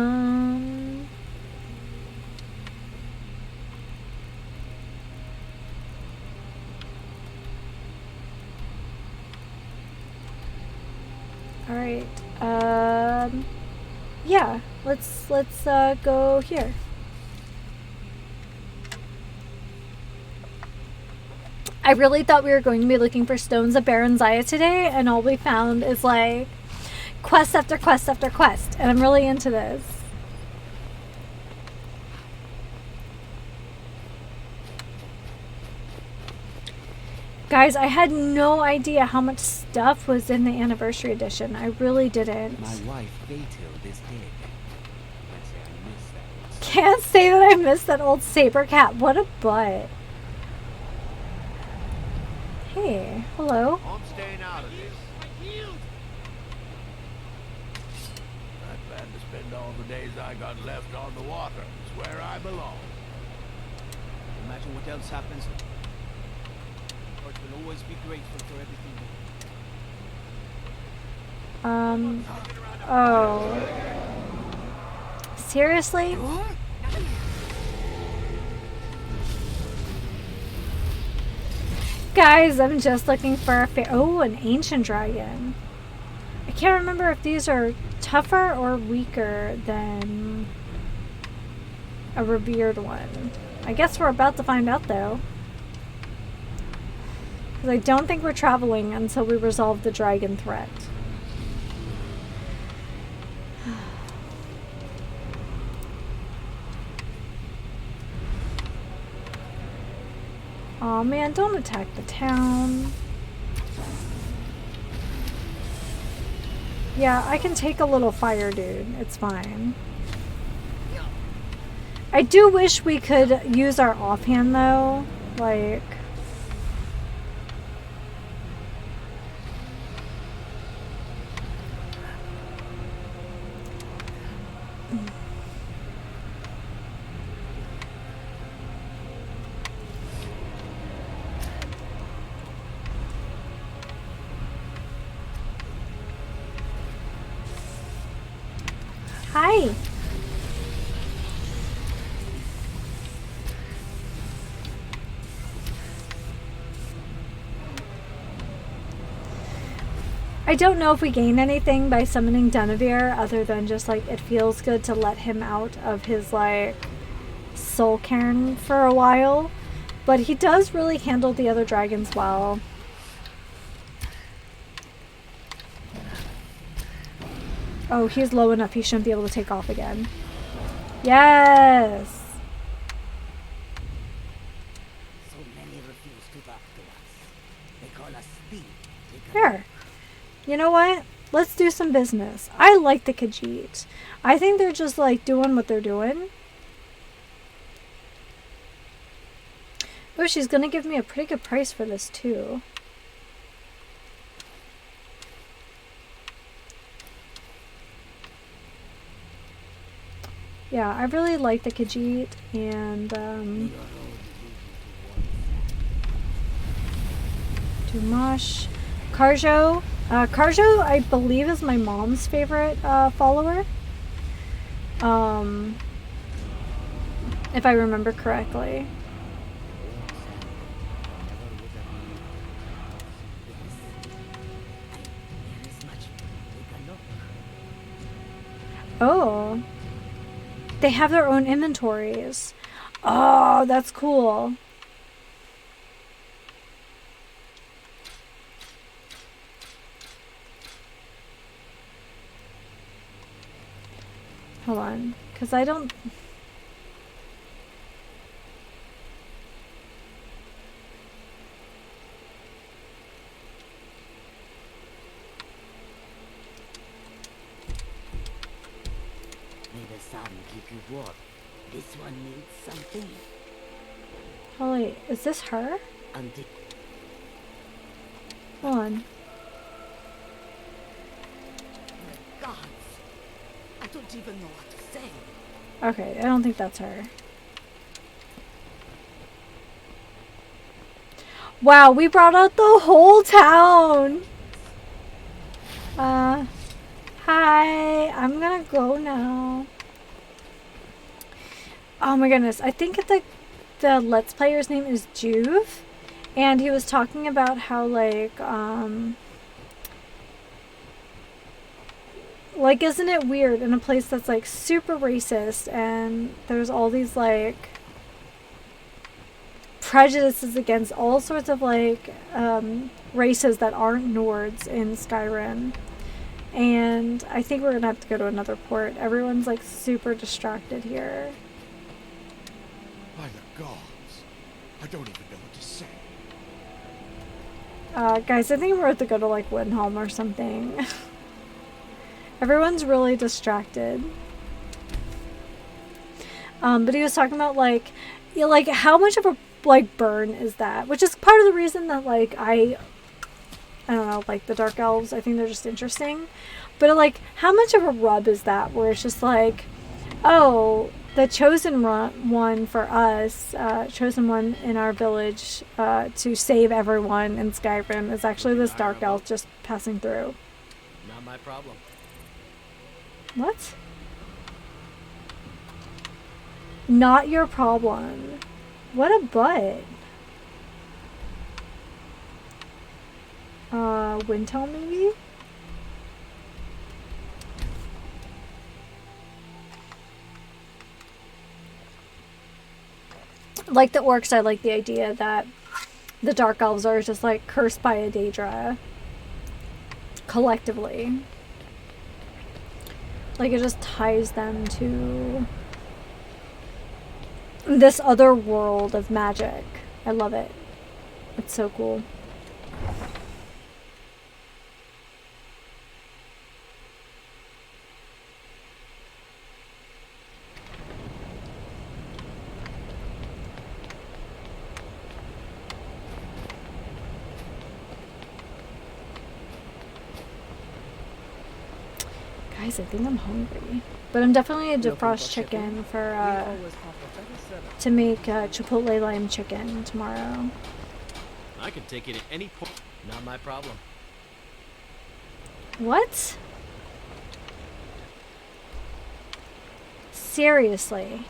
right. Yeah. Let's go here. I really thought we were going to be looking for stones of Baronzaya today, and all we found is like quest after quest after quest, and I'm really into this. Guys, I had no idea how much stuff was in the anniversary edition. I really didn't. My wife, Beethild, is dead. Can't say that I miss that old saber cat. What a butt. Hey, hello. I'm staying out of this. I'd plan to spend all the days I got left on the water. It's where I belong. Imagine what else happens. Earth will always be grateful for everything. Oh. Seriously? Guys, I'm just looking for an ancient dragon. I can't remember if these are tougher or weaker than a revered one. I guess we're about to find out, though. Because I don't think we're traveling until we resolve the dragon threat. Aw, man, don't attack the town. Yeah, I can take a little fire, dude. It's fine. I do wish we could use our offhand, though. Like... Hi. I don't know if we gain anything by summoning Denevere other than just like it feels good to let him out of his like soul cairn for a while, but he does really handle the other dragons well. Oh, he's low enough he shouldn't be able to take off again. Yes! So many refuse to talk to us. They call us thief. Here. You know what? Let's do some business. I like the Khajiit. I think they're just like doing what they're doing. Oh, she's gonna give me a pretty good price for this too. Yeah, I really like the Khajiit and Dumash. Karjo. Karjo, I believe, is my mom's favorite follower. If I remember correctly. Oh. They have their own inventories. Oh, that's cool. Hold on, because I don't... May the sun keep you warm. This one needs something. Holy, is this her? Until Hold on. my gods, I don't even know what to say. Okay, I don't think that's her. Wow, we brought out the whole town! Hi, I'm gonna go now. Oh my goodness, I think the Let's Player's name is Juve, and he was talking about how like isn't it weird in a place that's like super racist and there's all these like prejudices against all sorts of like races that aren't Nords in Skyrim. And I think we're gonna have to go to another port. Everyone's like super distracted here. By the gods, I don't even know what to say. Guys, I think we're going to go to like Windhelm or something. Everyone's really distracted. But he was talking about like, you know, like how much of a like burn is that? Which is part of the reason that like I don't know, like the Dark Elves, I think they're just interesting. But like, how much of a rub is that where it's just like, oh, the chosen one for us, chosen one in our village to save everyone in Skyrim is actually this Dark Elf just passing through. Not my problem. What? Not your problem. What a butt. Windhelm maybe? Like the orcs, I like the idea that the Dark Elves are just like cursed by a Daedra. Collectively. Like it just ties them to this other world of magic. I love it. It's so cool. Guys, I think I'm hungry. But I'm definitely a Real defrost football chicken for, We always pop a better setup. to make Chipotle lime chicken tomorrow. I can take it at any point. Not my problem. What? Seriously.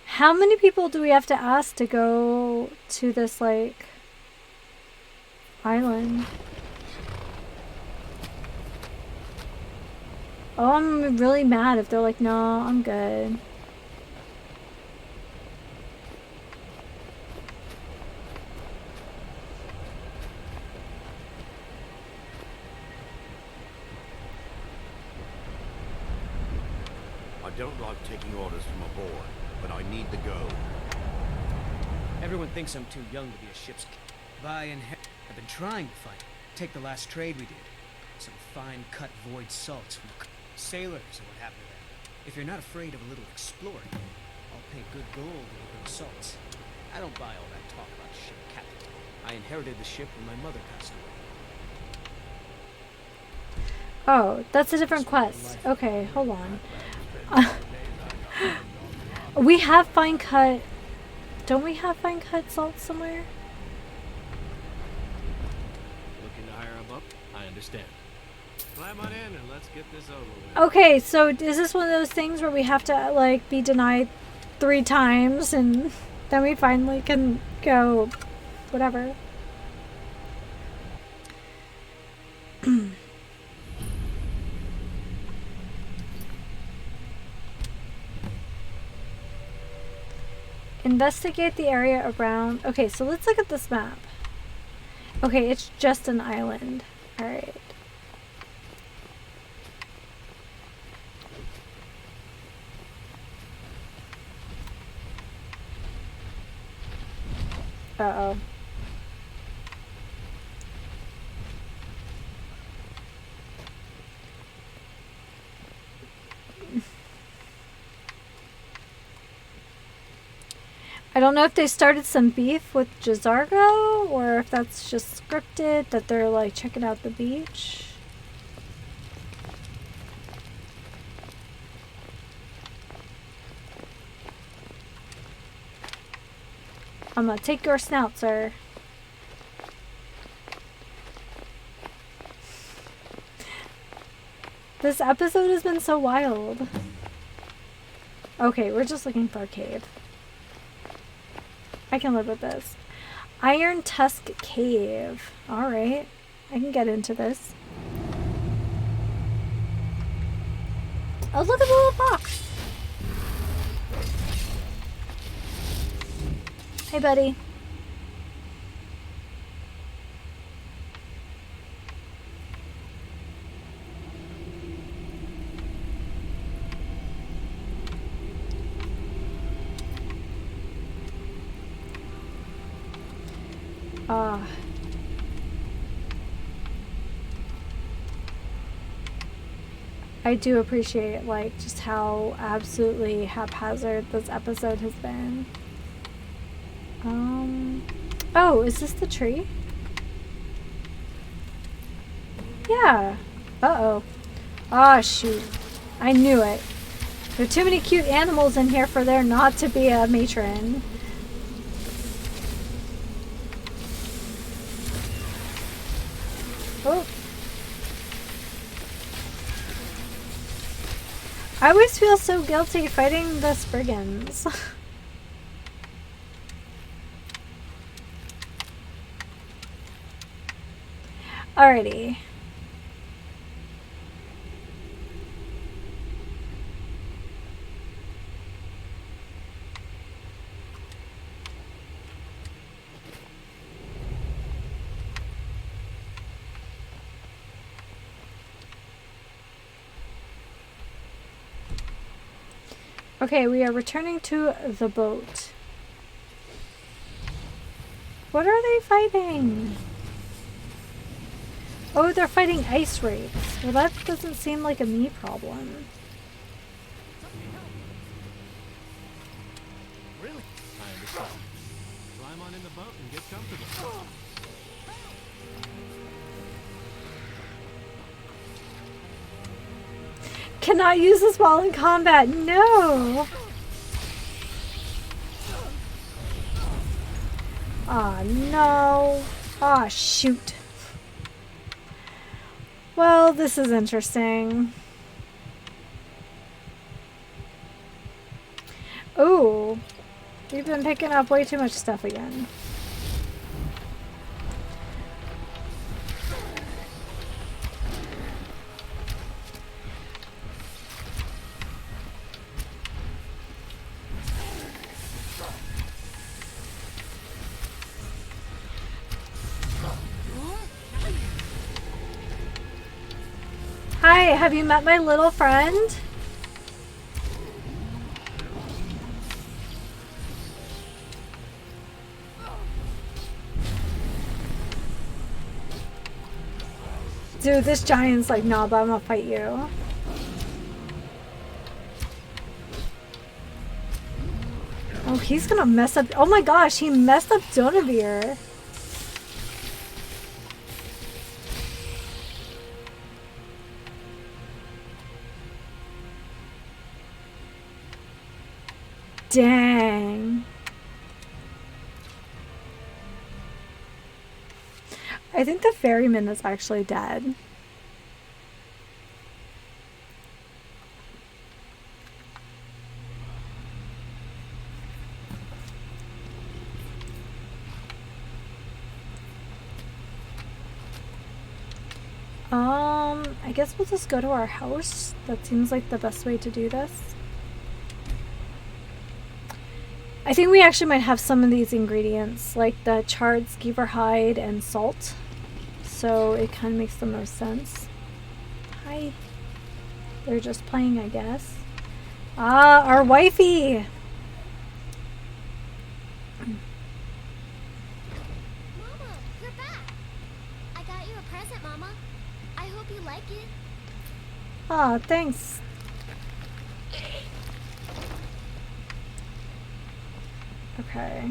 How many people do we have to ask to go to this, like, island? Oh, I'm really mad if they're like, no, I'm good. I don't like taking orders from a boy, but I need to go. Everyone thinks I'm too young to be a ship's buy and I've been trying to find. Take the last trade we did. Some fine cut void salts from the sailors are what happened to them. If you're not afraid of a little exploring, I'll pay good gold to get those salts. I don't buy all that talk about ship captain. I inherited the ship when my mother passed away. Oh, that's a different quest. Okay, hold on. We have fine cut. Don't we have fine cut salt somewhere? Looking to hire him up? I understand. Climb on in and let's get this over with. Okay, so is this one of those things where we have to, like, be denied 3 times and then we finally can go whatever? Investigate the area around. Okay, so let's look at this map. Okay, it's just an island. Alright. Uh-oh. I don't know if they started some beef with Jazargo or if that's just scripted, that they're like checking out the beach. I'm gonna take your snout, sir. This episode has been so wild. Okay, we're just looking for a cave. I can live with this. Iron Tusk Cave. Alright. I can get into this. Oh, look at the little fox. Hey, buddy. I do appreciate, like, just how absolutely haphazard this episode has been. Oh, is this the tree? Yeah. Uh-oh. Ah, shoot. I knew it. There are too many cute animals in here for there not to be a matron. Oh. I always feel so guilty fighting the Spriggans. Alrighty. Okay, we are returning to the boat. What are they fighting? Oh, they're fighting ice wraiths. Well, that doesn't seem like a me problem. Really? I understand. Climb on in the boat and get comfortable. Cannot use this while in combat. No. Aw, no. Aw, shoot. Well, this is interesting. Ooh. We've been picking up way too much stuff again. Hi, have you met my little friend? Dude, this giant's like, nah, but I'm gonna fight you. Oh, he's gonna mess up. Oh my gosh, he messed up Donavir. Dang. I think the ferryman is actually dead. I guess we'll just go to our house. That seems like the best way to do this. I think we actually might have some of these ingredients, like the charred skeever hide and salt. So it kind of makes the most sense. Hi. They're just playing, I guess. Ah, our wifey! Mama, you're back! I got you a present, Mama. I hope you like it. Ah, thanks. Okay.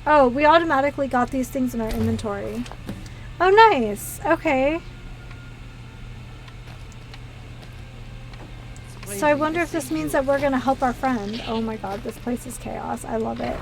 Oh, we automatically got these things in our inventory. Oh, nice. Okay. So I wonder if this means that we're gonna help our friend. Oh my god, this place is chaos. I love it.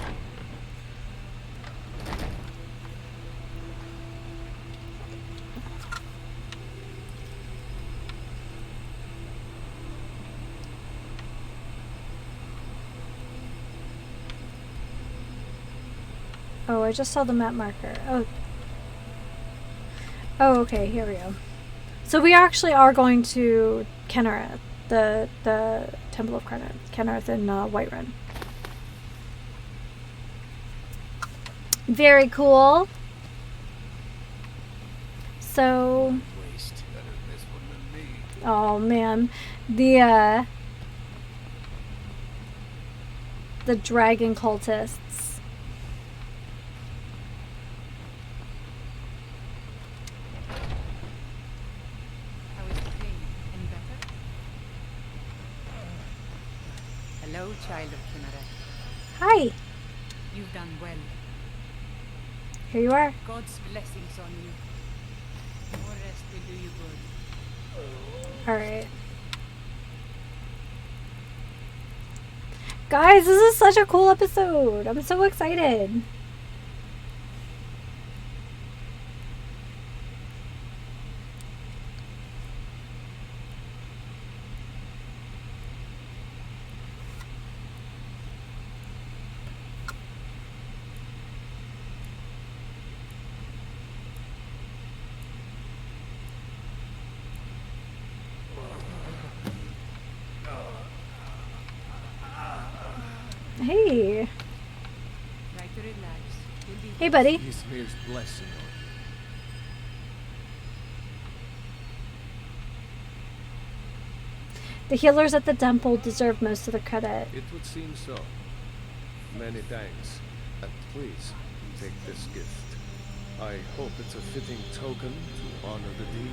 Oh, I just saw the map marker. Oh. Oh, okay, here we go. So we actually are going to Kennereth, the Temple of Kennereth in Whiterun. Very cool. So, oh man, the dragon cultists. Hello, child of Kennereth. Hi. You've done well. Here you are. God's blessings on you. More rest will do you good. Alright. Guys, this is such a cool episode. I'm so excited. Hey. Try to relax. You'll be Hey, buddy. His blessing on The healers at the temple deserve most of the credit. you. It would seem so. Many thanks. And please, take this gift. I hope it's a fitting token to honor the deed.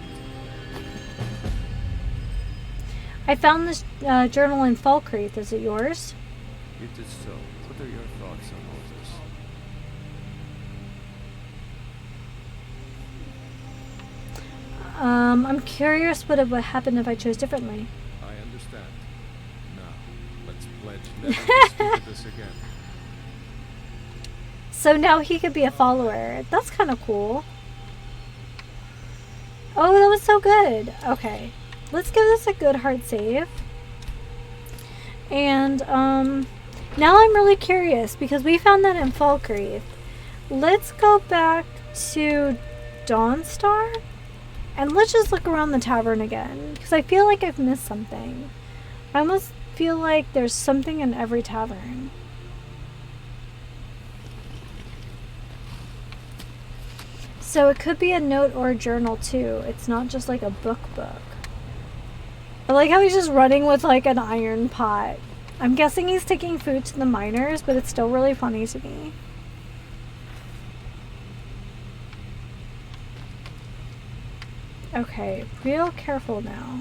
I found this journal in Falkreath. Is it yours? It is so, but What are your thoughts on all this? I'm curious what would happen if I chose differently. I understand. Now, let's pledge never to speak of this again. So now he could be a follower. That's kind of cool. Oh, that was so good. Okay. Let's give this a good hard save. And, now I'm really curious because we found that in Falkreath. Let's go back to Dawnstar and let's just look around the tavern again because I feel like I've missed something. I almost feel like there's something in every tavern. So it could be a note or a journal too. It's not just like a book. I like how he's just running with like an iron pot. I'm guessing he's taking food to the miners, but it's still really funny to me. Okay, real careful now.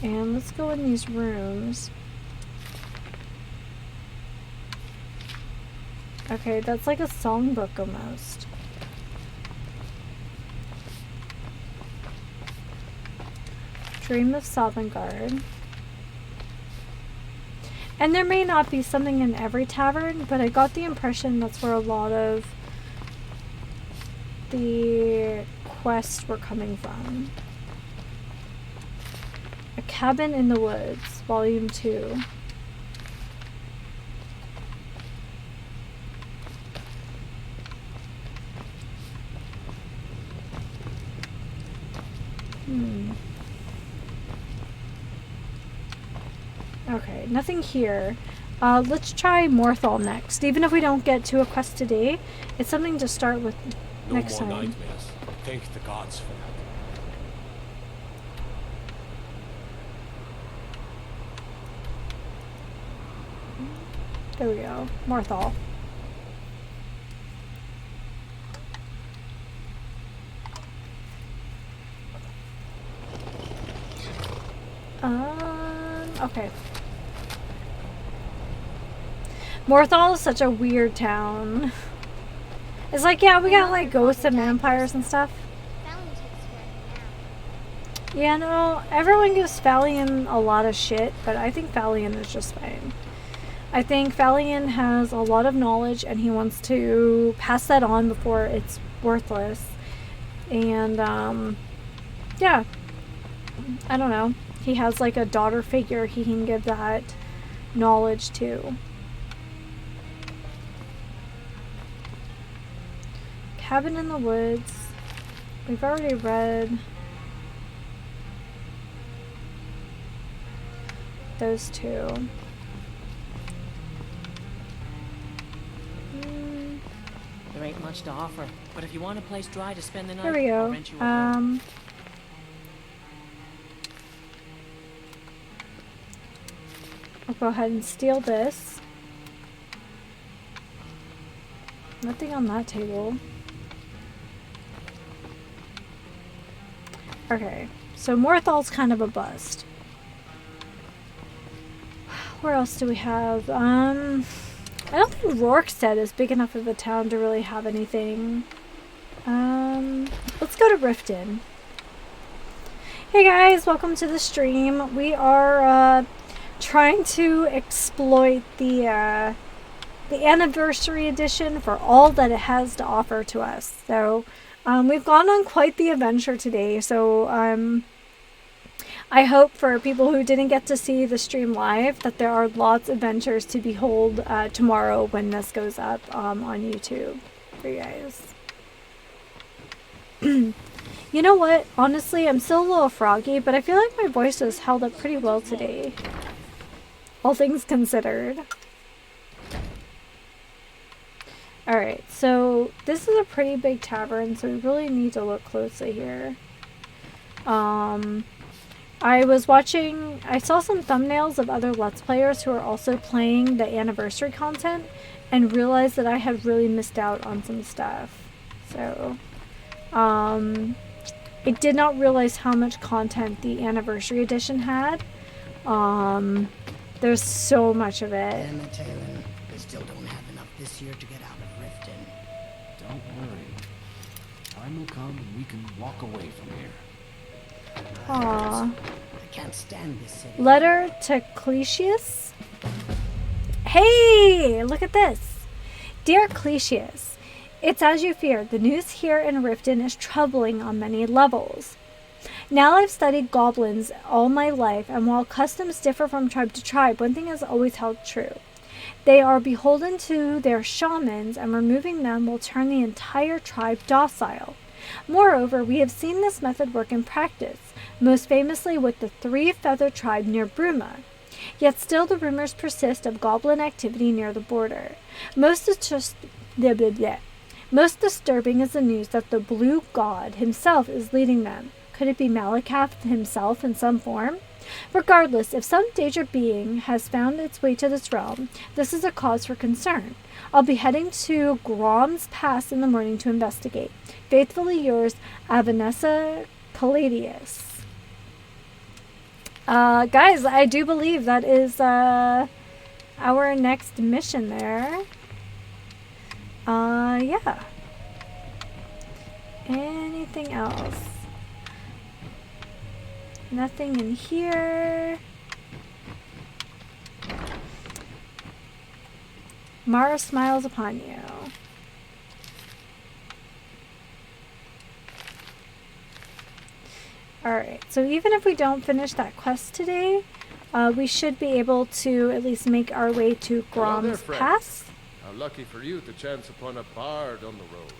And let's go in these rooms. Okay, that's like a songbook almost. Dream of Sovngarde. And there may not be something in every tavern, but I got the impression that's where a lot of the quests were coming from. A Cabin in the Woods, Volume 2. Okay, nothing here. Let's try Morthal next. Even if we don't get to a quest today, it's something to start with next time. No more nightmares. Thank the gods for that. There we go. Morthal. Okay. Morthal is such a weird town. It's like, yeah, we got like ghosts and vampires and stuff. Yeah, no, everyone gives Falion a lot of shit, but I think Falion is just fine. I think Falion has a lot of knowledge and he wants to pass that on before it's worthless. And, yeah. I don't know. He has like a daughter figure he can give that knowledge to. Cabin in the Woods. We've already read those two. There ain't much to offer, but if you want a place dry to spend the night, there we I'll go. rent you a room. I'll go ahead and steal this. Nothing on that table. Okay, so Morthal's kind of a bust. Where else do we have? I don't think Rorkstead is big enough of a town to really have anything. Let's go to Riften. Hey guys, welcome to the stream. We are trying to exploit the anniversary edition for all that it has to offer to us. So we've gone on quite the adventure today. So I hope for people who didn't get to see the stream live that there are lots of adventures to behold tomorrow when this goes up on YouTube for you guys. You know what? Honestly, I'm still a little froggy, but I feel like my voice has held up pretty well today. All things considered. Alright, so this is a pretty big tavern, so we really need to look closely here. I saw some thumbnails of other Let's Players who are also playing the anniversary content and realized that I had really missed out on some stuff. So, I did not realize how much content the anniversary edition had. There's so much of it. Damn it, Taylor. They still don't have enough this year to get out of Riften. Don't worry. Time will come and we can walk away from here. Aww. I can't stand this city. Letter to Cletius? Hey, look at this. Dear Cletius, it's as you feared. The news here in Riften is troubling on many levels. Now I've studied goblins all my life, and while customs differ from tribe to tribe, one thing has always held true. They are beholden to their shamans, and removing them will turn the entire tribe docile. Moreover, we have seen this method work in practice, most famously with the three-feather tribe near Bruma. Yet still the rumors persist of goblin activity near the border. Most disturbing is the news that the blue god himself is leading them. Could it be Malakath himself in some form? Regardless, if some danger being has found its way to this realm, this is a cause for concern. I'll be heading to Grom's Pass in the morning to investigate. Faithfully yours, Avanessa Caladius. Guys, I do believe that is our next mission there. Yeah. Anything else? Nothing in here. Mara smiles upon you. Alright, so even if we don't finish that quest today, we should be able to at least make our way to Grom's Pass. How lucky for you to chance upon a bard on the road.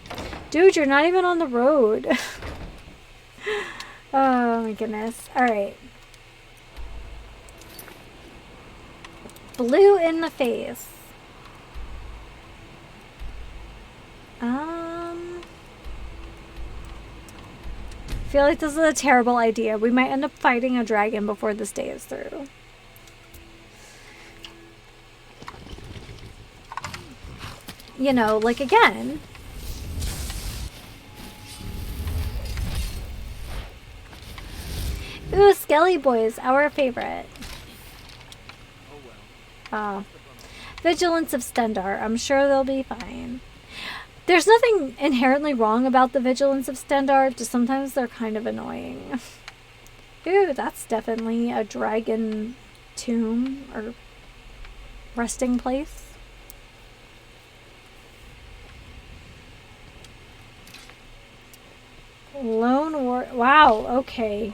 Dude, you're not even on the road. Oh my goodness. Alright. Blue in the face. I feel like this is a terrible idea. We might end up fighting a dragon before this day is through. You know, like again. Ooh, Skelly Boys, our favorite. Vigilance of Stendar. I'm sure they'll be fine. There's nothing inherently wrong about the Vigilance of Stendar, just sometimes they're kind of annoying. Ooh, that's definitely a dragon tomb or resting place. Lone War. Wow, okay.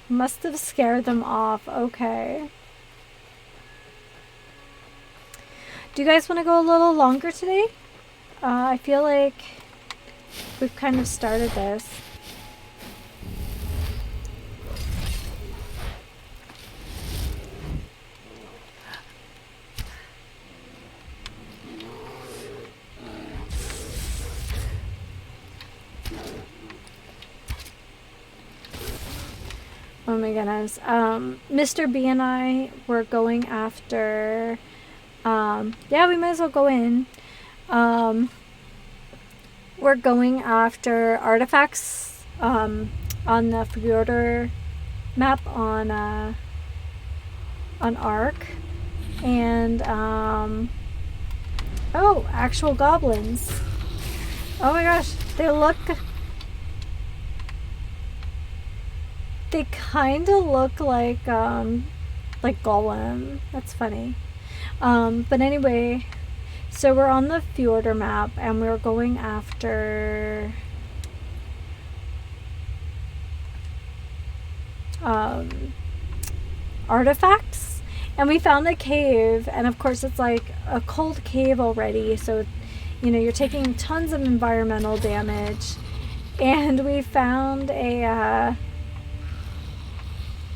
Must have scared them off. Okay. Do you guys want to go a little longer today? I feel like we've kind of started this. Oh my goodness. Mr. B and I were going after... yeah, we might as well go in. We're going after artifacts on the Fjordur map on Ark. And, oh, actual goblins. Oh my gosh, they look... They kind of look like Golem. That's funny. But anyway, so we're on the Fjordur map and we're going after artifacts, and we found a cave, and of course it's like a cold cave already, so you know you're taking tons of environmental damage, and we found a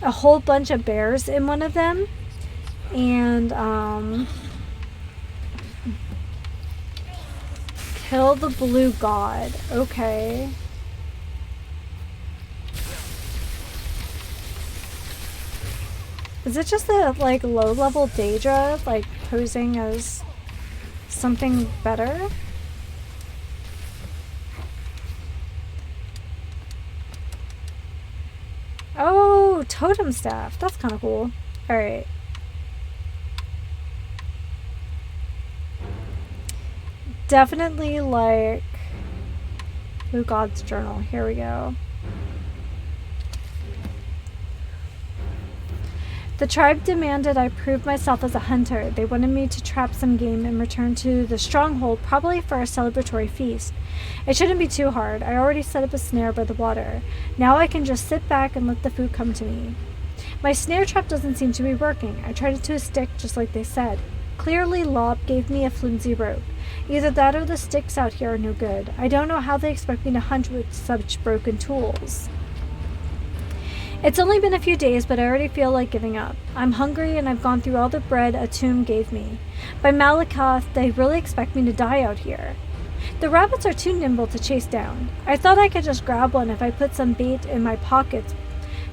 whole bunch of bears in one of them. And kill the blue god. Okay. Is it just a like low level Daedra like posing as something better? totem staff. That's kind of cool. Alright. Definitely like Blue God's Journal. Here we go. The tribe demanded I prove myself as a hunter. They wanted me to trap some game and return to the stronghold, probably for a celebratory feast. It shouldn't be too hard. I already set up a snare by the water. Now I can just sit back and let the food come to me. My snare trap doesn't seem to be working. I tried it to a stick, just like they said. Clearly, Lob gave me a flimsy rope. Either that or the sticks out here are no good. I don't know how they expect me to hunt with such broken tools. It's only been a few days, but I already feel like giving up. I'm hungry and I've gone through all the bread a tomb gave me. By Malakath, they really expect me to die out here. The rabbits are too nimble to chase down. I thought I could just grab one if I put some bait in my pockets,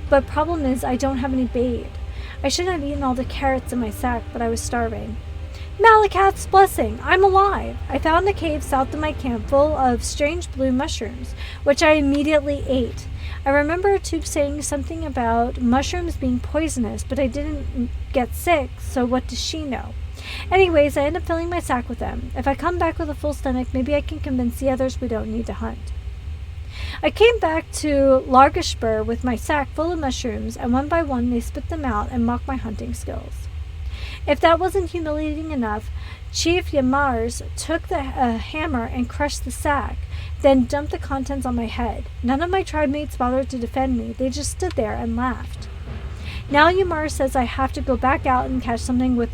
but problem is I don't have any bait. I shouldn't have eaten all the carrots in my sack, but I was starving. Malakath's blessing! I'm alive! I found a cave south of my camp full of strange blue mushrooms, which I immediately ate. I remember a tube saying something about mushrooms being poisonous, but I didn't get sick, so what does she know? Anyways, I end up filling my sack with them. If I come back with a full stomach, maybe I can convince the others we don't need to hunt. I came back to Largashbur with my sack full of mushrooms, and one by one they spit them out and mocked my hunting skills. If that wasn't humiliating enough, Chief Yamars took the hammer and crushed the sack, then dumped the contents on my head. None of my tribe mates bothered to defend me. They just stood there and laughed. Now Yamar says I have to go back out and catch something with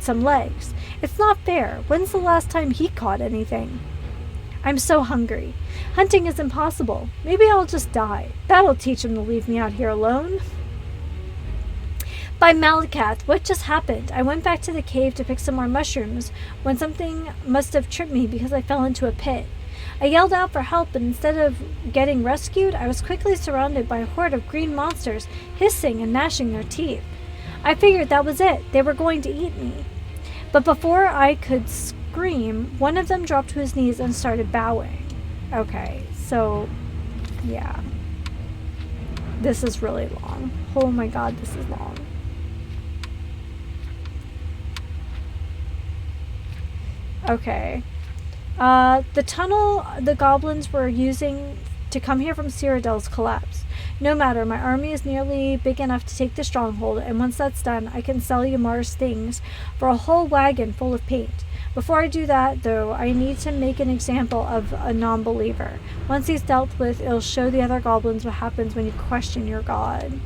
some legs. It's not fair. When's the last time he caught anything? I'm so hungry. Hunting is impossible. Maybe I'll just die. That'll teach him to leave me out here alone. By Malakath, what just happened? I went back to the cave to pick some more mushrooms when something must have tripped me because I fell into a pit. I yelled out for help, but instead of getting rescued, I was quickly surrounded by a horde of green monsters, hissing and gnashing their teeth. I figured that was it. They were going to eat me. But before I could scream, one of them dropped to his knees and started bowing. Okay, so, yeah. This is really long. Oh my god, this is long. Okay. The tunnel the goblins were using to come here from Cyrodiil's collapsed. No matter, my army is nearly big enough to take the stronghold, and once that's done, I can sell Yamar's things for a whole wagon full of paint. Before I do that, though, I need to make an example of a non-believer. Once he's dealt with, it'll show the other goblins what happens when you question your god.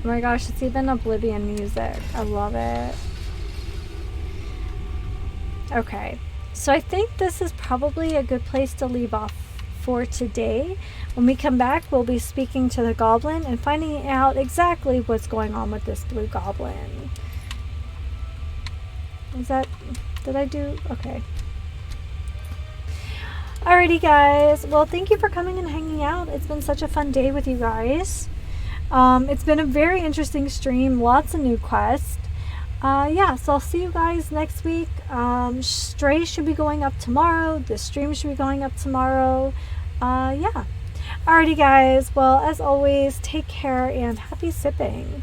Oh my gosh, it's even Oblivion music. I love it. Okay, so I think this is probably a good place to leave off for today. When we come back, we'll be speaking to the goblin and finding out exactly what's going on with this blue goblin. Is that... did I do... okay. Alrighty guys, well thank you for coming and hanging out. It's been such a fun day with you guys. It's been a very interesting stream, lots of new quests. Yeah, so I'll see you guys next week. Stray should be going up tomorrow. The stream should be going up tomorrow. Yeah. Alrighty guys, well as always, take care and happy sipping.